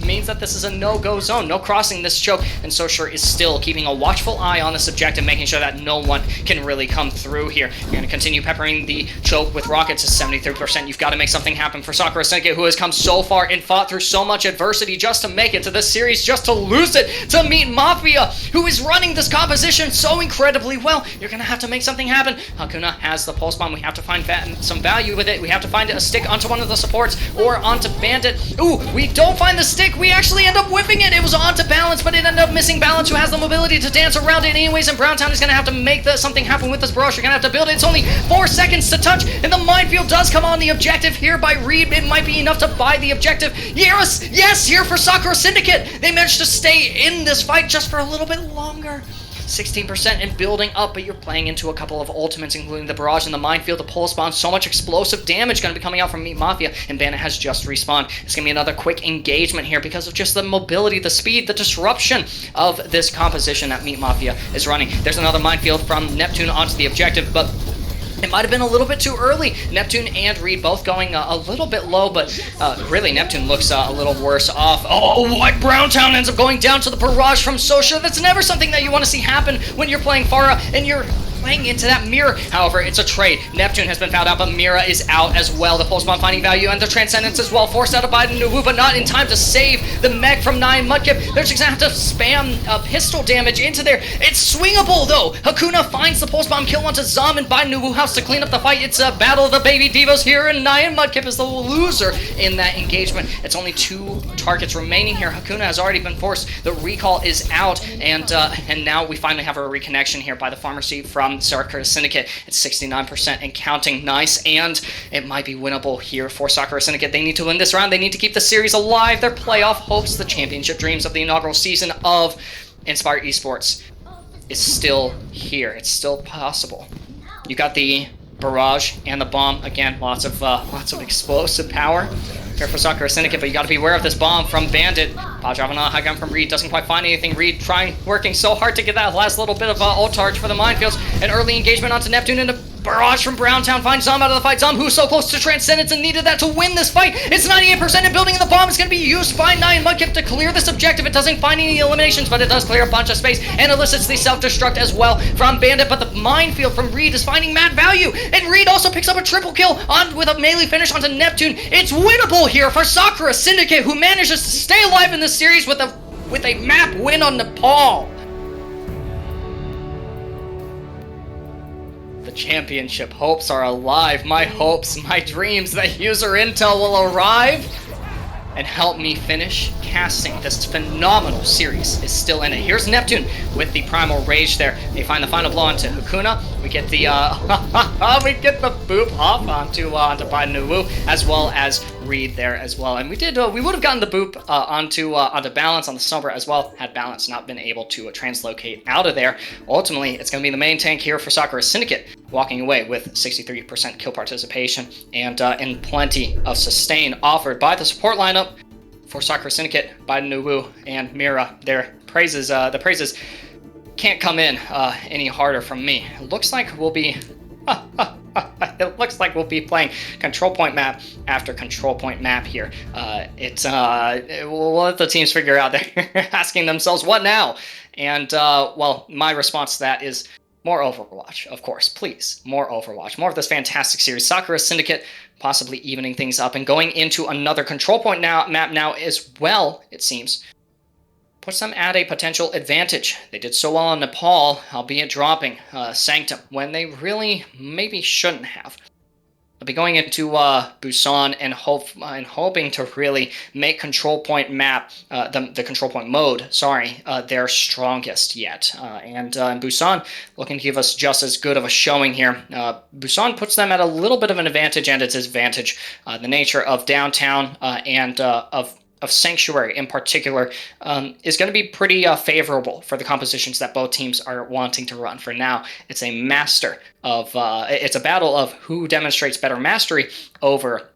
S3: means that this is a no-go zone. No crossing this choke, and Soshur is still keeping a watchful eye on this objective, making sure that no one can really come through here. You're going to continue peppering the choke with rockets to 73%. You've got to make something happen for Sakura Syndicate, who has come so far and fought through so much adversity just to make it to this series, just to lose it to Meat Mafia, who is running this composition so incredibly well. You're going to have to make something happen. Hakuna has the pulse bomb. We have to find some value with it. We have to find a stick onto one of the supports or onto Bandit. Ooh, we don't find the stick. We actually end up whipping it. It was onto Balance, but it ended up missing Balance, who has the mobility to dance around it anyways, and Browntown is going to have to make something happen with this barrage. You're going to have to build it. It's only 4 seconds to touch, and the minefield does come on the objective here by Reed. It might be enough to buy the objective. Yes, here for Sakura Syndicate. They managed to stay in this fight just for a little bit longer. 16% and building up, but you're playing into a couple of ultimates, including the barrage and the minefield, the pulse bomb. So much explosive damage going to be coming out from Meat Mafia, and Bandit has just respawned. It's going to be another quick engagement here because of just the mobility, the speed, the disruption of this composition that Meat Mafia is running. There's another minefield from Neptune onto the objective, but it might have been a little bit too early. Neptune and Reed both going a little bit low, but really Neptune looks a little worse off. Oh, what? Browntown ends up going down to the barrage from Soshur. That's never something that you want to see happen when you're playing Pharah and you're playing into that Mirror. However, it's a trade. Neptune has been fouled out, but Mira is out as well. The pulse bomb finding value, and the Transcendence as well. Forced out of Biden Nuwu, but not in time to save the mech from 9 Mudkip. They're just gonna have to spam pistol damage into there. It's swingable though. Hakuna finds the pulse bomb kill onto Zom, and Biden Nuwu has to clean up the fight. It's a battle of the baby divas here, and 9 Mudkip is the loser in that engagement. It's only 2 targets remaining here. Hakuna has already been forced. The recall is out, and now we finally have a reconnection here by the pharmacy from Sakura Syndicate. It's 69% and counting. Nice, and it might be winnable here for Sakura Syndicate. They need to win this round. They need to keep the series alive. Their playoff hopes, the championship dreams of the inaugural season of Inspire Esports is still here. It's still possible. You got the barrage and the bomb. Again, lots of explosive power here for Sakura Syndicate, but you got to be aware of this bomb from Bandit. Pajavana, high gun from Reed, doesn't quite find anything. Reed working so hard to get that last little bit of ult charge for the minefields. An early engagement onto Neptune, and a barrage from Browntown finds Zom out of the fight. Zom, who's so close to Transcendence and needed that to win this fight. It's 98% and building, and the bomb is going to be used by 9 Mudkip to clear this objective. It doesn't find any eliminations, but it does clear a bunch of space and elicits the self-destruct as well from Bandit, but the minefield from Reed is finding mad value, and Reed also picks up a triple kill with a melee finish onto Neptune. It's winnable here for Sakura Syndicate, who manages to stay alive in this series with a map win on Nepal. The championship hopes are alive. My hopes, my dreams that user intel will arrive and help me finish casting this phenomenal series is still in it. Here's Neptune with the Primal Rage there. They find the final blow onto Hakuna. We get the we get the boop off onto Biden Nuwu, as well as Reed there as well. And we did we would have gotten the boop onto Balance on the Sombra as well, had Balance not been able to translocate out of there. Ultimately, it's going to be the main tank here for Sakura Syndicate, walking away with 63% kill participation and plenty of sustain offered by the support lineup for Sakura Syndicate, Biden Nuwu, and Mira. Their praises, the praises can't come in any harder from me. It looks like we'll be it looks like we'll be playing control point map after control point map here. We'll let the teams figure out. They're asking themselves, what now? And well, my response to that is more Overwatch, of course. Please, more Overwatch. More of this fantastic series. Sakura Syndicate possibly evening things up and going into another control point map now as well, it seems. Puts them at a potential advantage. They did so well on Nepal, albeit dropping Sanctum when they really maybe shouldn't have. They'll be going into Busan and hoping to really make control point map, the control point mode, their strongest yet. And Busan looking to give us just as good of a showing here. Busan puts them at a little bit of an advantage and a disadvantage. The nature of downtown and of Sanctuary in particular is going to be pretty favorable for the compositions that both teams are wanting to run. For now, it's a it's a battle of who demonstrates better mastery over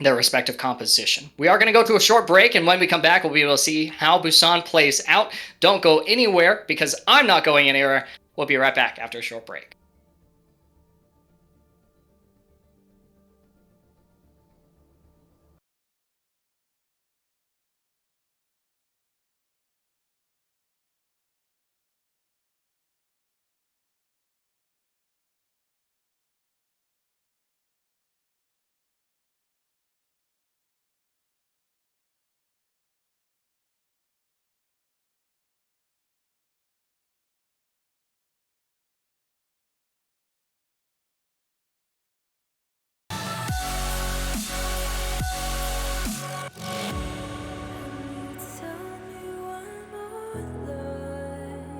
S3: their respective composition. We are going to go to a short break, and when we come back, we'll be able to see how Busan plays out. Don't go anywhere, because I'm not going anywhere. We'll be right back after a short break.
S1: Tell me one more lie.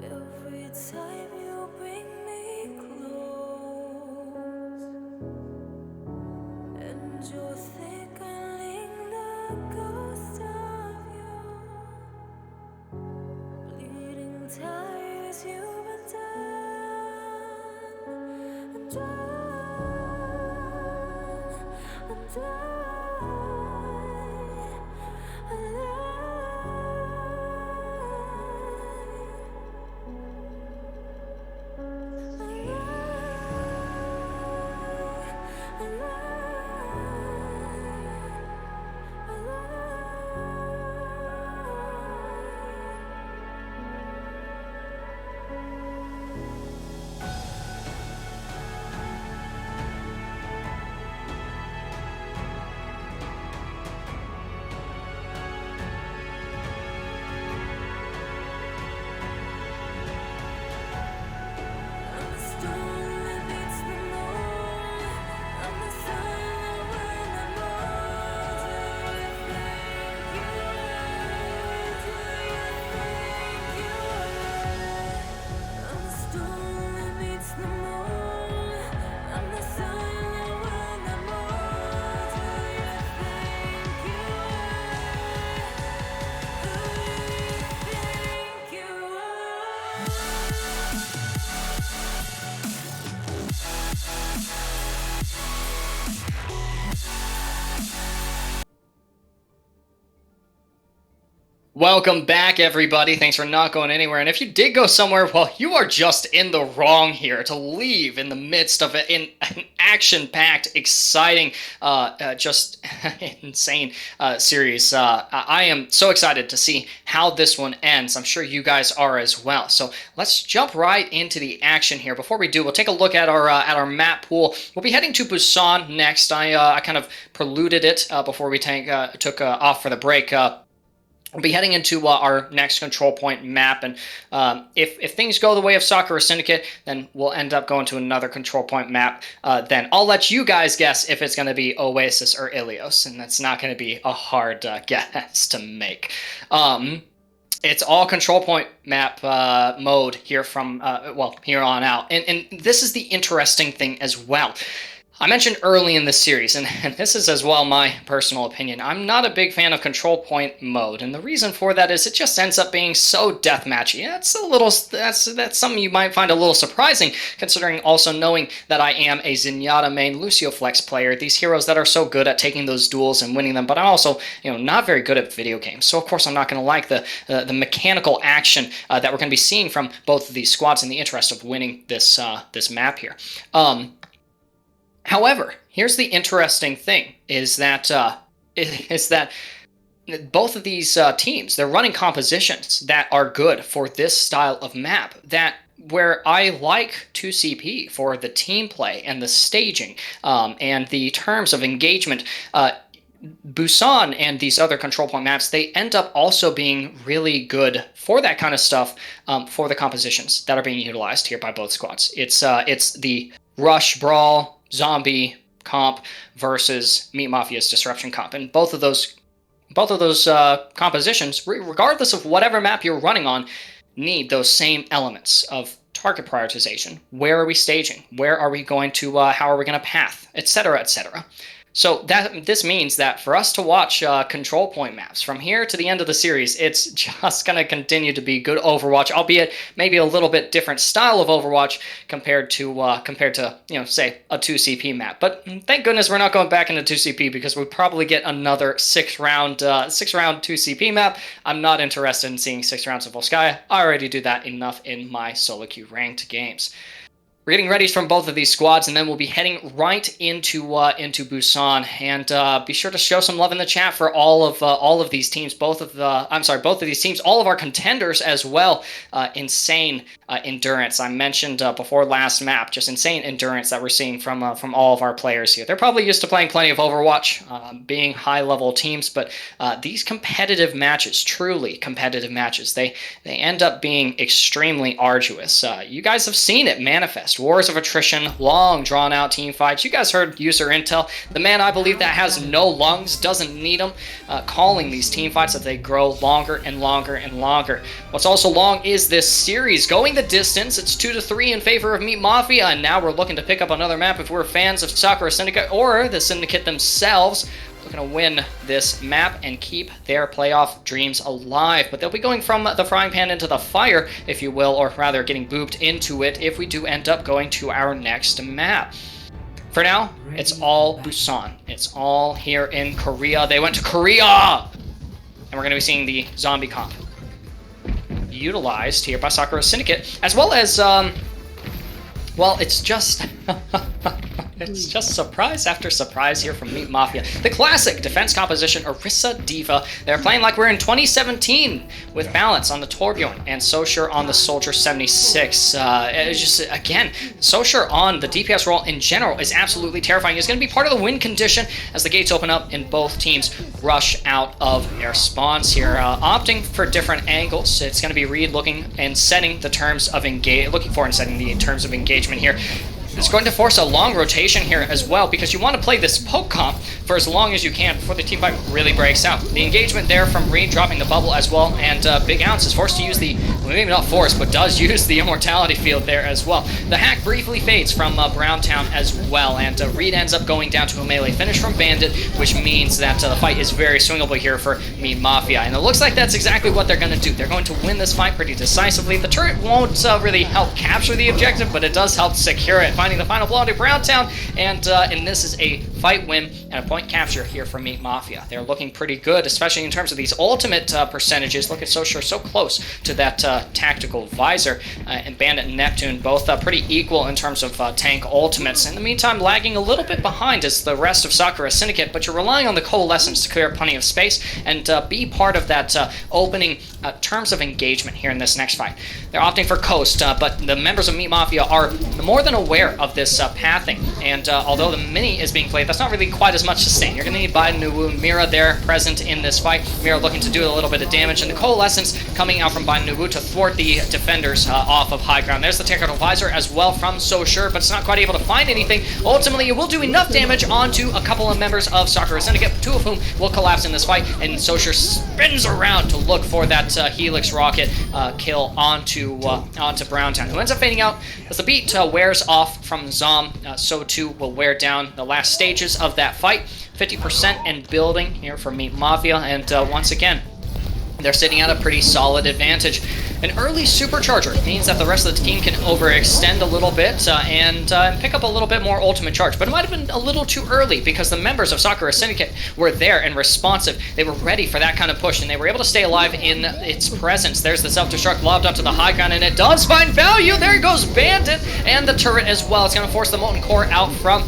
S1: Every time you bring me close, and you're thickening the ghost of you, bleeding tires you've undone, undone.
S3: Welcome back, everybody. Thanks for not going anywhere. And if you did go somewhere, well, you are just in the wrong here to leave in the midst of an action-packed, exciting, just insane series. I am so excited to see how this one ends. I'm sure you guys are as well. So let's jump right into the action here. Before we do, we'll take a look at our map pool. We'll be heading to Busan next. I kind of preluded it before we took off for the break. we'll be heading into our next control point map, and if things go the way of Sakura Syndicate, then we'll end up going to another control point map. Then I'll let you guys guess if it's going to be Oasis or Ilios, and that's not going to be a hard guess to make. It's all control point map mode here from, here on out. And this is the interesting thing as well. I mentioned early in the series, and this is as well my personal opinion, I'm not a big fan of control point mode, and the reason for that is it just ends up being so deathmatchy. That's something you might find a little surprising, considering also knowing that I am a Zenyatta main Lucio Flex player, these heroes that are so good at taking those duels and winning them, but I'm also, not very good at video games, so of course I'm not going to like the mechanical action that we're going to be seeing from both of these squads in the interest of winning this map here. However, here's the interesting thing, is that both of these teams, they're running compositions that are good for this style of map, where I like 2CP for the team play and the staging and the terms of engagement. Busan and these other control point maps, they end up also being really good for that kind of stuff, for the compositions that are being utilized here by both squads. It's the Rush Brawl Zombie comp versus Meat Mafia's Disruption comp, and both of those compositions, regardless of whatever map you're running on, need those same elements of target prioritization. Where are we staging? Where are we going to? How are we going to path? Etc. etc. So this means that for us to watch control point maps from here to the end of the series, it's just going to continue to be good Overwatch, albeit maybe a little bit different style of Overwatch compared to say a 2CP map. But thank goodness we're not going back into 2CP, because we'll probably get another 6-round 2CP map. I'm not interested in seeing 6 rounds of Volskaya. I already do that enough in my solo queue ranked games. We're getting ready from both of these squads, and then we'll be heading right into Busan. And be sure to show some love in the chat for all of these teams, both of these teams, all of our contenders as well. Insane endurance. I mentioned before last map, just insane endurance that we're seeing from all of our players here. They're probably used to playing plenty of Overwatch, being high-level teams, but these competitive matches, truly competitive matches, they end up being extremely arduous. You guys have seen it manifest. Wars of attrition, long drawn-out team fights. You guys heard user intel. The man I believe that has no lungs, doesn't need them, calling these team fights as they grow longer and longer and longer. What's also long is this series going the distance. It's 2-3 in favor of Meat Mafia, and now we're looking to pick up another map if we're fans of Sakura Syndicate or the Syndicate themselves. Looking to win this map and keep their playoff dreams alive. But they'll be going from the frying pan into the fire, if you will, or rather getting booped into it if we do end up going to our next map. For now, it's all Busan. It's all here in Korea. They went to Korea! And we're going to be seeing the zombie comp utilized here by Sakura Syndicate, as well as, it's just... It's just surprise after surprise here from Meat Mafia. The classic defense composition, Orisa Diva. They're playing like we're in 2017 with Balance on the Torbjorn and Soshur on the Soldier 76. It's just, again, Soshur on the DPS role in general is absolutely terrifying. It's going to be part of the win condition as the gates open up and both teams rush out of their spawns here. Opting for different angles. It's going to be Reed looking and setting the terms of looking for and setting the terms of engagement here. It's going to force a long rotation here as well, because you want to play this poke comp for as long as you can before the teamfight really breaks out. The engagement there from Reed dropping the bubble as well, and Big Ounce is forced to use maybe not forced, but does use the immortality field there as well. The hack briefly fades from Browntown as well, and Reed ends up going down to a melee finish from Bandit, which means that the fight is very swingable here for Meat Mafia, and it looks like that's exactly what they're going to do. They're going to win this fight pretty decisively. The turret won't really help capture the objective, but it does help secure it, finding the final blow to Browntown, and this is a fight win and a point capture here for Meat Mafia. They're looking pretty good, especially in terms of these ultimate percentages. Look at Soshur, so close to that tactical visor, and Bandit and Neptune both pretty equal in terms of tank ultimates. In the meantime, lagging a little bit behind is the rest of Sakura Syndicate, but you're relying on the Coalescence to clear plenty of space and be part of that opening terms of engagement here in this next fight. They're opting for Coast, but the members of Meat Mafia are more than aware of this pathing, and although the mini is being played, the that's not really quite as much sustain. You're going to need Biden, Nuwu, and Mira there present in this fight. Mira looking to do a little bit of damage, and the Coalescence coming out from Biden, Nuwu to thwart the defenders off of high ground. There's the Technical Visor as well from So Sure, but it's not quite able to find anything. Ultimately, it will do enough damage onto a couple of members of Sakura Syndicate, 2 of whom will collapse in this fight, and So Sure spins around to look for that Helix Rocket kill onto Browntown, who ends up fading out as the beat wears off from Zom. So too will wear down the last stages of that fight. 50% and building here for Meat Mafia, and once again, they're sitting at a pretty solid advantage. An early supercharger means that the rest of the team can overextend a little bit and pick up a little bit more ultimate charge, but it might have been a little too early because the members of Sakura Syndicate were there and responsive. They were ready for that kind of push, and they were able to stay alive in its presence. There's the self-destruct lobbed onto the high ground, and it does find value. There goes Bandit and the turret as well. It's going to force the Molten Core out from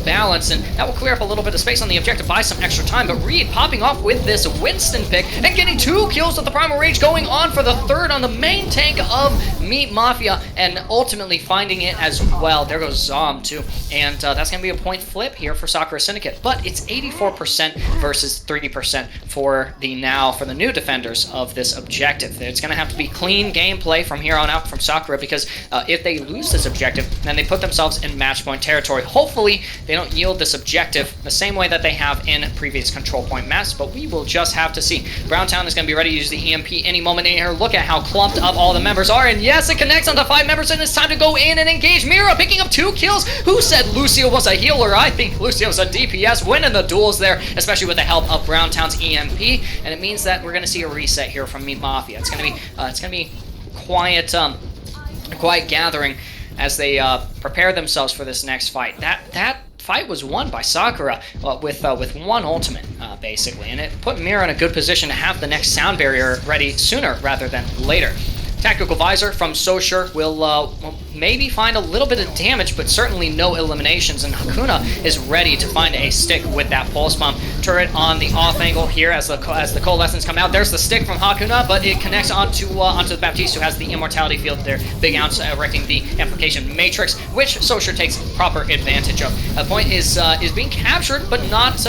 S3: balance, and that will clear up a little bit of space on the objective, buy some extra time. But Reed popping off with this Winston pick and getting 2 kills with the Primal Rage, going on for the 3rd on the main tank of Meat Mafia, and ultimately finding it as well. There goes Zom too, and that's going to be a point flip here for Sakura Syndicate, but it's 84% versus 30% for the new defenders of this objective. It's going to have to be clean gameplay from here on out from Sakura, because if they lose this objective, then they put themselves in match point territory. Hopefully they don't yield this objective the same way that they have in previous control point maps, but we will just have to see. Browntown is going to be ready to use the EMP any moment in here. Look at how clumped up all the members are, and yes, it connects onto 5 members, and it's time to go in and engage. Mira picking up 2 kills. Who said Lucio was a healer? I think Lucio's a DPS, winning the duels there, especially with the help of Browntown's EMP, and it means that we're going to see a reset here from Meat Mafia. It's going to be quiet gathering as they prepare themselves for this next fight. That fight was won by Sakura with 1 ultimate, basically, and it put Mira in a good position to have the next sound barrier ready sooner rather than later. Tactical Visor from So Sure will maybe find a little bit of damage, but certainly no eliminations, and Hakuna is ready to find a stick with that Pulse Bomb. Turret on the off angle here as the Coalescence come out. There's the stick from Hakuna, but it connects onto the Baptiste, who has the Immortality Field there. Big Ounce erecting the Amplification Matrix, which So Sure takes proper advantage of. The point is being captured, but not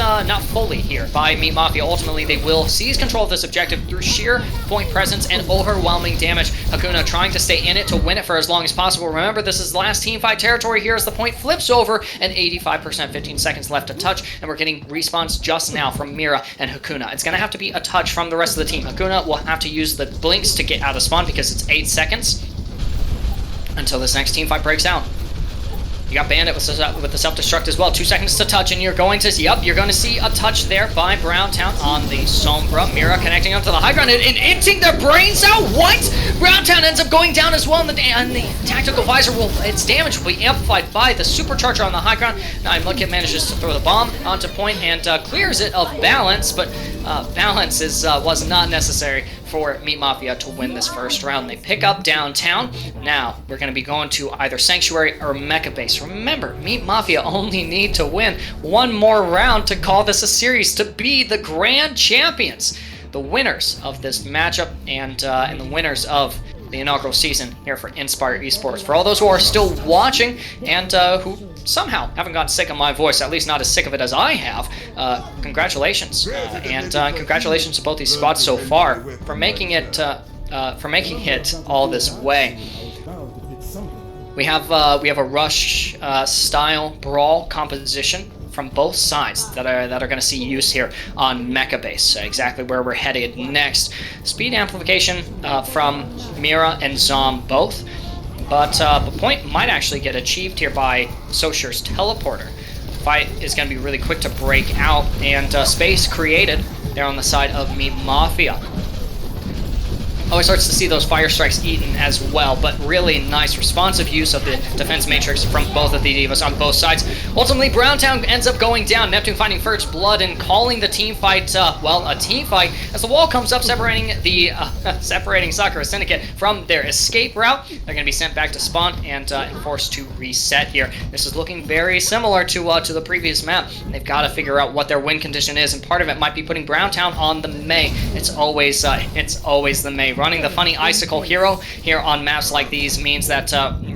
S3: fully here by Meat Mafia. Ultimately, they will seize control of this objective through sheer point presence and overwhelming damage. Hakuna trying to stay in it to win it for as long as possible. Remember, this is the last team fight territory here as the point flips over, and 85%, 15 seconds left to touch, and we're getting respawns just now from Mira and Hakuna. It's going to have to be a touch from the rest of the team. Hakuna will have to use the blinks to get out of spawn because it's 8 seconds until this next team fight breaks out. You got Bandit with the self-destruct as well. 2 seconds to touch, and you're going to see a touch there by Browntown on the Sombra. Mira connecting up to the high ground and inting their brains out. What? Browntown ends up going down as well, and the Tactical Visor its damage will be amplified by the supercharger on the high ground. Now Mliket manages to throw the bomb onto point and clears it of balance, but balance was not necessary for Meat Mafia to win this first round. They pick up downtown. Now we're going to be going to either Sanctuary or Mecha Base. Remember, Meat Mafia only need to win 1 more round to call this a series, to be the grand champions, the winners of this matchup, and the winners of the inaugural season here for Inspire Esports. For all those who are still watching and who somehow haven't gotten sick of my voice, at least not as sick of it as I have, congratulations, and congratulations to both these squads so far for making it all this way. We have a rush style brawl composition from both sides that are going to see use here on Mecha Base, exactly where we're headed next. Speed amplification from Mira and Zom both, but the point might actually get achieved here by So Sure's teleporter. The fight is going to be really quick to break out, and space created there on the side of Meat Mafia. Always starts to see those fire strikes eaten as well, but really nice responsive use of the defense matrix from both of the divas on both sides. Ultimately, Browntown ends up going down. Neptune finding first blood and calling the team fight, a team fight, as the wall comes up separating Sakura Syndicate from their escape route. They're going to be sent back to spawn and forced to reset here. This is looking very similar to the previous map. They've got to figure out what their win condition is, and part of it might be putting Browntown on the Mei. It's always the Mei. Running the funny icicle hero here on maps like these means that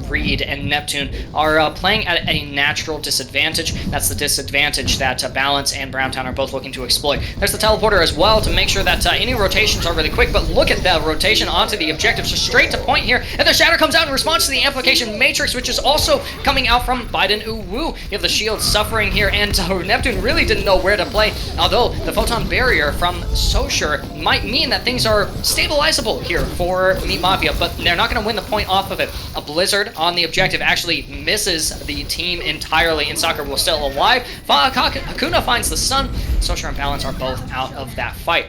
S3: Reed and Neptune are playing at a natural disadvantage. That's the disadvantage that Balance and Browntown are both looking to exploit. There's the teleporter as well to make sure that any rotations are really quick, but look at that rotation onto the objective, so straight to point here, and the Shatter comes out in response to the Amplification Matrix, which is also coming out from Biden Uwu. You have the shield suffering here, and Neptune really didn't know where to play, although the Photon Barrier from Soshur might mean that things are stabilizable here for Meat Mafia, but they're not going to win the point off of it. A Blizzard on the objective actually misses the team entirely, and Sakura will still alive. Hakuna finds the sun. Soshur and Balance are both out of that fight.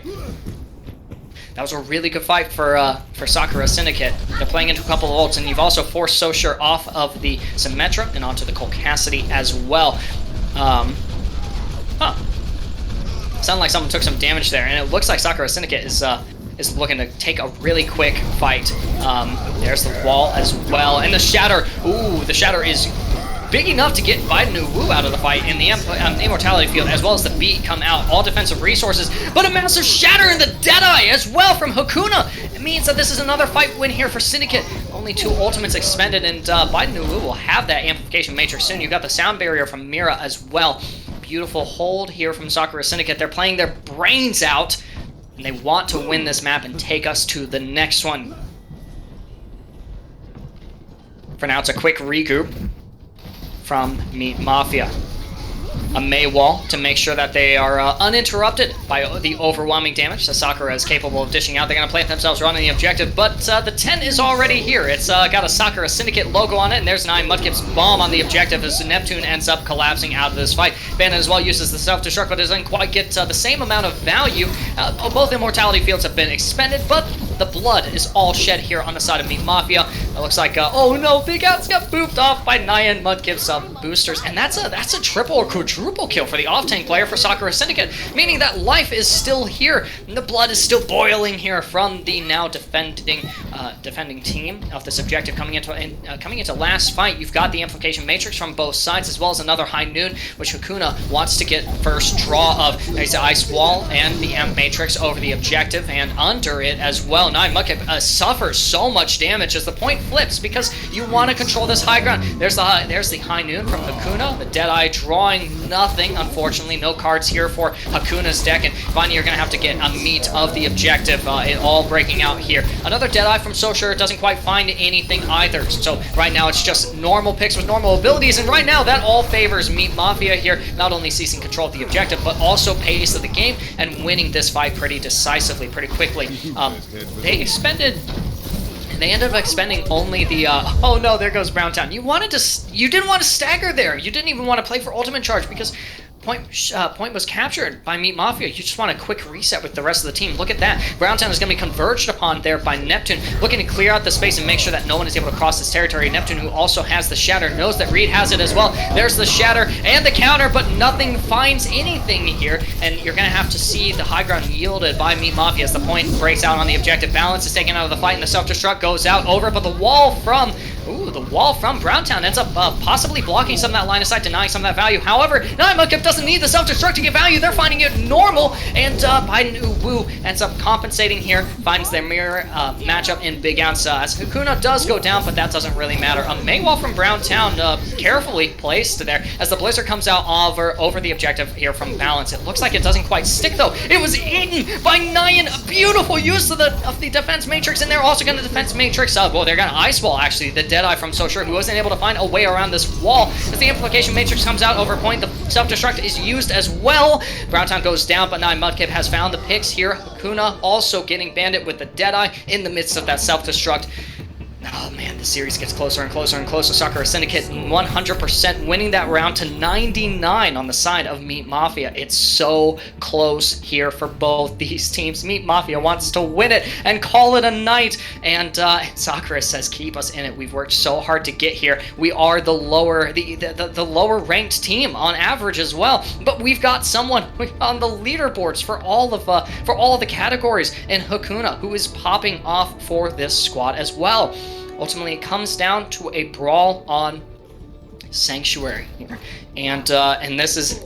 S3: That was a really good fight for Sakura Syndicate. They're playing into a couple of ults, and you've also forced Soshur off of the Symmetra and onto the Cole Cassidy as well. Sounded like someone took some damage there, and it looks like Sakura Syndicate is looking to take a really quick fight. There's the wall as well, and the Shatter. Ooh, the Shatter is big enough to get Biden Uwu out of the fight, and the Immortality Field as well as the Beat come out. All defensive resources, but a massive Shatter in the Deadeye as well from Hakuna. It means that this is another fight win here for Syndicate. Only 2 ultimates expended, and Biden Uwu will have that Amplification Matrix soon. You've got the Sound Barrier from Mira as well. Beautiful hold here from Sakura Syndicate. They're playing their brains out, and they want to win this map and take us to the next one. For now, it's a quick regroup from Meat Mafia. A Mei wall to make sure that they are uninterrupted by the overwhelming damage that Sakura is capable of dishing out. They're going to plant themselves running the objective, but the 10 is already here. It's got a Sakura Syndicate logo on it, and there's 9 Mudkip's bomb on the objective as Neptune ends up collapsing out of this fight. Bandit as well uses the self-destruct, but doesn't quite get the same amount of value. Both Immortality Fields have been expended, but the blood is all shed here on the side of Meat Mafia. It looks like, oh no, Big Outs got booped off by Nyan Mudkip's boosters, and that's a triple or quadruple kill for the off-tank player for Sakura Syndicate, meaning that life is still here, and the blood is still boiling here from the now defending team of this objective coming into last fight. You've got the Amplification Matrix from both sides, as well as another High Noon, which Hakuna wants to get first draw of. There's the Ice Wall and the Amp Matrix over the objective, and under it as well. Nyan Mudkip suffers so much damage as the point flips because you want to control this high ground. There's the High Noon from Hakuna, the Deadeye drawing nothing. Unfortunately, no cards here for Hakuna's deck, and finally you're going to have to get a meat of the objective, it all breaking out here. Another Deadeye from Soshur doesn't quite find anything either, so right now it's just normal picks with normal abilities, and right now that all favors Meat Mafia here, not only seizing control of the objective, but also pace of the game and winning this fight pretty decisively, pretty quickly. They ended up expending only the, oh no, there goes Browntown. You didn't want to stagger there. You didn't even want to play for ultimate charge because point was captured by Meat Mafia. You just want a quick reset with the rest of the team. Look at that. Browntown is going to be converged upon there by Neptune, looking to clear out the space and make sure that no one is able to cross this territory. Neptune, who also has the Shatter, knows that Reed has it as well. There's the Shatter and the counter, but nothing finds anything here, and you're going to have to see the high ground yielded by Meat Mafia as the point breaks out on the objective. Balance is taken out of the fight, and the self-destruct goes out over, but the wall from Browntown ends up possibly blocking some of that line of sight, denying some of that value. However, Nyan Mudkip doesn't need the self-destruct to get value. They're finding it normal, and Biden Uwu ends up compensating here, finds their mirror matchup in Big Outs as Hakuna does go down, but that doesn't really matter. A Maywall from Browntown carefully placed there as the Blizzard comes out over the objective here from Balance. It looks like it doesn't quite stick though. It was eaten by Nyan. A beautiful use of the defense matrix, and they're also going to defense matrix. Well, they're going to ice wall actually. The Deadeye from Soshur, who wasn't able to find a way around this wall. As the Amplification Matrix comes out over point, the self-destruct is used as well. Browntown goes down, but Nyan Mudkip has found the picks here. Hakuna also getting Bandit with the Deadeye in the midst of that self-destruct. Oh man, the series gets closer and closer and closer. Sakura Syndicate 100% winning that round to 99 on the side of Meat Mafia. It's so close here for both these teams. Meat Mafia wants to win it and call it a night, and Sakura says, keep us in it. We've worked so hard to get here. We are the lower ranked team on average as well, but we've got someone on the leaderboards for all of the categories, and Hakuna, who is popping off for this squad as well. Ultimately, it comes down to a brawl on Sanctuary here, and this is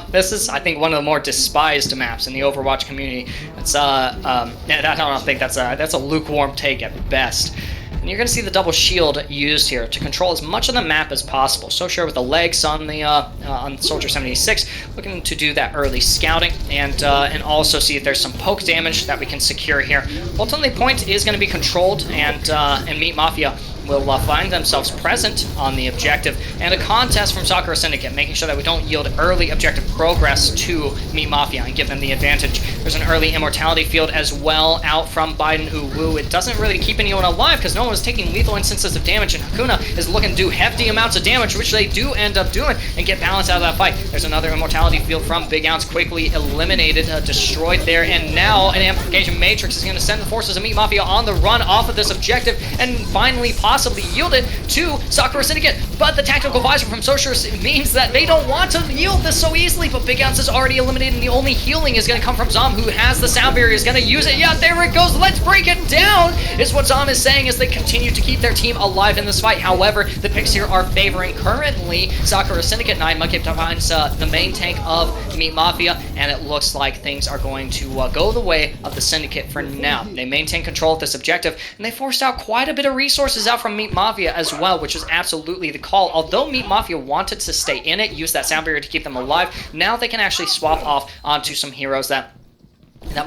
S3: this is, I think, one of the more despised maps in the Overwatch community. It's I don't think that's a lukewarm take at best. And you're going to see the double shield used here to control as much of the map as possible. So sure with the legs on the on Soldier 76, looking to do that early scouting and also see if there's some poke damage that we can secure here. Ultimately, point is going to be controlled, and Meat Mafia will find themselves present on the objective, and a contest from Sakura Syndicate, making sure that we don't yield early objective progress to Meat Mafia and give them the advantage. There's an early immortality field as well out from Biden Uwu. It doesn't really keep anyone alive because no one was taking lethal instances of damage, and Hakuna is looking to do hefty amounts of damage, which they do end up doing, and get balance out of that fight. There's another immortality field from Big Ounce, quickly eliminated, destroyed there, and now an amplification matrix is going to send the forces of Meat Mafia on the run off of this objective, and finally possibly yield it to Sakura Syndicate. But the tactical visor from Socher means that they don't want to yield this so easily, but Big Ounce is already eliminated, and the only healing is going to come from Zom, who has the sound barrier, is going to use it. Yeah, there it goes. Let's break it down, is what Zom is saying as they continue to keep their team alive in this fight. However, the picks here are favoring currently Sakura Syndicate. Nine Mudkip finds the main tank of Meat Mafia, and it looks like things are going to go the way of the Syndicate for now. They maintain control of this objective, and they forced out quite a bit of resources out from Meat Mafia as well, which is absolutely the call. Although Meat Mafia wanted to stay in it, use that sound barrier to keep them alive, now they can actually swap off onto some heroes that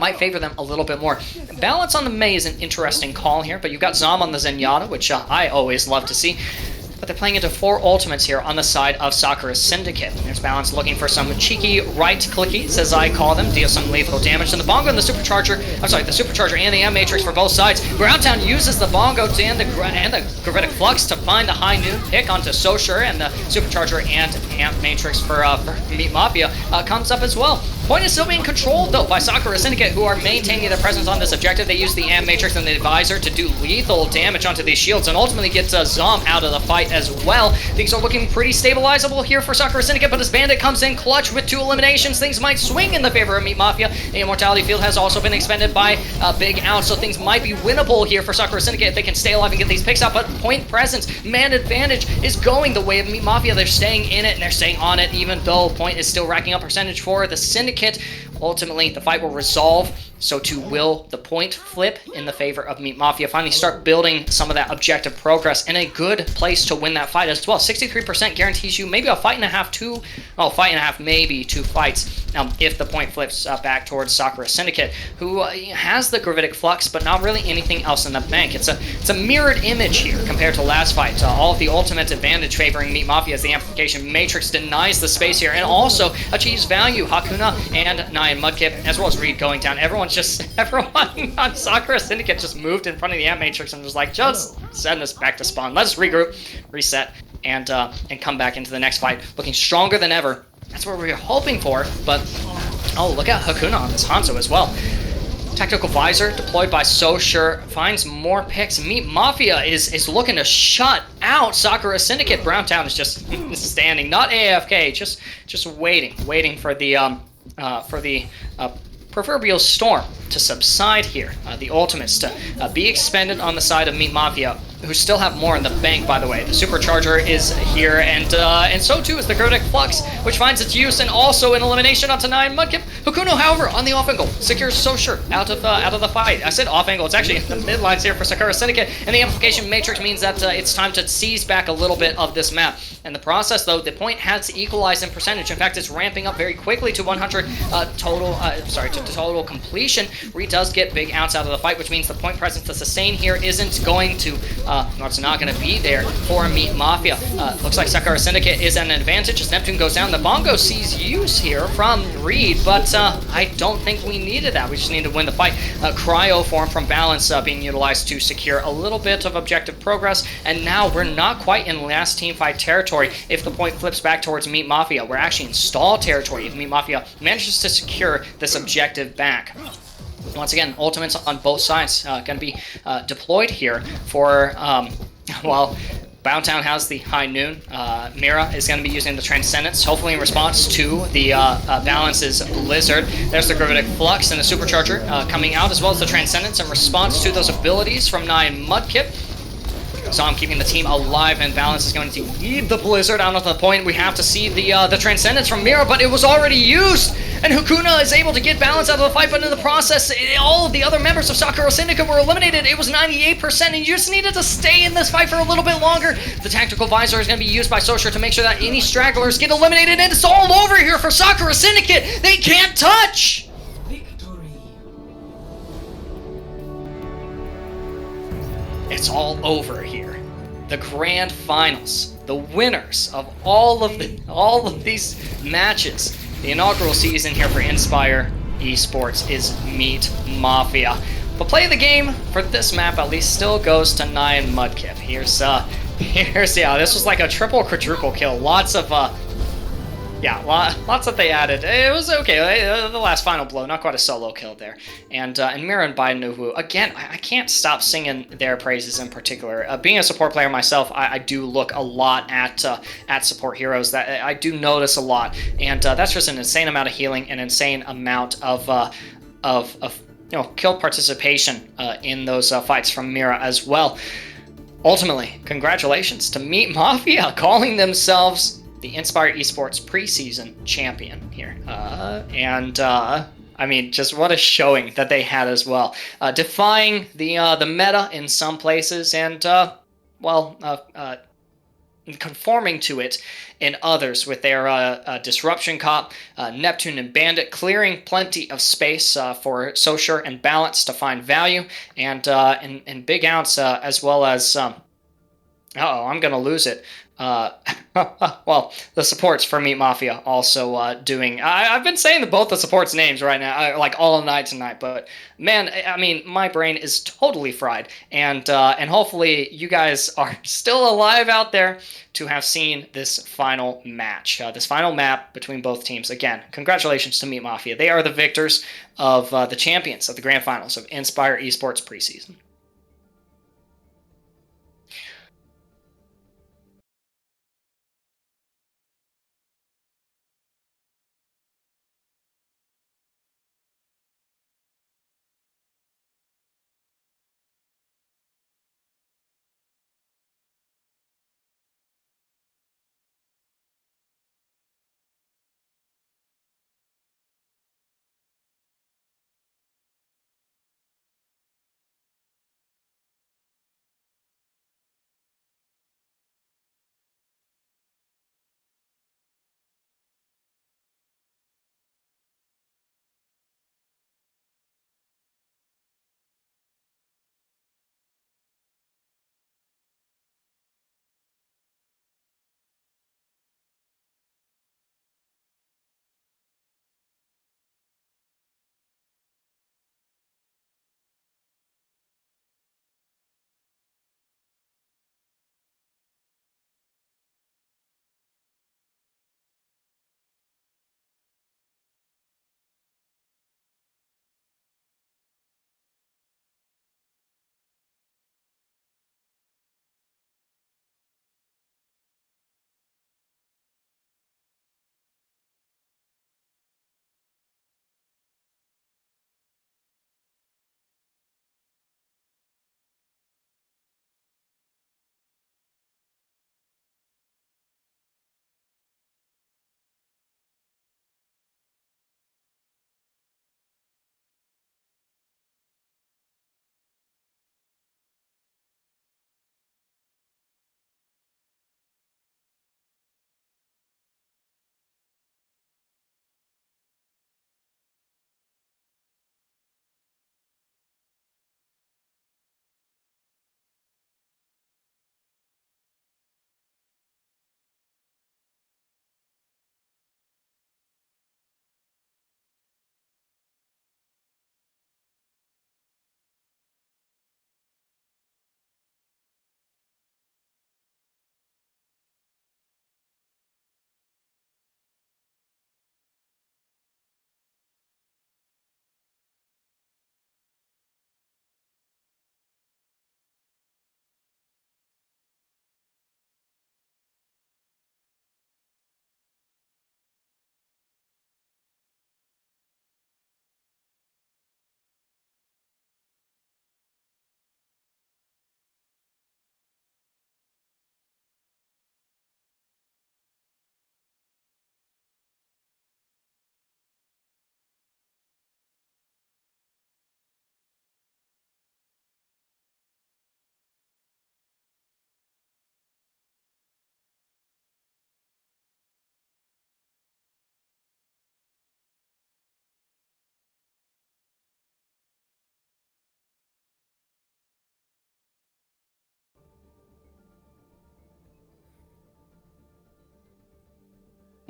S3: might favor them a little bit more. Balance on the Mei is an interesting call here, but you've got Zom on the Zenyatta, which I always love to see. But they're playing into 4 ultimates here on the side of Sakura Syndicate. There's Balance looking for some cheeky right-clickies, as I call them, deal some lethal damage. And the Bongo and the Supercharger, the Supercharger and the M-Matrix for both sides. Groundtown uses the Bongo and the Gravitic Flux to find the High Noon pick onto Socher, and the Supercharger and M-Matrix for Meat Mafia comes up as well. Point is still being controlled, though, by Sakura Syndicate, who are maintaining their presence on this objective. They use the M-Matrix and the Advisor to do lethal damage onto these shields, and ultimately get Zom out of the fight as well. Things are looking pretty stabilizable here for Sakura Syndicate, but as Bandit comes in clutch with 2 eliminations, things might swing in the favor of Meat Mafia. The Immortality Field has also been expended by Big Ounce, so things might be winnable here for Sakura Syndicate if they can stay alive and get these picks out, but point presence, man advantage is going the way of Meat Mafia. They're staying in it, and they're staying on it, even though point is still racking up percentage for the Syndicate. Ultimately, the fight will resolve, so too will the point flip in the favor of Meat Mafia. Finally start building some of that objective progress in a good place to win that fight as well. 63% guarantees you maybe a fight and a half, maybe 2 fights. Now, if the point flips back towards Sakura Syndicate, who has the Gravitic Flux, but not really anything else in the bank. It's a mirrored image here compared to last fight. All of the ultimate advantage favoring Meat Mafia as the Amplification Matrix denies the space here, and also achieves value. Hakuna and Nyan Mudkip, as well as Reed going down. Everyone on Sakura Syndicate just moved in front of the Amp Matrix and was like, just send us back to spawn. Let's regroup, reset, and come back into the next fight looking stronger than ever. That's what we were hoping for, but oh, look at Hakuna on this Hanzo as well. Tactical Visor deployed by Socher finds more picks. Meat Mafia is looking to shut out Sakura Syndicate. Browntown is just standing, not AFK, just waiting for the proverbial storm to subside here. The ultimates to be expended on the side of Meat Mafia, who still have more in the bank, by the way. The Supercharger is here, and so too is the Gravitic Flux, which finds its use, and also an elimination onto 9 Mudkip. Hakuno, however, on the off angle, secures Socher out of the fight. I said off angle, it's actually in the mid lines here for Sakura Syndicate, and the Amplification Matrix means that it's time to seize back a little bit of this map. In the process, though, the point has equalized in percentage. In fact, it's ramping up very quickly to 100 total completion. Reed does get Big Ounce out of the fight, which means the point presence to sustain here isn't going to, it's not going to be there for Meat Mafia. Looks like Sakura Syndicate is at an advantage as Neptune goes down. The Bongo sees use here from Reed, but I don't think we needed that. We just need to win the fight. Cryo form from Balance being utilized to secure a little bit of objective progress, and now we're not quite in last team fight territory. If the point flips back towards Meat Mafia, we're actually in stall territory if Meat Mafia manages to secure this objective back. Once again, ultimates on both sides going to be deployed here for, well, Boundtown has the High Noon. Mira is going to be using the Transcendence, hopefully in response to the Balance's Blizzard. There's the Gravitic Flux and the Supercharger coming out, as well as the Transcendence in response to those abilities from 9 Mudkip. Zom keeping the team alive, and Balance is going to lead the Blizzard out of the point. We have to see the Transcendence from Mira, but it was already used, and Hakuna is able to get Balance out of the fight, but in the process, all of the other members of Sakura Syndicate were eliminated. It was 98%, and you just needed to stay in this fight for a little bit longer. The Tactical Visor is going to be used by Socher to make sure that any stragglers get eliminated, and it's all over here for Sakura Syndicate. They can't touch!
S4: Victory.
S3: It's all over here. The grand finals, the winners of all of these matches. The inaugural season here for Inspire Esports is Meet Mafia. But play of the game for this map at least still goes to Nyan Mudkip. Here's this was like a triple quadruple kill. Lots of lots that they added. It was okay. The last final blow, not quite a solo kill there. And Mira and Bainuhu, again, I can't stop singing their praises in particular. Being a support player myself, I do look a lot at support heroes. That I do notice a lot, and that's just an insane amount of healing, an insane amount of kill participation in those fights from Mira as well. Ultimately, congratulations to Meet Mafia, calling themselves the Inspire Esports preseason champion here. I mean, just what a showing that they had as well. Defying the meta in some places and, conforming to it in others with their Disruption Cop, Neptune and Bandit, clearing plenty of space for Socher and Balance to find value, and Big Ounce as well as... I'm going to lose it. Well, the supports for Meet Mafia also doing... I've been saying both the supports' names right now, like all night tonight, but man, I mean, my brain is totally fried, and hopefully you guys are still alive out there to have seen this final match, this final map between both teams. Again, congratulations to Meet Mafia. They are the victors of the champions of the grand finals of Inspire Esports preseason.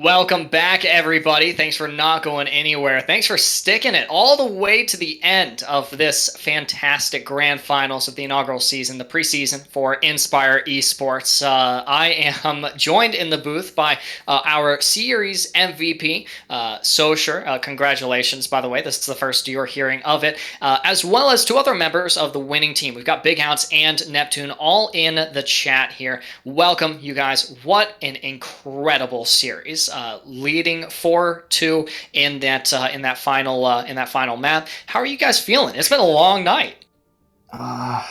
S3: Welcome back, everybody. Thanks for not going anywhere. Thanks for sticking it all the way to the end of this fantastic grand finals of the inaugural season, the preseason for Inspire Esports. I am joined in the booth by our series MVP, Socher. Congratulations, by the way. This is the first you're hearing of it, as well as two other members of the winning team. We've got Big Hounds and Neptune all in the chat here. Welcome, you guys. What an incredible series. Leading 4-2 in that final map. How are you guys feeling? It's been a long night.
S6: Yeah,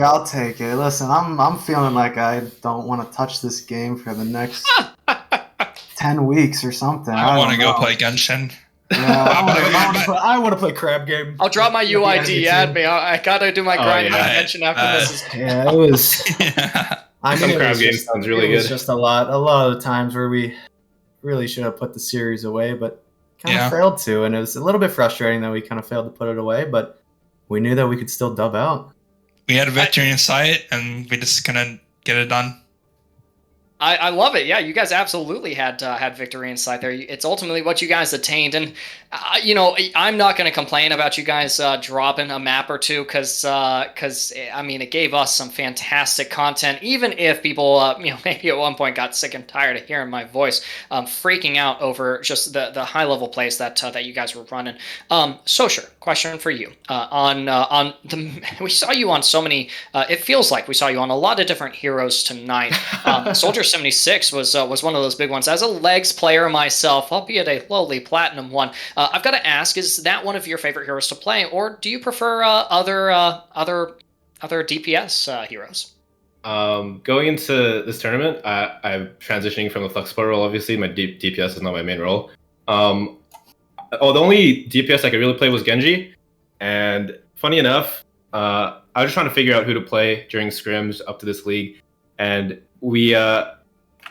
S6: I'll take it. Listen, I'm feeling like I don't want to touch this game for the next 10 weeks or something.
S7: I want to go play Genshin.
S6: Yeah, I want to play crab game.
S3: I'll drop my UID. Add me. I gotta do my grind mention after this.
S6: Yeah, it was. I mean,
S8: crab game sounds really good.
S6: It was just a lot of the times where we really should have put the series away, but kind of failed to, and it was a little bit frustrating that we kind of failed to put it away. But we knew that we could still dub out.
S7: We had a victory in sight, and we just couldn't get it done.
S3: I love it. Yeah, you guys absolutely had victory in sight there. It's ultimately what you guys attained, and I'm not going to complain about you guys dropping a map or two because I mean it gave us some fantastic content. Even if people maybe at one point got sick and tired of hearing my voice, freaking out over just the high level plays that you guys were running. Socher, question for you. We saw you on so many. It feels like we saw you on a lot of different heroes tonight. Soldier 76 was one of those big ones. As a legs player myself, albeit a lowly platinum one, I've got to ask: is that one of your favorite heroes to play, or do you prefer other DPS heroes?
S8: Going into this tournament, I'm transitioning from the flexible role. Obviously, my DPS is not my main role. The only DPS I could really play was Genji, and funny enough, I was just trying to figure out who to play during scrims up to this league, and we in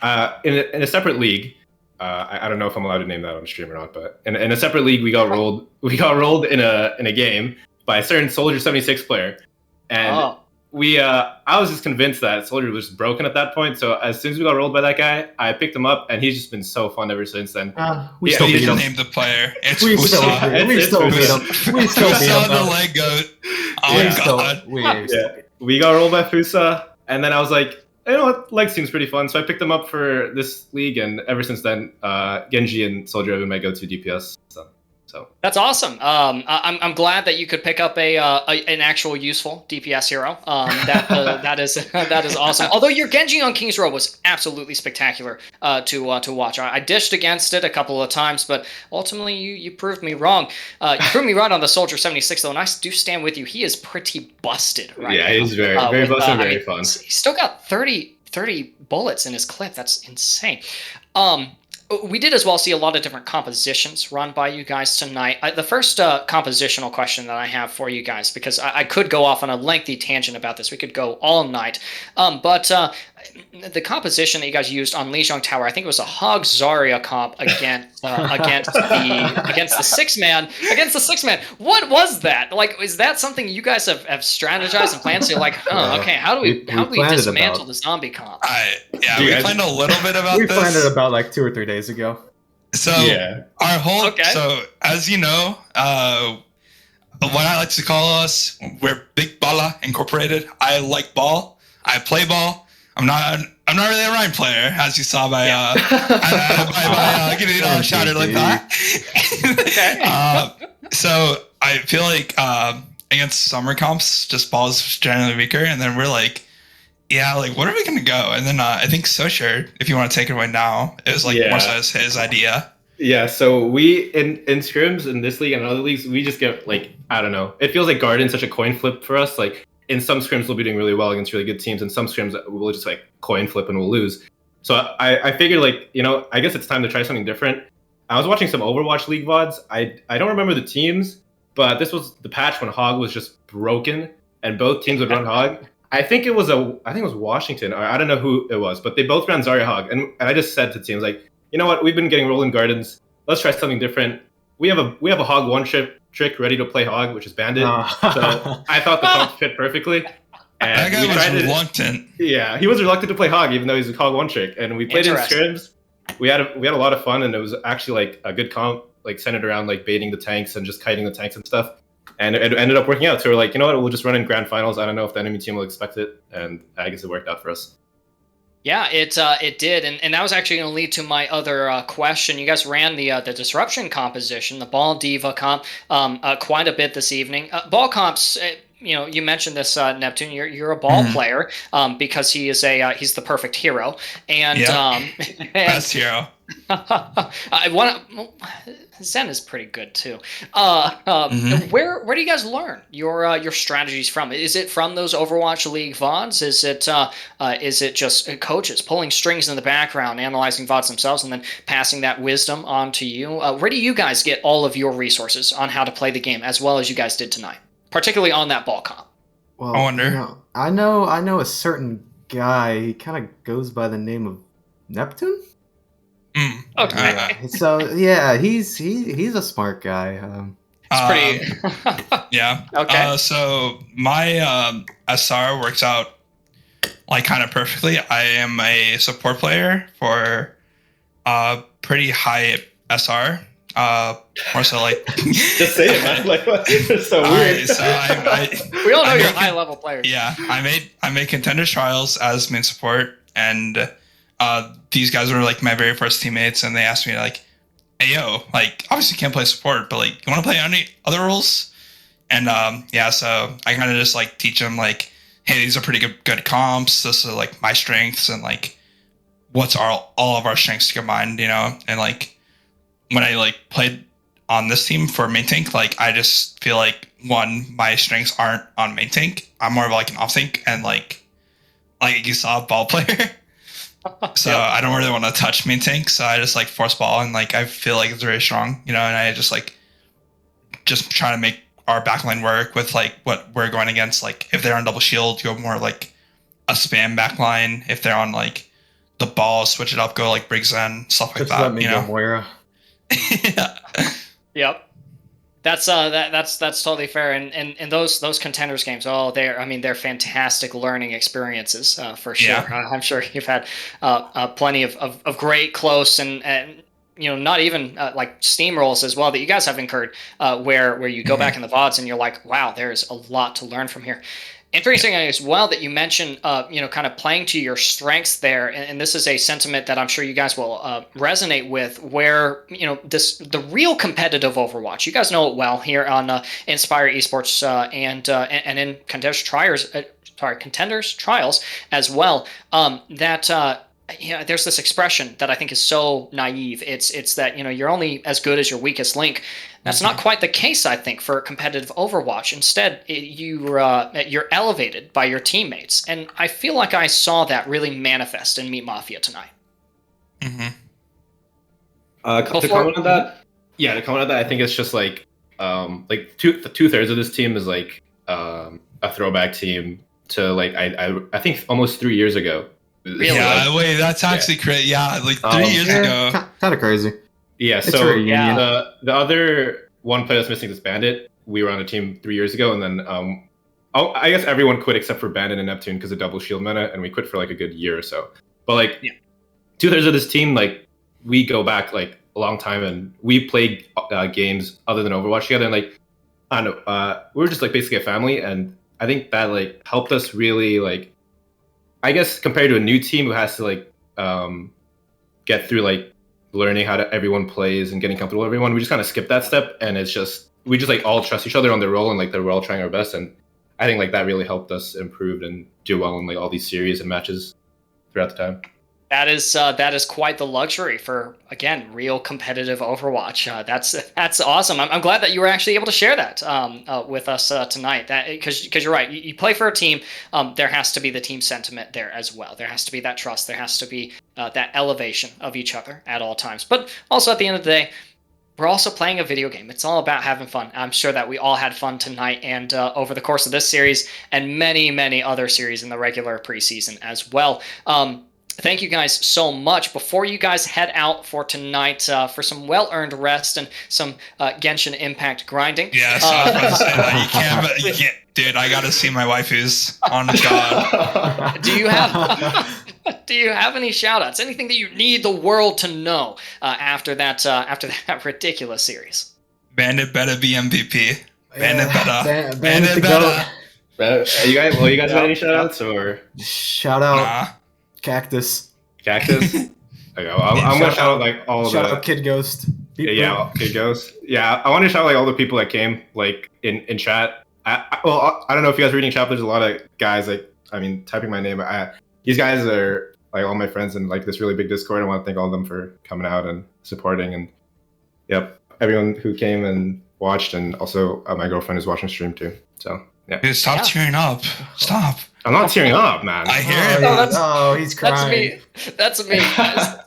S8: a separate league. I don't know if I'm allowed to name that on stream or not, but in a separate league, we got rolled. We got rolled in a game by a certain Soldier 76 player, and I was just convinced that Soldier was broken at that point. So as soon as we got rolled by that guy, I picked him up, and he's just been so fun ever since then.
S7: We still didn't name the player. It's
S6: we still beat him. We still beat him. We still beat him.
S7: The leg goat. Oh my god.
S8: We got rolled by Fusa, and then I was like, you know what, leg seems pretty fun. So I picked them up for this league, and ever since then, Genji and Soldier have been my go-to DPS. So
S3: that's awesome. I'm glad that you could pick up an actual useful DPS hero. That is awesome. Although your Genji on King's Row was absolutely spectacular to watch. I dished against it a couple of times, but ultimately you proved me wrong. You proved me right on the Soldier 76 though, and I do stand with you. He is pretty busted right now.
S8: Yeah, he's very busted and very fun.
S3: He's still got 30 bullets in his clip. That's insane. We did as well see a lot of different compositions run by you guys tonight. The first compositional question that I have for you guys, because I could go off on a lengthy tangent about this. We could go all night. But the composition that you guys used on Lijiang Tower, I think it was a Hog Zarya comp against the six man. Against the six man. What was that? Like, is that something you guys have strategized and planned? So you're like, okay, how do we dismantle the zombie comp?
S7: We planned a little bit about this.
S6: We planned it about like 2 or 3 days ago.
S7: So our whole so as you know, what I like to call us, we're Big Bala Incorporated. I like ball. I play ball. I'm not really a Rhyme player, as you saw by getting all shouted like that. So I feel like against summer comps, just ball is generally weaker, and then we're like, what are we gonna go? And then I think Socher, if you want to take it away now, it was like more so his idea.
S8: Yeah, so we in scrims in this league and other leagues, we just get like, I don't know. It feels like Garden's such a coin flip for us. Like in some scrims we'll be doing really well against really good teams, and some scrims we'll just like coin flip and we'll lose. So I figured like, I guess it's time to try something different. I was watching some Overwatch League VODs. I don't remember the teams, but this was the patch when Hog was just broken and both teams would run Hog. I think it was Washington, or I don't know who it was, but they both ran Zarya Hog, and I just said to teams like, you know what, we've been getting Roland Gardens. Let's try something different. We have a Hog one trick ready to play Hog, which is Bandit. So I thought the comp fit perfectly. And
S7: that guy was reluctant.
S8: Yeah, he was reluctant to play Hog, even though he's a Hog one trick. And we played in scrims, we had a lot of fun, and it was actually like a good comp, like centered around like baiting the tanks and just kiting the tanks and stuff. And it ended up working out. So we're like, you know what, we'll just run in grand finals. I don't know if the enemy team will expect it, and I guess it worked out for us.
S3: Yeah, it did, and that was actually going to lead to my other question. You guys ran the disruption composition, the ball diva comp, quite a bit this evening. Ball comps, you mentioned this, Neptune. You're a ball player, because he's the perfect hero, and
S7: best hero.
S3: I want Zen is pretty good too. Where do you guys learn your strategies from? Is it from those Overwatch League VODs? Is it just coaches pulling strings in the background, analyzing VODs themselves, and then passing that wisdom on to you? Where do you guys get all of your resources on how to play the game, as well as you guys did tonight, particularly on that ball comp?
S6: Well,
S7: I wonder.
S6: I know a certain guy. He kind of goes by the name of Neptune.
S3: Okay.
S6: So yeah, he's a smart guy.
S3: It's pretty.
S7: Yeah.
S3: Okay.
S7: So my SR works out like kind of perfectly. I am a support player for pretty high SR. More so like
S8: Just say it, man. Like, it's so weird.
S7: So
S3: we all know you're high level players.
S7: Yeah, I made Contenders Trials as main support, and these guys were like my very first teammates, and they asked me like, "Hey yo, like obviously can't play support, but like you want to play any other roles?" And so I kind of just like teach them like, "Hey, these are pretty good comps. This is like my strengths, and like what's all of our strengths combined, you know?" And like when I like played on this team for main tank, like I just feel like one, my strengths aren't on main tank. I'm more of like an off tank, and like you saw, a ball player. So I don't really want to touch main tank, so I just like force ball, and like I feel like it's very strong, you know, and I just try to make our backline work with like what we're going against. Like if they're on double shield, go more like a spam backline. If they're on like the ball, switch it up, go like Briggs and stuff like
S6: Just
S7: that.
S6: let me
S7: you
S6: go
S7: know?
S6: Moira.
S7: Yeah.
S3: Yep. That's totally fair, and those Contenders games, they're fantastic learning experiences, for sure.
S7: Yeah.
S3: I'm sure you've had plenty of great close and not even like steamrolls as well that you guys have incurred, where you go back in the VODs and you're like, wow, there's a lot to learn from here. Interesting as well that you mentioned, kind of playing to your strengths there, and this is a sentiment that I'm sure you guys will resonate with. Where the real competitive Overwatch, you guys know it well here on Inspire Esports and in Contenders Trials as well. There's this expression that I think is so naive. It's that you're only as good as your weakest link. That's not quite the case, I think, for competitive Overwatch. Instead, you're elevated by your teammates, and I feel like I saw that really manifest in Meet Mafia tonight.
S8: To comment on that, I think it's just like two-thirds of this team is like a throwback team to like I think almost 3 years ago.
S3: Really?
S7: Yeah, wait, that's actually crazy. Yeah, like 3 years ago.
S6: Kind of crazy.
S8: Yeah,
S6: It's
S8: so
S6: a reunion.
S8: the other one player that's missing is Bandit. We were on a team 3 years ago, and then I guess everyone quit except for Bandit and Neptune because of double shield meta, and we quit for like a good year or so. But like 2/3 of this team, like we go back like a long time, and we played games other than Overwatch together, and like I don't know, we were just like basically a family, and I think that like helped us really like, I guess compared to a new team who has to like get through like learning how everyone plays and getting comfortable with everyone, we just kind of skip that step, and we just like all trust each other on their role, and like we're all trying our best, and I think like that really helped us improve and do well in like all these series and matches throughout the time.
S3: That is quite the luxury for, again, real competitive Overwatch. That's awesome. I'm glad that you were actually able to share that with us tonight. That because you're right. You play for a team. There has to be the team sentiment there as well. There has to be that trust. There has to be that elevation of each other at all times. But also at the end of the day, we're also playing a video game. It's all about having fun. I'm sure that we all had fun tonight and over the course of this series and many, many other series in the regular preseason as well. Thank you guys so much. Before you guys head out for tonight for some well-earned rest and some Genshin Impact grinding.
S7: Yeah, so I was about to say that. You can't, dude, I gotta see my waifus. On God.
S3: Do do you have any shout-outs? Anything that you need the world to know after that ridiculous series?
S7: Bandit better be MVP. Bandit better.
S6: Bandit the
S7: better.
S8: You guys got any shout outs or
S6: Shout out
S7: Nah.
S6: Cactus.
S8: Cactus? Okay, well, I'm gonna shout out like all
S6: Shout
S8: the
S6: out Kid Ghost. Beep, boop.
S8: yeah, Kid Ghost. Yeah, I want to shout out like all the people that came like in chat. I don't know if you guys are reading chat. There's a lot of guys like typing my name. These guys are like all my friends in like this really big Discord. I want to thank all of them for coming out and supporting, and yep, everyone who came and watched, and also my girlfriend is watching stream too. So yeah.
S7: Dude, stop tearing up. Stop.
S8: I'm not tearing up, man.
S7: I hear it.
S6: He's crying.
S3: That's me, guys.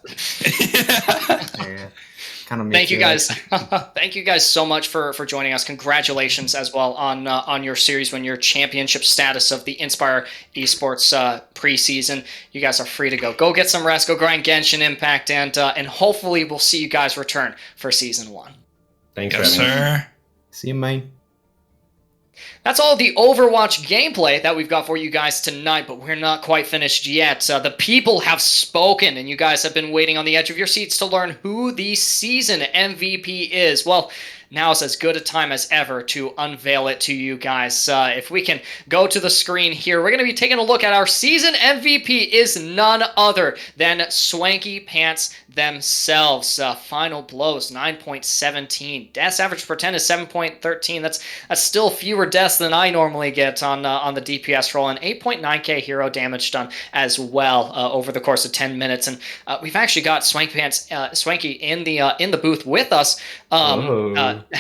S6: Yeah, kind of.
S3: Thank you guys. Thank you guys so much for joining us. Congratulations as well on your series, when your championship status of the Inspire Esports preseason. You guys are free to go. Go get some rest. Go grind Genshin Impact, and hopefully we'll see you guys return for season 1.
S8: Thanks,
S7: Yes, sir.
S6: See you, man.
S3: That's all the Overwatch gameplay that we've got for you guys tonight, but we're not quite finished yet. The people have spoken, and you guys have been waiting on the edge of your seats to learn who the season MVP is. Well, now is as good a time as ever to unveil it to you guys. If we can go to the screen here, we're going to be taking a look at our season MVP is none other than Swanky Pants themselves. Final blows, 9.17. Deaths average per 10 is 7.13. That's still fewer deaths than I normally get on the DPS roll, and 8.9k hero damage done as well over the course of 10 minutes. And we've actually got Swanky in the booth with us.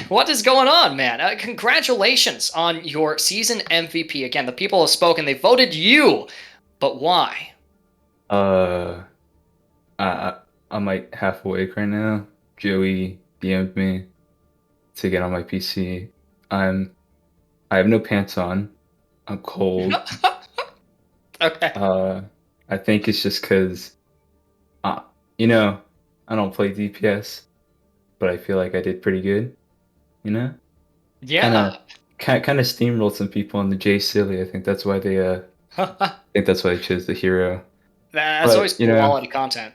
S3: What is going on, man? Congratulations on your season MVP. Again, the people have spoken. They voted you, but why?
S9: I'm like half awake right now. Joey DM'd me to get on my PC. I have no pants on. I'm cold.
S3: Okay.
S9: I think it's just because, I don't play DPS, but I feel like I did pretty good.
S3: Yeah.
S9: Kind of steamrolled some people on the J Silly. I think that's why they chose the hero.
S3: That's always quality content.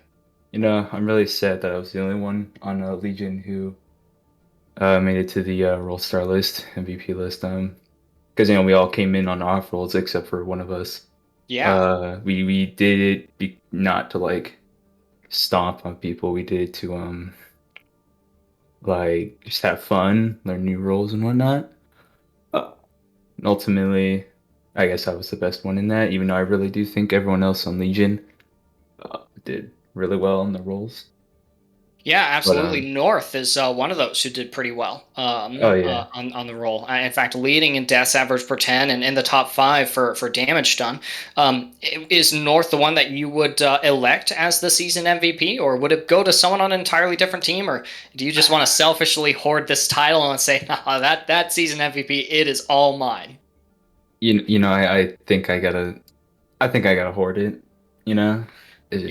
S9: I'm really sad that I was the only one on Legion who made it to the role star list, MVP list. Because we all came in on off rolls except for one of us.
S3: Yeah.
S9: We did it not to like stomp on people. We did it to like just have fun, learn new roles and whatnot. And ultimately, I guess I was the best one in that, even though I really do think everyone else on Legion did really well in the roles.
S3: Yeah, absolutely. North is one of those who did pretty well on the roll. In fact, leading in deaths average per 10 and in the top 5 for damage done. Is North the one that you would elect as the season MVP, or would it go to someone on an entirely different team, or do you just want to selfishly hoard this title and say, nah, that season MVP, it is all mine?
S9: I think I gotta hoard it.
S3: You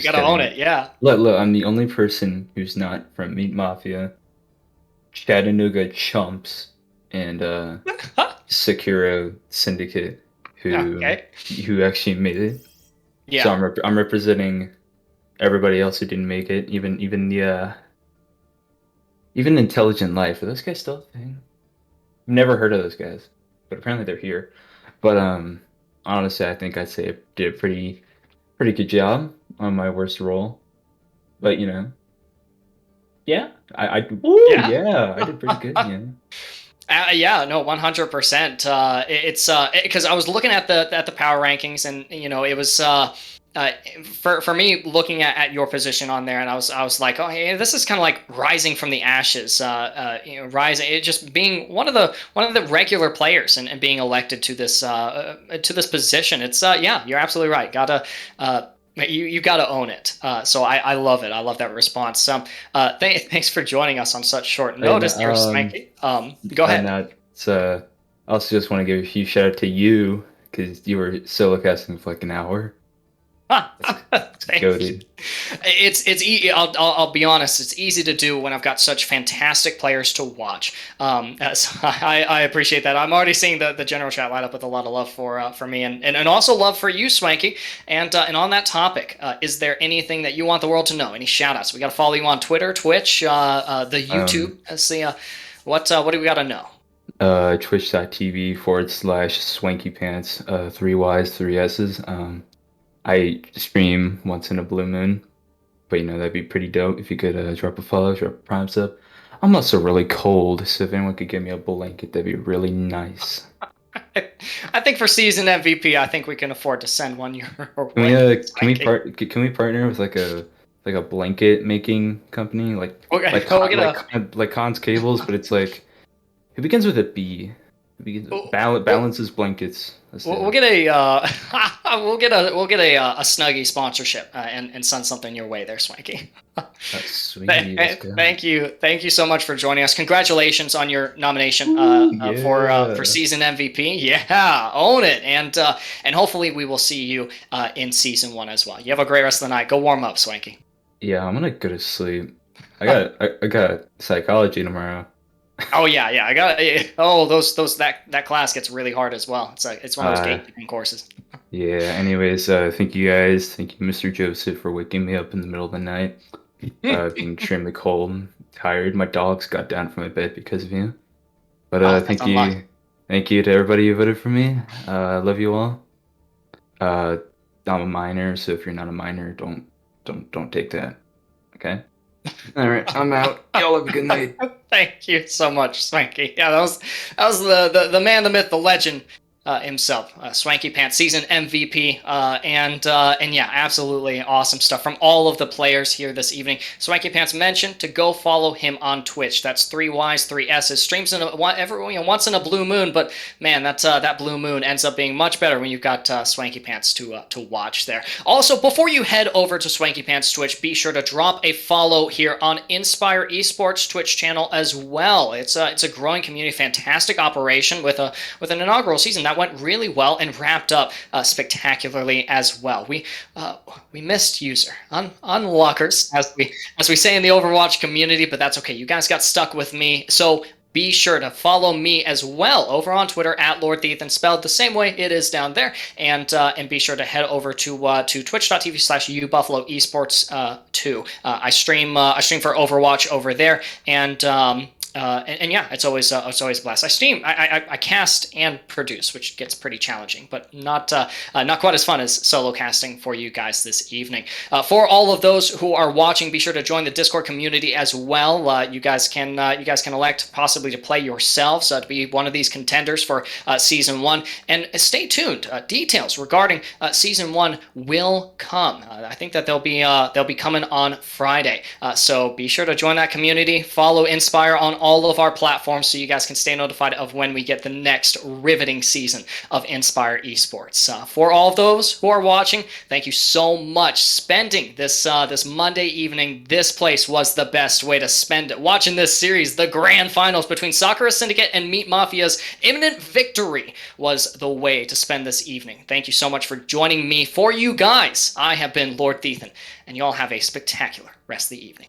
S3: gotta own it, yeah.
S9: Look, I'm the only person who's not from Meat Mafia, Chattanooga Chumps, and Sakura Syndicate, who actually made it.
S3: Yeah.
S9: So I'm representing everybody else who didn't make it, even Intelligent Life. Are those guys still a thing? I've never heard of those guys, but apparently they're here. But honestly, I think I'd say I did a pretty good job on my worst role, but I did pretty good.
S3: Yeah, no, 100%. It's because I was looking at the power rankings, and it was for me looking at your position on there, and I was like, oh, hey, this is kind of like rising from the ashes. Rising, it just being one of the regular players and being elected to this position. It's you're absolutely right. You got to own it. So I love it. I love that response. Thanks for joining us on such short notice, there, Spanky. Go ahead.
S9: I also just want to give a huge shout out to you because you were solo casting for like an hour. Goated.
S3: I'll be honest. It's easy to do when I've got such fantastic players to watch. I appreciate that. I'm already seeing the general chat light up with a lot of love for me and also love for you, Swanky. And on that topic, is there anything that you want the world to know? Any shout outs? We got to follow you on Twitter, Twitch, the YouTube. Let's see. What do we got to know?
S9: Twitch.tv/swankypants, 3 Ys, 3 Ss. I stream once in a blue moon, but that'd be pretty dope if you could drop a follow, drop a prime sub. I'm also really cold, so if anyone could give me a blanket, that'd be really nice.
S3: I think for season MVP, I think we can afford to send one your
S9: way. Can we partner with like a blanket making company like Khan's Cables, but it's like it begins with a B. It begins with balances blankets.
S3: We'll get a we'll get a Snuggie sponsorship and send something your way there, Swanky.
S9: Sweet.
S3: Thank you so much for joining us. Congratulations on your nomination for season MVP. Yeah, own it, and hopefully we will see you in season 1 as well. You have a great rest of the night. Go warm up, Swanky.
S9: Yeah, I'm gonna go to sleep. I got psychology tomorrow.
S3: Oh yeah. I got that class gets really hard as well. It's one of those gatekeeping courses.
S9: Yeah. Anyways, thank you guys. Thank you, Mr. Joseph, for waking me up in the middle of the night. Being extremely cold and tired. My dogs got down from my bed because of you. But thank you to everybody who voted for me. I love you all. I'm a minor, so if you're not a minor, don't take that. Okay. All right, I'm out. Y'all have a good night.
S3: Thank you so much, Swanky. Yeah, that was the man, the myth, the legend himself, Swanky Pants, season MVP, and yeah, absolutely awesome stuff from all of the players here this evening. Swanky Pants mentioned to go follow him on Twitch. That's 3 Ys, 3 Ss. Streams once in a blue moon, but man, that blue moon ends up being much better when you've got Swanky Pants to watch there. Also, before you head over to Swanky Pants Twitch, be sure to drop a follow here on Inspire Esports Twitch channel as well. It's a growing community, fantastic operation with an inaugural season that went really well and wrapped up spectacularly as well. We missed user unlockers, as we say in the Overwatch community, but that's okay. You guys got stuck with me, so be sure to follow me as well over on Twitter at Lord Thiethan, spelled the same way it is down there, and be sure to head over to twitch.tv/ubuffalo esports 2. I stream for Overwatch over there, and yeah, it's always a blast. I cast and produce, which gets pretty challenging, but not quite as fun as solo casting for you guys this evening. For all of those who are watching, be sure to join the Discord community as well. You guys can elect possibly to play yourselves to be one of these contenders for season 1, and stay tuned. Details regarding season 1 will come. I think that they'll be coming on Friday. So be sure to join that community. Follow Inspire on all of our platforms so you guys can stay notified of when we get the next riveting season of Inspire Esports. For all of those who are watching, thank you so much. Spending this Monday evening, this place was the best way to spend it. Watching this series, the grand finals between Sakura, Syndicate, and Meat Mafia's imminent victory was the way to spend this evening. Thank you so much for joining me. For you guys, I have been Lord Thiethan, and you all have a spectacular rest of the evening.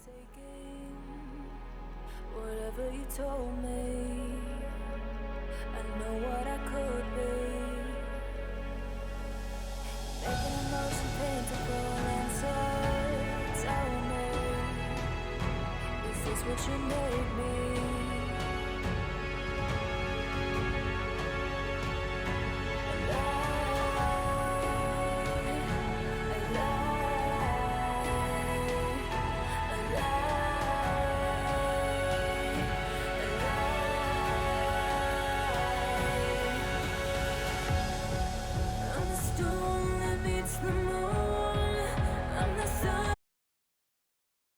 S1: taking whatever you told me. I know what I could be. Making emotion painful and so tell me, is this what you made me?